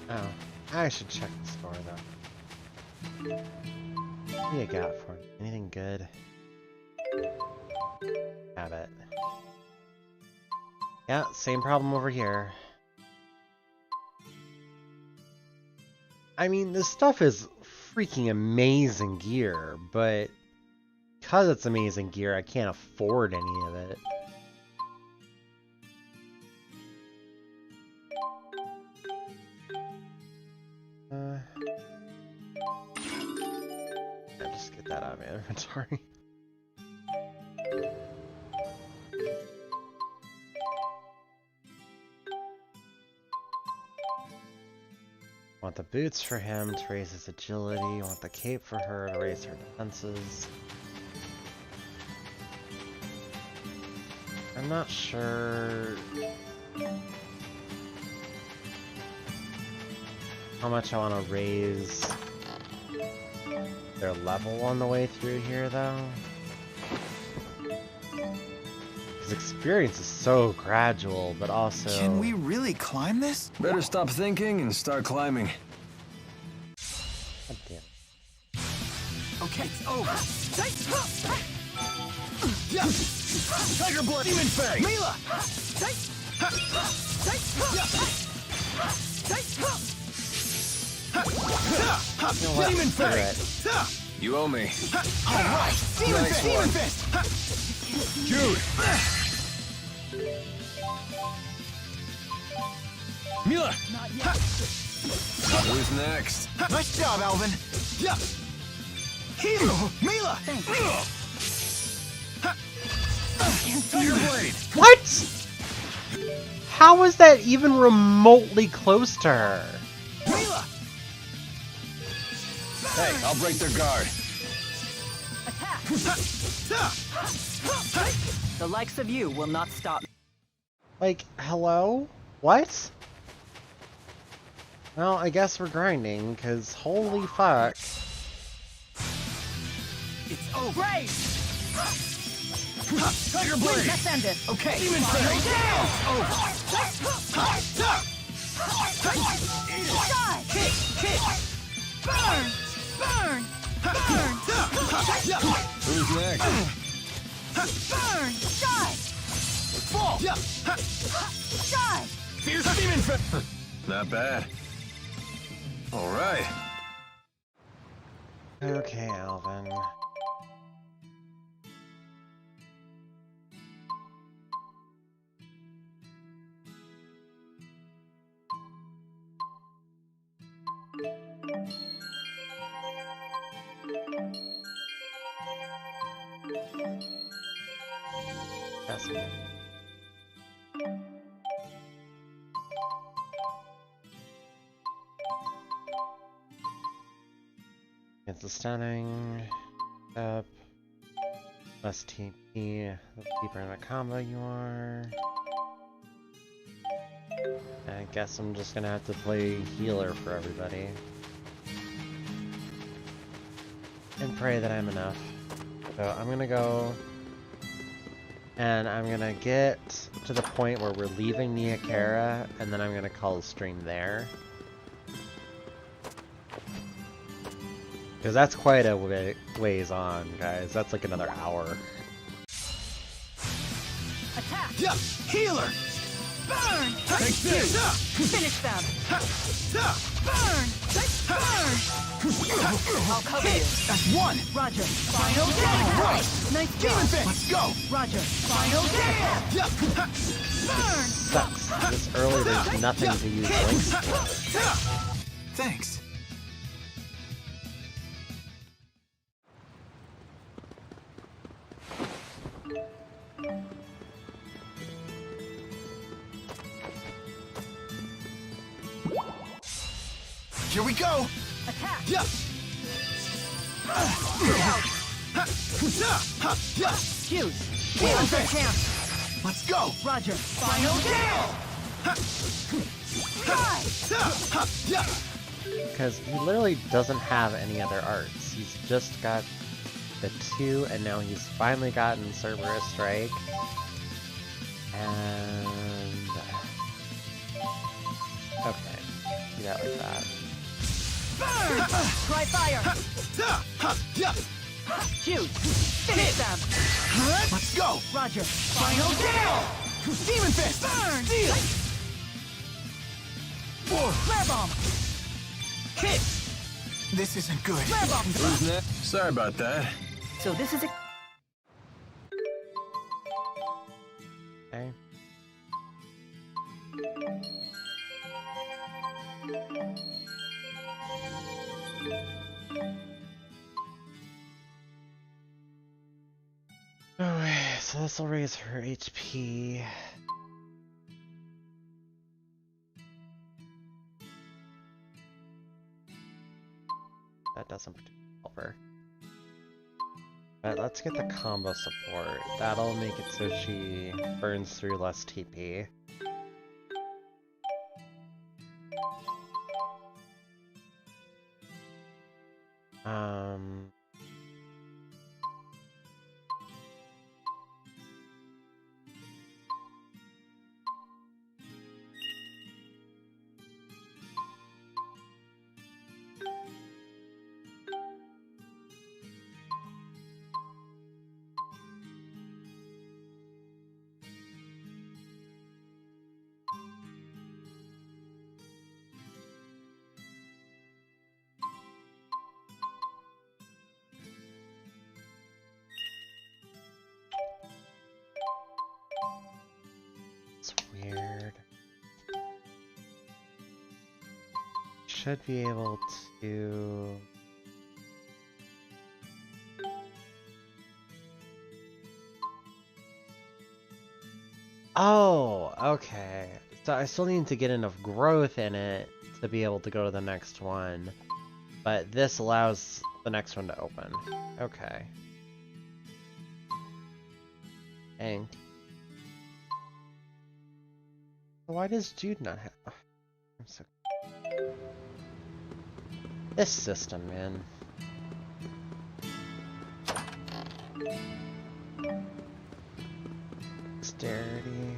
Oh, I should check the score though. What do you got for me? Anything good? Have it. Yeah, same problem over here. I mean, this stuff is freaking amazing gear, but because it's amazing gear, I can't afford any of it. I'll just get that out of my inventory. Want the boots for him to raise his agility. Want the cape for her to raise her defenses. I'm not sure how much I want to raise their level on the way through here, though. Because experience is so gradual, but also... Can we really climb this? Better stop thinking and start climbing. God damn. Okay, over. Tiger blood, demon fang. Mila. Demon fang. You owe me. All right, demon fist. Demon fist. Jude. Mila. Who's next? Nice job, Alvin. Yeah. Mila. Tiger blade. What? How was that even remotely close to her? Mila. Hey, I'll break their guard. Attack! The likes of you will not stop me. Like, hello? What? Well, I guess we're grinding, because holy fuck. It's over. Great! Tiger Blade! Let's end it. Okay. Demon Final Fist. down! Over. Die! Hit! Burn! Burn! Burn! Who's next? Burn! Die! Fall! Die! Fierce Demon Fist! Not bad. All right. Okay, Alvin. That's me. It's the stunning up. Less TP. The deeper in a combo you are. I guess I'm just gonna have to play healer for everybody. And pray that I'm enough. So I'm gonna go and I'm gonna get to the point where we're leaving Nia Khera, and then I'm gonna call the stream there. Because that's quite a ways on, guys. That's like another hour. Attack! Yeah! Healer! Burn! Take this! Finish them! Burn! Burn! I'll cover you. That's one! Roger. Final down! Right! Nice Demon job! Fist! Let's go! Roger. Final down! Yeah! Burn! Sucks. This early there's nothing to use links for. Thanks. Here we go! Attack! Yeah! Fuse! Demon Fist camp! Let's go! Roger. Final down! Because he literally doesn't have any other arts. He's just got the two, and now he's finally gotten Cerberus Strike. And... okay. Do that like that. Burn! Try fire! Fuse! Finish them! Let's go! Roger. Final down! Demon Fist! Burn! Deal! Flare bomb! Hit! This isn't good. Flare bomb! Who's next? Sorry about that. So this is a... Okay. Okay, so this will raise her HP. That doesn't help her. But let's get the combo support. That'll make it so she burns through less TP. It's weird. Should be able to... oh, okay. So I still need to get enough growth in it to be able to go to the next one. But this allows the next one to open. Okay. Dang. Why does Jude not have... Oh, I'm so... This system, man. Dexterity.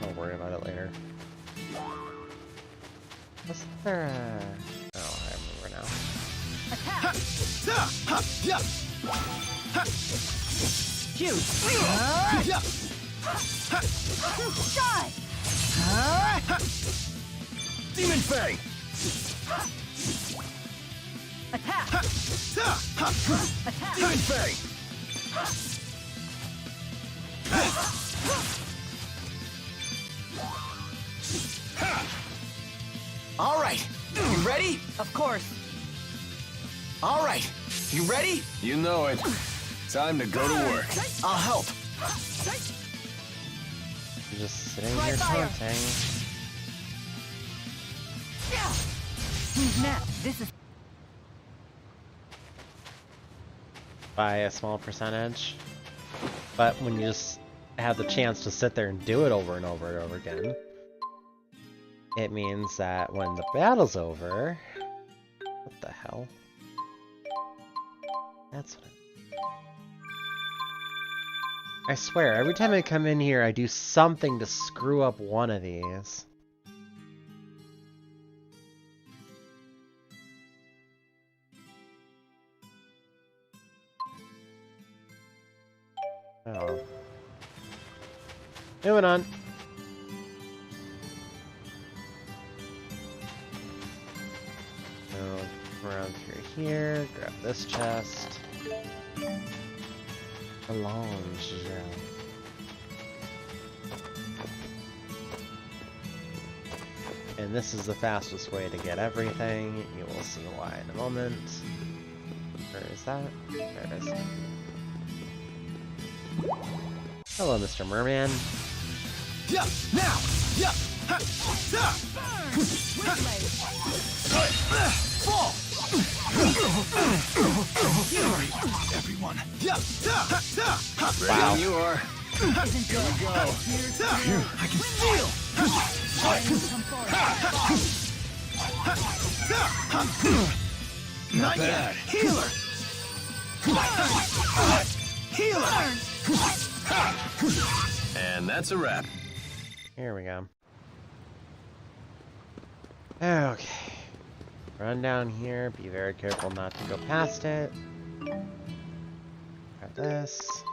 I'll worry about it later. Was there a... Oh, I remember now. Attack! Shoot! Die! Demon Fang! Attack! Attack! Demon Fang! All right, you ready? Of course. All right, you ready? You know it. Time to go to work. I'll help. I'm just sitting here taunting. Who's next? This is... By a small percentage. But when you just have the chance to sit there and do it over and over and over again, it means that when the battle's over... What the hell? That's what I swear, every time I come in here, I do something to screw up one of these. Oh. Moving on. So, around through here, grab this chest. A lounge, yeah. And this is the fastest way to get everything. You will see why in a moment. Where is that? There it is. Hello, Mr. Merman. Yeah, now! Yeah! Fall! Everyone. Wow. You are. Here we go. I can feel. Not bad. Healer. Healer. And that's a wrap. Here we go. Okay. Run down here. Be very careful not to go past it. Grab this.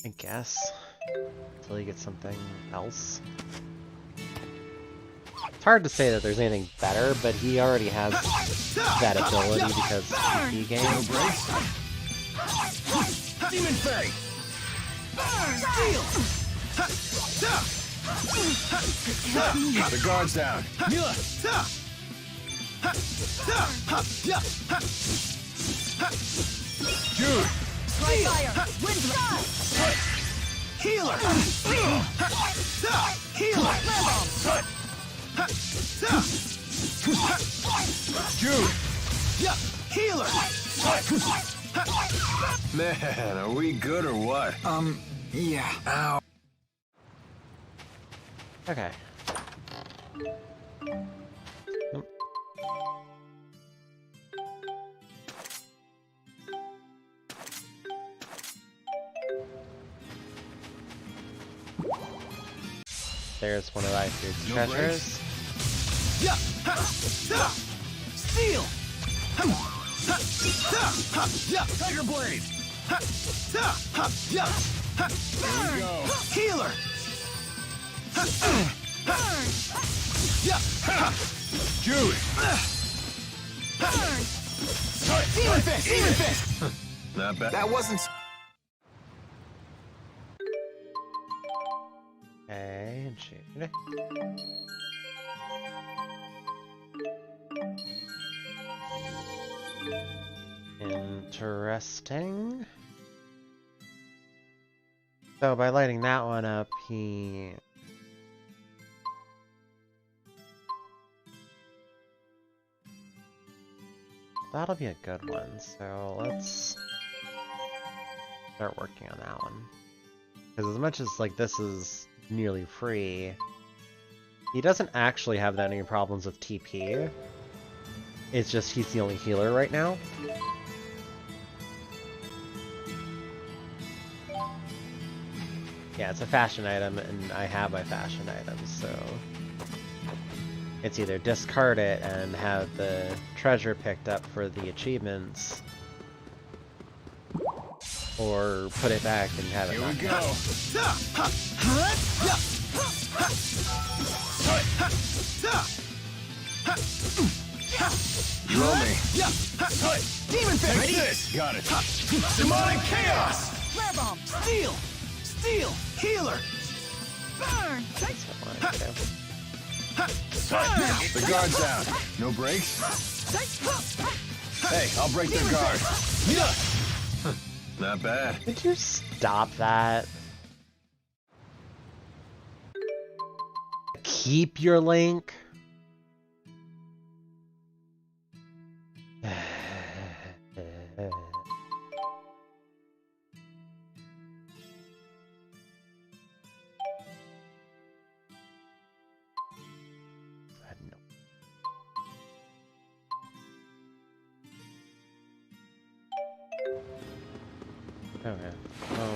I guess. Until you get something else. It's hard to say that there's anything better, but he already has that ability because he game. Demon Fang. The guard's down. Mila. Jude. Dry fire! Wind Healer. Healer. Jude. Healer. Man, are we good or what? Yeah. Ow. Okay. Nope. There's one of Ifrit's treasures. Steel. Tiger Blade. Here we go. Healer. Jude. Demon Fist. Demon Fist. Not bad. That wasn't. Okay, Jude. Interesting. So by lighting that one up, he... that'll be a good one. So let's start working on that one. Because as much as like this is nearly free, he doesn't actually have that many problems with TP. It's just he's the only healer right now. Yeah, it's a fashion item, and I have my fashion items, so it's either discard it and have the treasure picked up for the achievements, or put it back and have it. Here we go. You owe me. Demon Fist! Take this! Got it. Demonic Chaos! Flare Bomb! Steel! Steel! Healer! Burn! The guard's out. No breaks? Hey, I'll break their guard. Not bad. Could you stop that? Keep your link. Okay. Well.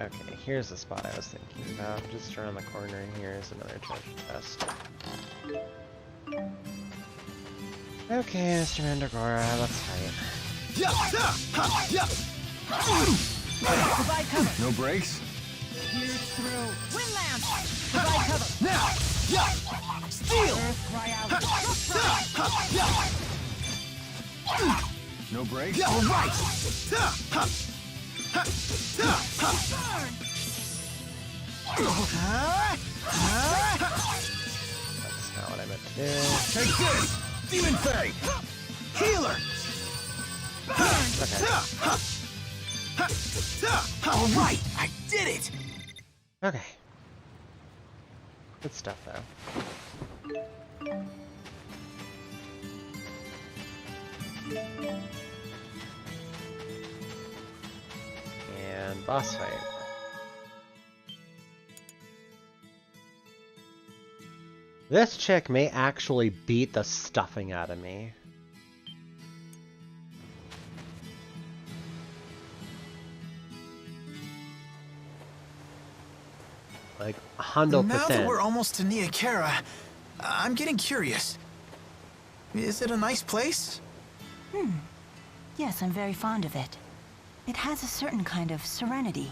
Okay, here's the spot I was thinking about. Just around the corner here is another treasure chest. Okay, Mr. Mandragora, let's fight. Provide cover. No breaks? Pierce through. Wind Lance! Provide cover. Now! Steel! Earth cry out. No breaks? All right! That's not what I meant to do. Take this! Demon Fang! Healer! Okay. All right, I did it! Okay. Good stuff, though. And boss fight. This chick may actually beat the stuffing out of me. Like 100%. Now that we're almost to Nia Khera, I'm getting curious. Is it a nice place? Yes, I'm very fond of it. It has a certain kind of serenity.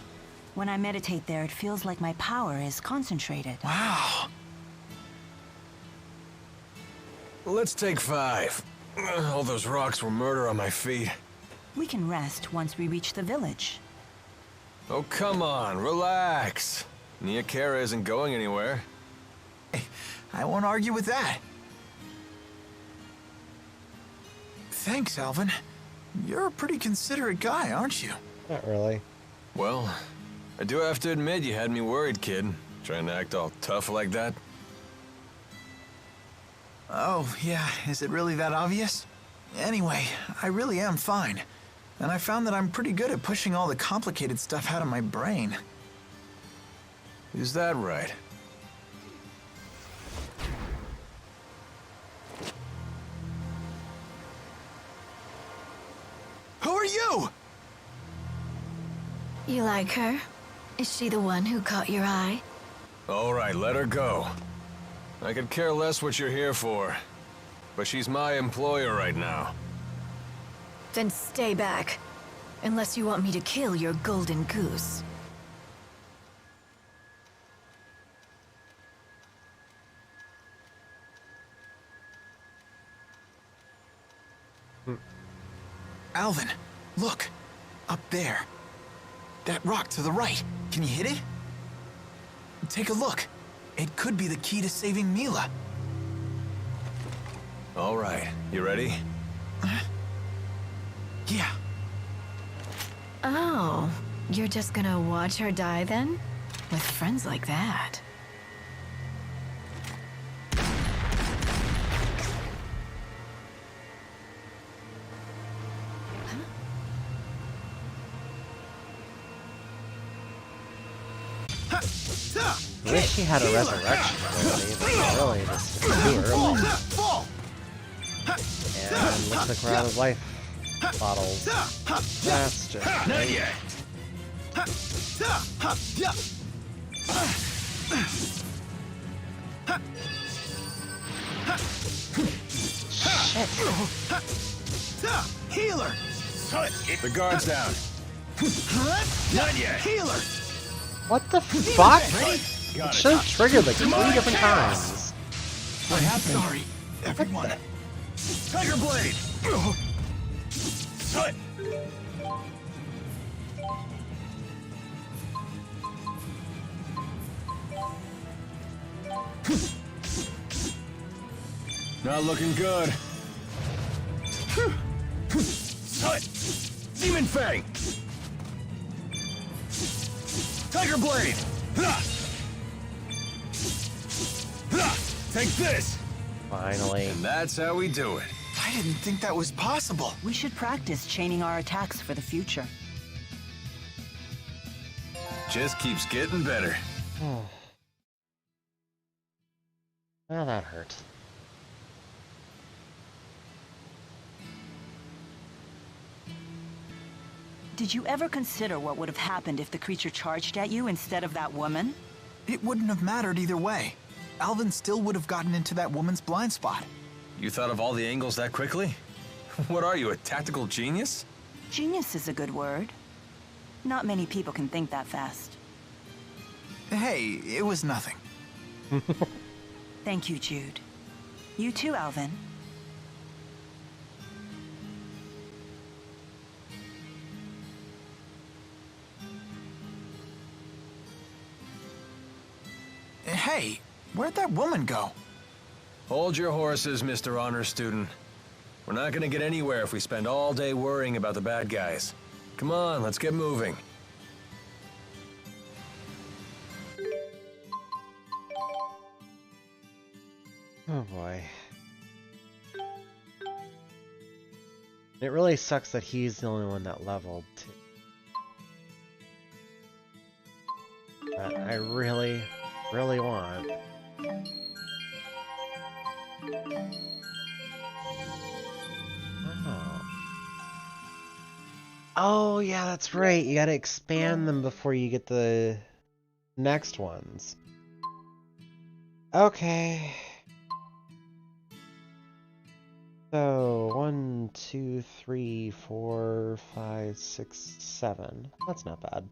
When I meditate there, it feels like my power is concentrated. Wow. Let's take 5. All those rocks were murder on my feet. We can rest once we reach the village. Oh, come on, relax. Nia Khera isn't going anywhere. I won't argue with that. Thanks, Alvin. You're a pretty considerate guy, aren't you? Not really. Well, I do have to admit you had me worried, kid. Trying to act all tough like that. Oh, yeah, is it really that obvious? Anyway, I really am fine. And I found that I'm pretty good at pushing all the complicated stuff out of my brain. Is that right? Who are you? You like her? Is she the one who caught your eye? All right, let her go. I could care less what you're here for. But she's my employer right now. Then stay back. Unless you want me to kill your golden goose. Alvin, look. Up there. That rock to the right. Can you hit it? Take a look. It could be the key to saving Mila. All right, you ready? Yeah. Oh, you're just gonna watch her die then? With friends like that. I wish he had a resurrection ability, but really just too early. And looks like we're out of life bottles. That's just Not yet. Healer! The guard's down. Not yet. Healer! What the fuck? Got It should have triggered like 3 different times. What happened? Sorry, everyone. Tiger Blade! Not looking good. Demon Fang! Tiger Blade! Take this! Finally. And that's how we do it. I didn't think that was possible. We should practice chaining our attacks for the future. Just keeps getting better. Well, that hurt. Did you ever consider what would have happened if the creature charged at you instead of that woman? It wouldn't have mattered either way. Alvin still would have gotten into that woman's blind spot. You thought of all the angles that quickly? What are you, a tactical genius? Genius is a good word. Not many people can think that fast. Hey, it was nothing. Thank you, Jude. You too, Alvin. Hey, where'd that woman go? Hold your horses, Mr. Honor Student. We're not gonna get anywhere if we spend all day worrying about the bad guys. Come on, let's get moving. Oh boy. It really sucks that he's the only one that leveled too. But I really want. Oh. Oh yeah, that's right. You gotta expand them before you get the next ones. Okay. So 1, 2, 3, 4, 5, 6, 7. That's not bad.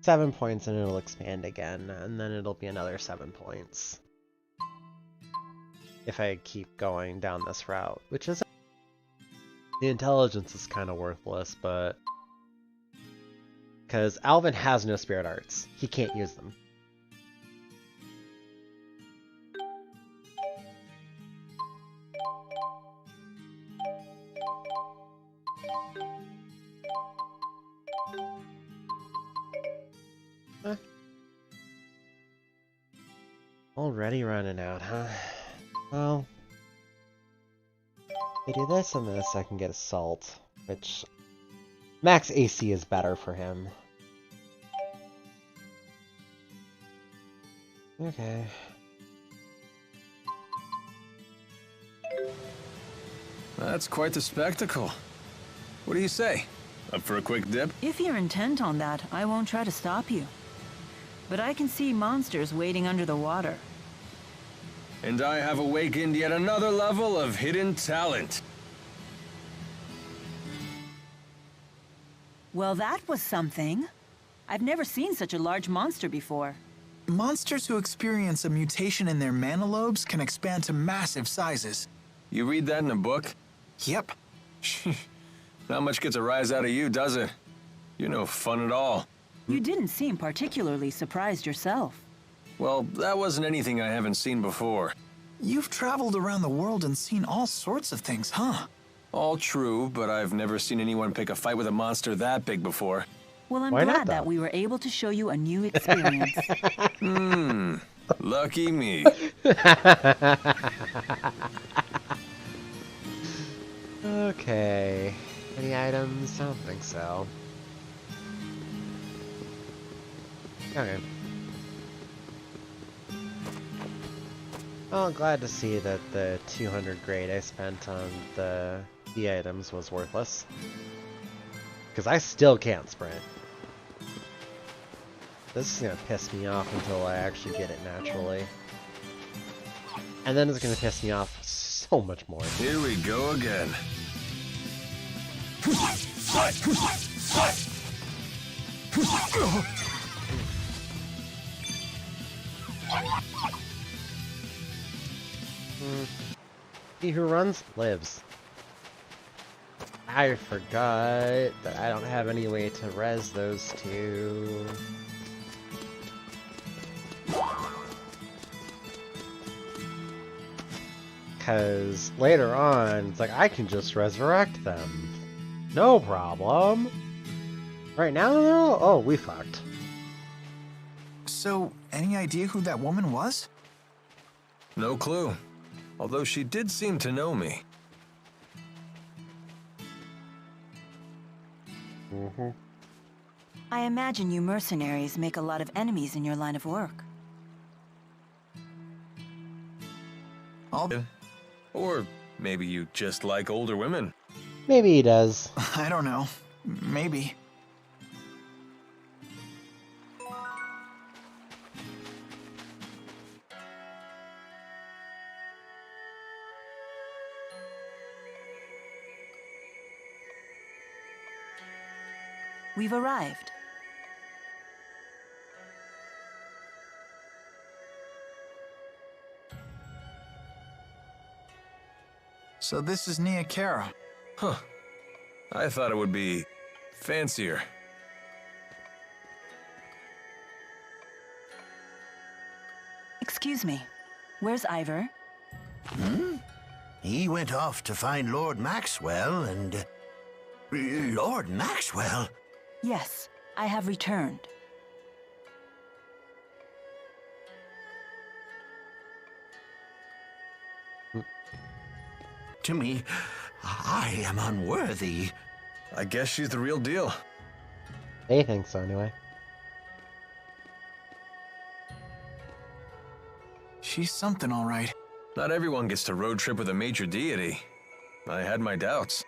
7 points and it'll expand again, and then it'll be another 7 points. If I keep going down this route, which is... The intelligence is kind of worthless, but... Because Alvin has no spirit arts. He can't use them. Already running out, huh? Well, if I do this and this, I can get Assault, which max AC is better for him. Okay. That's quite the spectacle. What do you say? Up for a quick dip? If you're intent on that, I won't try to stop you. But I can see monsters waiting under the water. And I have awakened yet another level of hidden talent. Well, that was something. I've never seen such a large monster before. Monsters who experience a mutation in their mana lobes can expand to massive sizes. You read that in a book? Yep. Not much gets a rise out of you, does it? You're no fun at all. You didn't seem particularly surprised yourself. Well, that wasn't anything I haven't seen before. You've traveled around the world and seen all sorts of things, huh? All true, but I've never seen anyone pick a fight with a monster that big before. Well, I'm Why not, glad that though? we were able to show you a new experience. Lucky me. Okay. Any items? I don't think so. Okay. Well, glad to see that the 200 grade I spent on the items was worthless. Because I still can't sprint. This is gonna piss me off until I actually get it naturally. And then it's gonna piss me off so much more. Here we go again. He who runs lives. I forgot that I don't have any way to res those two. Because later on, it's like I can just resurrect them. No problem. Right now, though? Oh, we fucked. So, any idea who that woman was? No clue. Although she did seem to know me. I imagine you mercenaries make a lot of enemies in your line of work. Or maybe you just like older women. Maybe he does. I don't know. Maybe. We've arrived. So this is Nia Kara. Huh. I thought it would be fancier. Excuse me. Where's Ivor? He went off to find Lord Maxwell and... Lord Maxwell? Yes, I have returned. To me, I am unworthy. I guess she's the real deal. They think so, anyway. She's something, all right. Not everyone gets to road trip with a major deity. I had my doubts.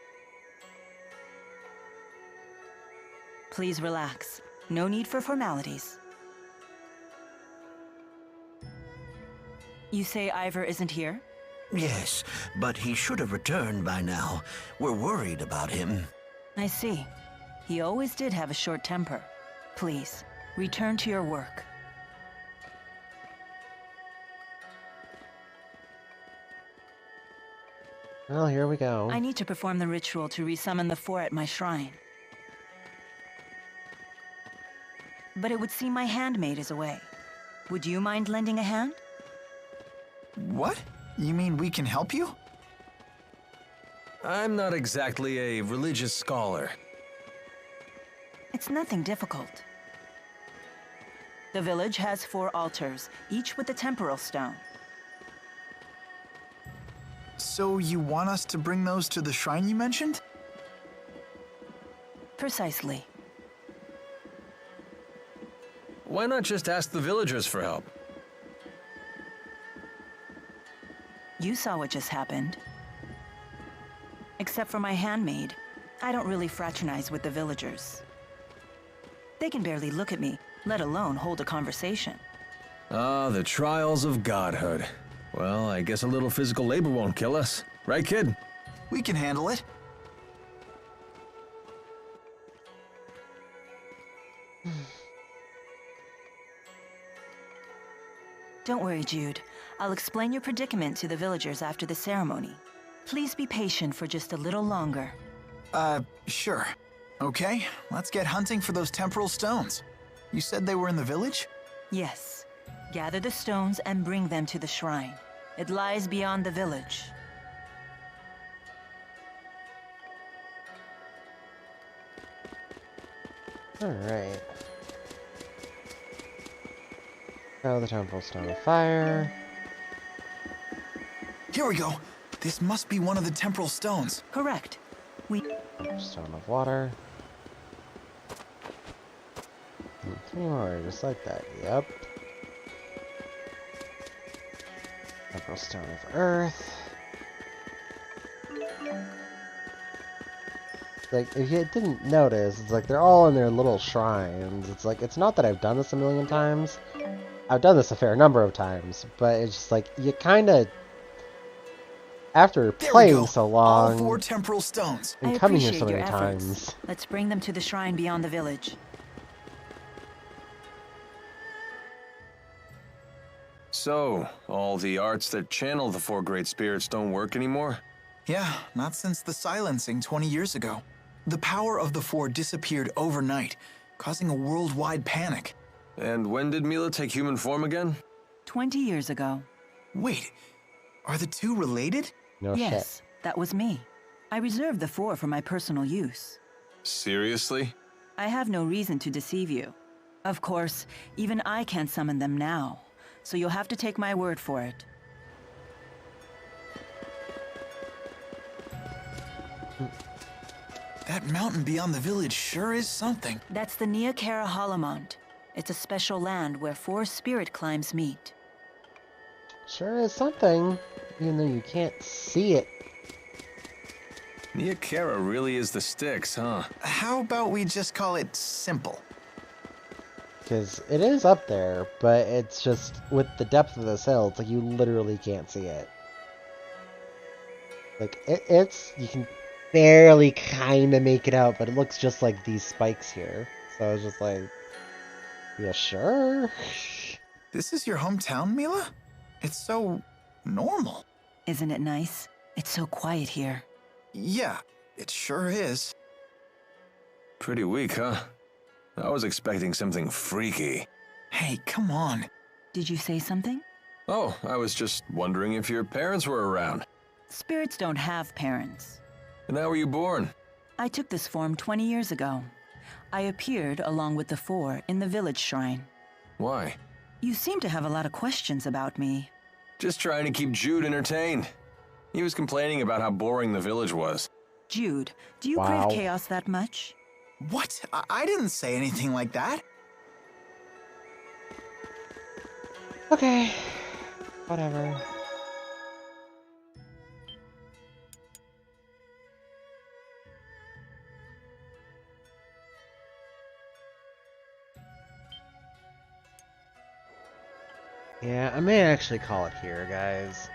Please relax. No need for formalities. You say Ivor isn't here? Yes, but he should have returned by now. We're worried about him. I see. He always did have a short temper. Please, return to your work. Well, here we go. I need to perform the ritual to resummon the four at my shrine. But it would seem my handmaid is away. Would you mind lending a hand? What? You mean we can help you? I'm not exactly a religious scholar. It's nothing difficult. The village has 4 altars, each with a temporal stone. So you want us to bring those to the shrine you mentioned? Precisely. Why not just ask the villagers for help? You saw what just happened. Except for my handmaid, I don't really fraternize with the villagers. They can barely look at me, let alone hold a conversation. Ah, the trials of godhood. Well, I guess a little physical labor won't kill us. Right, kid? We can handle it. Don't worry, Jude. I'll explain your predicament to the villagers after the ceremony. Please be patient for just a little longer. Sure. Okay, let's get hunting for those temporal stones. You said they were in the village? Yes. Gather the stones and bring them to the shrine. It lies beyond the village. Alright. Now the temple stone of fire. Here we go. This must be one of the temporal stones. Correct. Stone of water. And 3 more, just like that. Yep. Temporal stone of earth. Like, if you didn't notice, it's like they're all in their little shrines. It's like, it's not that I've done this a million times. I've done this a fair number of times, but it's just like, you kind of, after playing so long, all 4 temporal stones, and coming here so many times. Let's bring them to the shrine beyond the village. So, all the arts that channel the 4 great spirits don't work anymore? Yeah, not since the silencing 20 years ago. The power of the 4 disappeared overnight, causing a worldwide panic. And when did Mila take human form again? 20 years ago. Wait, are the 2 related? No yes, that was me. I reserved the 4 for my personal use. Seriously? I have no reason to deceive you. Of course, even I can't summon them now, so you'll have to take my word for it. That mountain beyond the village sure is something. That's the Nia Kara Holomont. It's a special land where 4 spirit climbs meet. Sure is something, even though you can't see it. Nia Kara really is the sticks, huh? How about we just call it simple? Because it is up there, but it's just, with the depth of this hill, it's like you literally can't see it. Like, it's, you can barely kind of make it out, but it looks just like these spikes here. So I was just like, yeah, sure. This is your hometown, Mila? It's so normal. Isn't it nice? It's so quiet here. Yeah, it sure is. Pretty weak, huh? I was expecting something freaky. Hey, come on. Did you say something? Oh, I was just wondering if your parents were around. Spirits don't have parents. And how were you born? I took this form 20 years ago. I appeared along with the 4 in the village shrine. Why? You seem to have a lot of questions about me. Just trying to keep Jude entertained. He was complaining about how boring the village was. Jude, do you crave chaos that much? What? I didn't say anything like that. Okay. Whatever. Yeah, I may actually call it here, guys.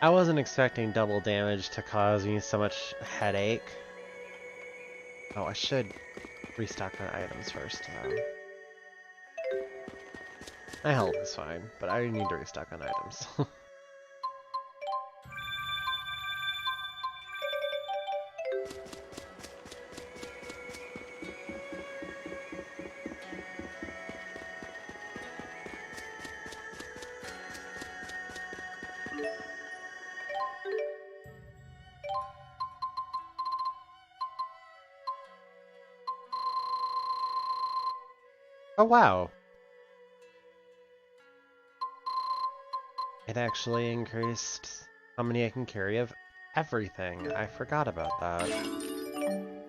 I wasn't expecting double damage to cause me so much headache. Oh, I should restock my items first, though. My health is fine, but I need to restock on items. Oh, wow. It actually increased how many I can carry of everything. I forgot about that.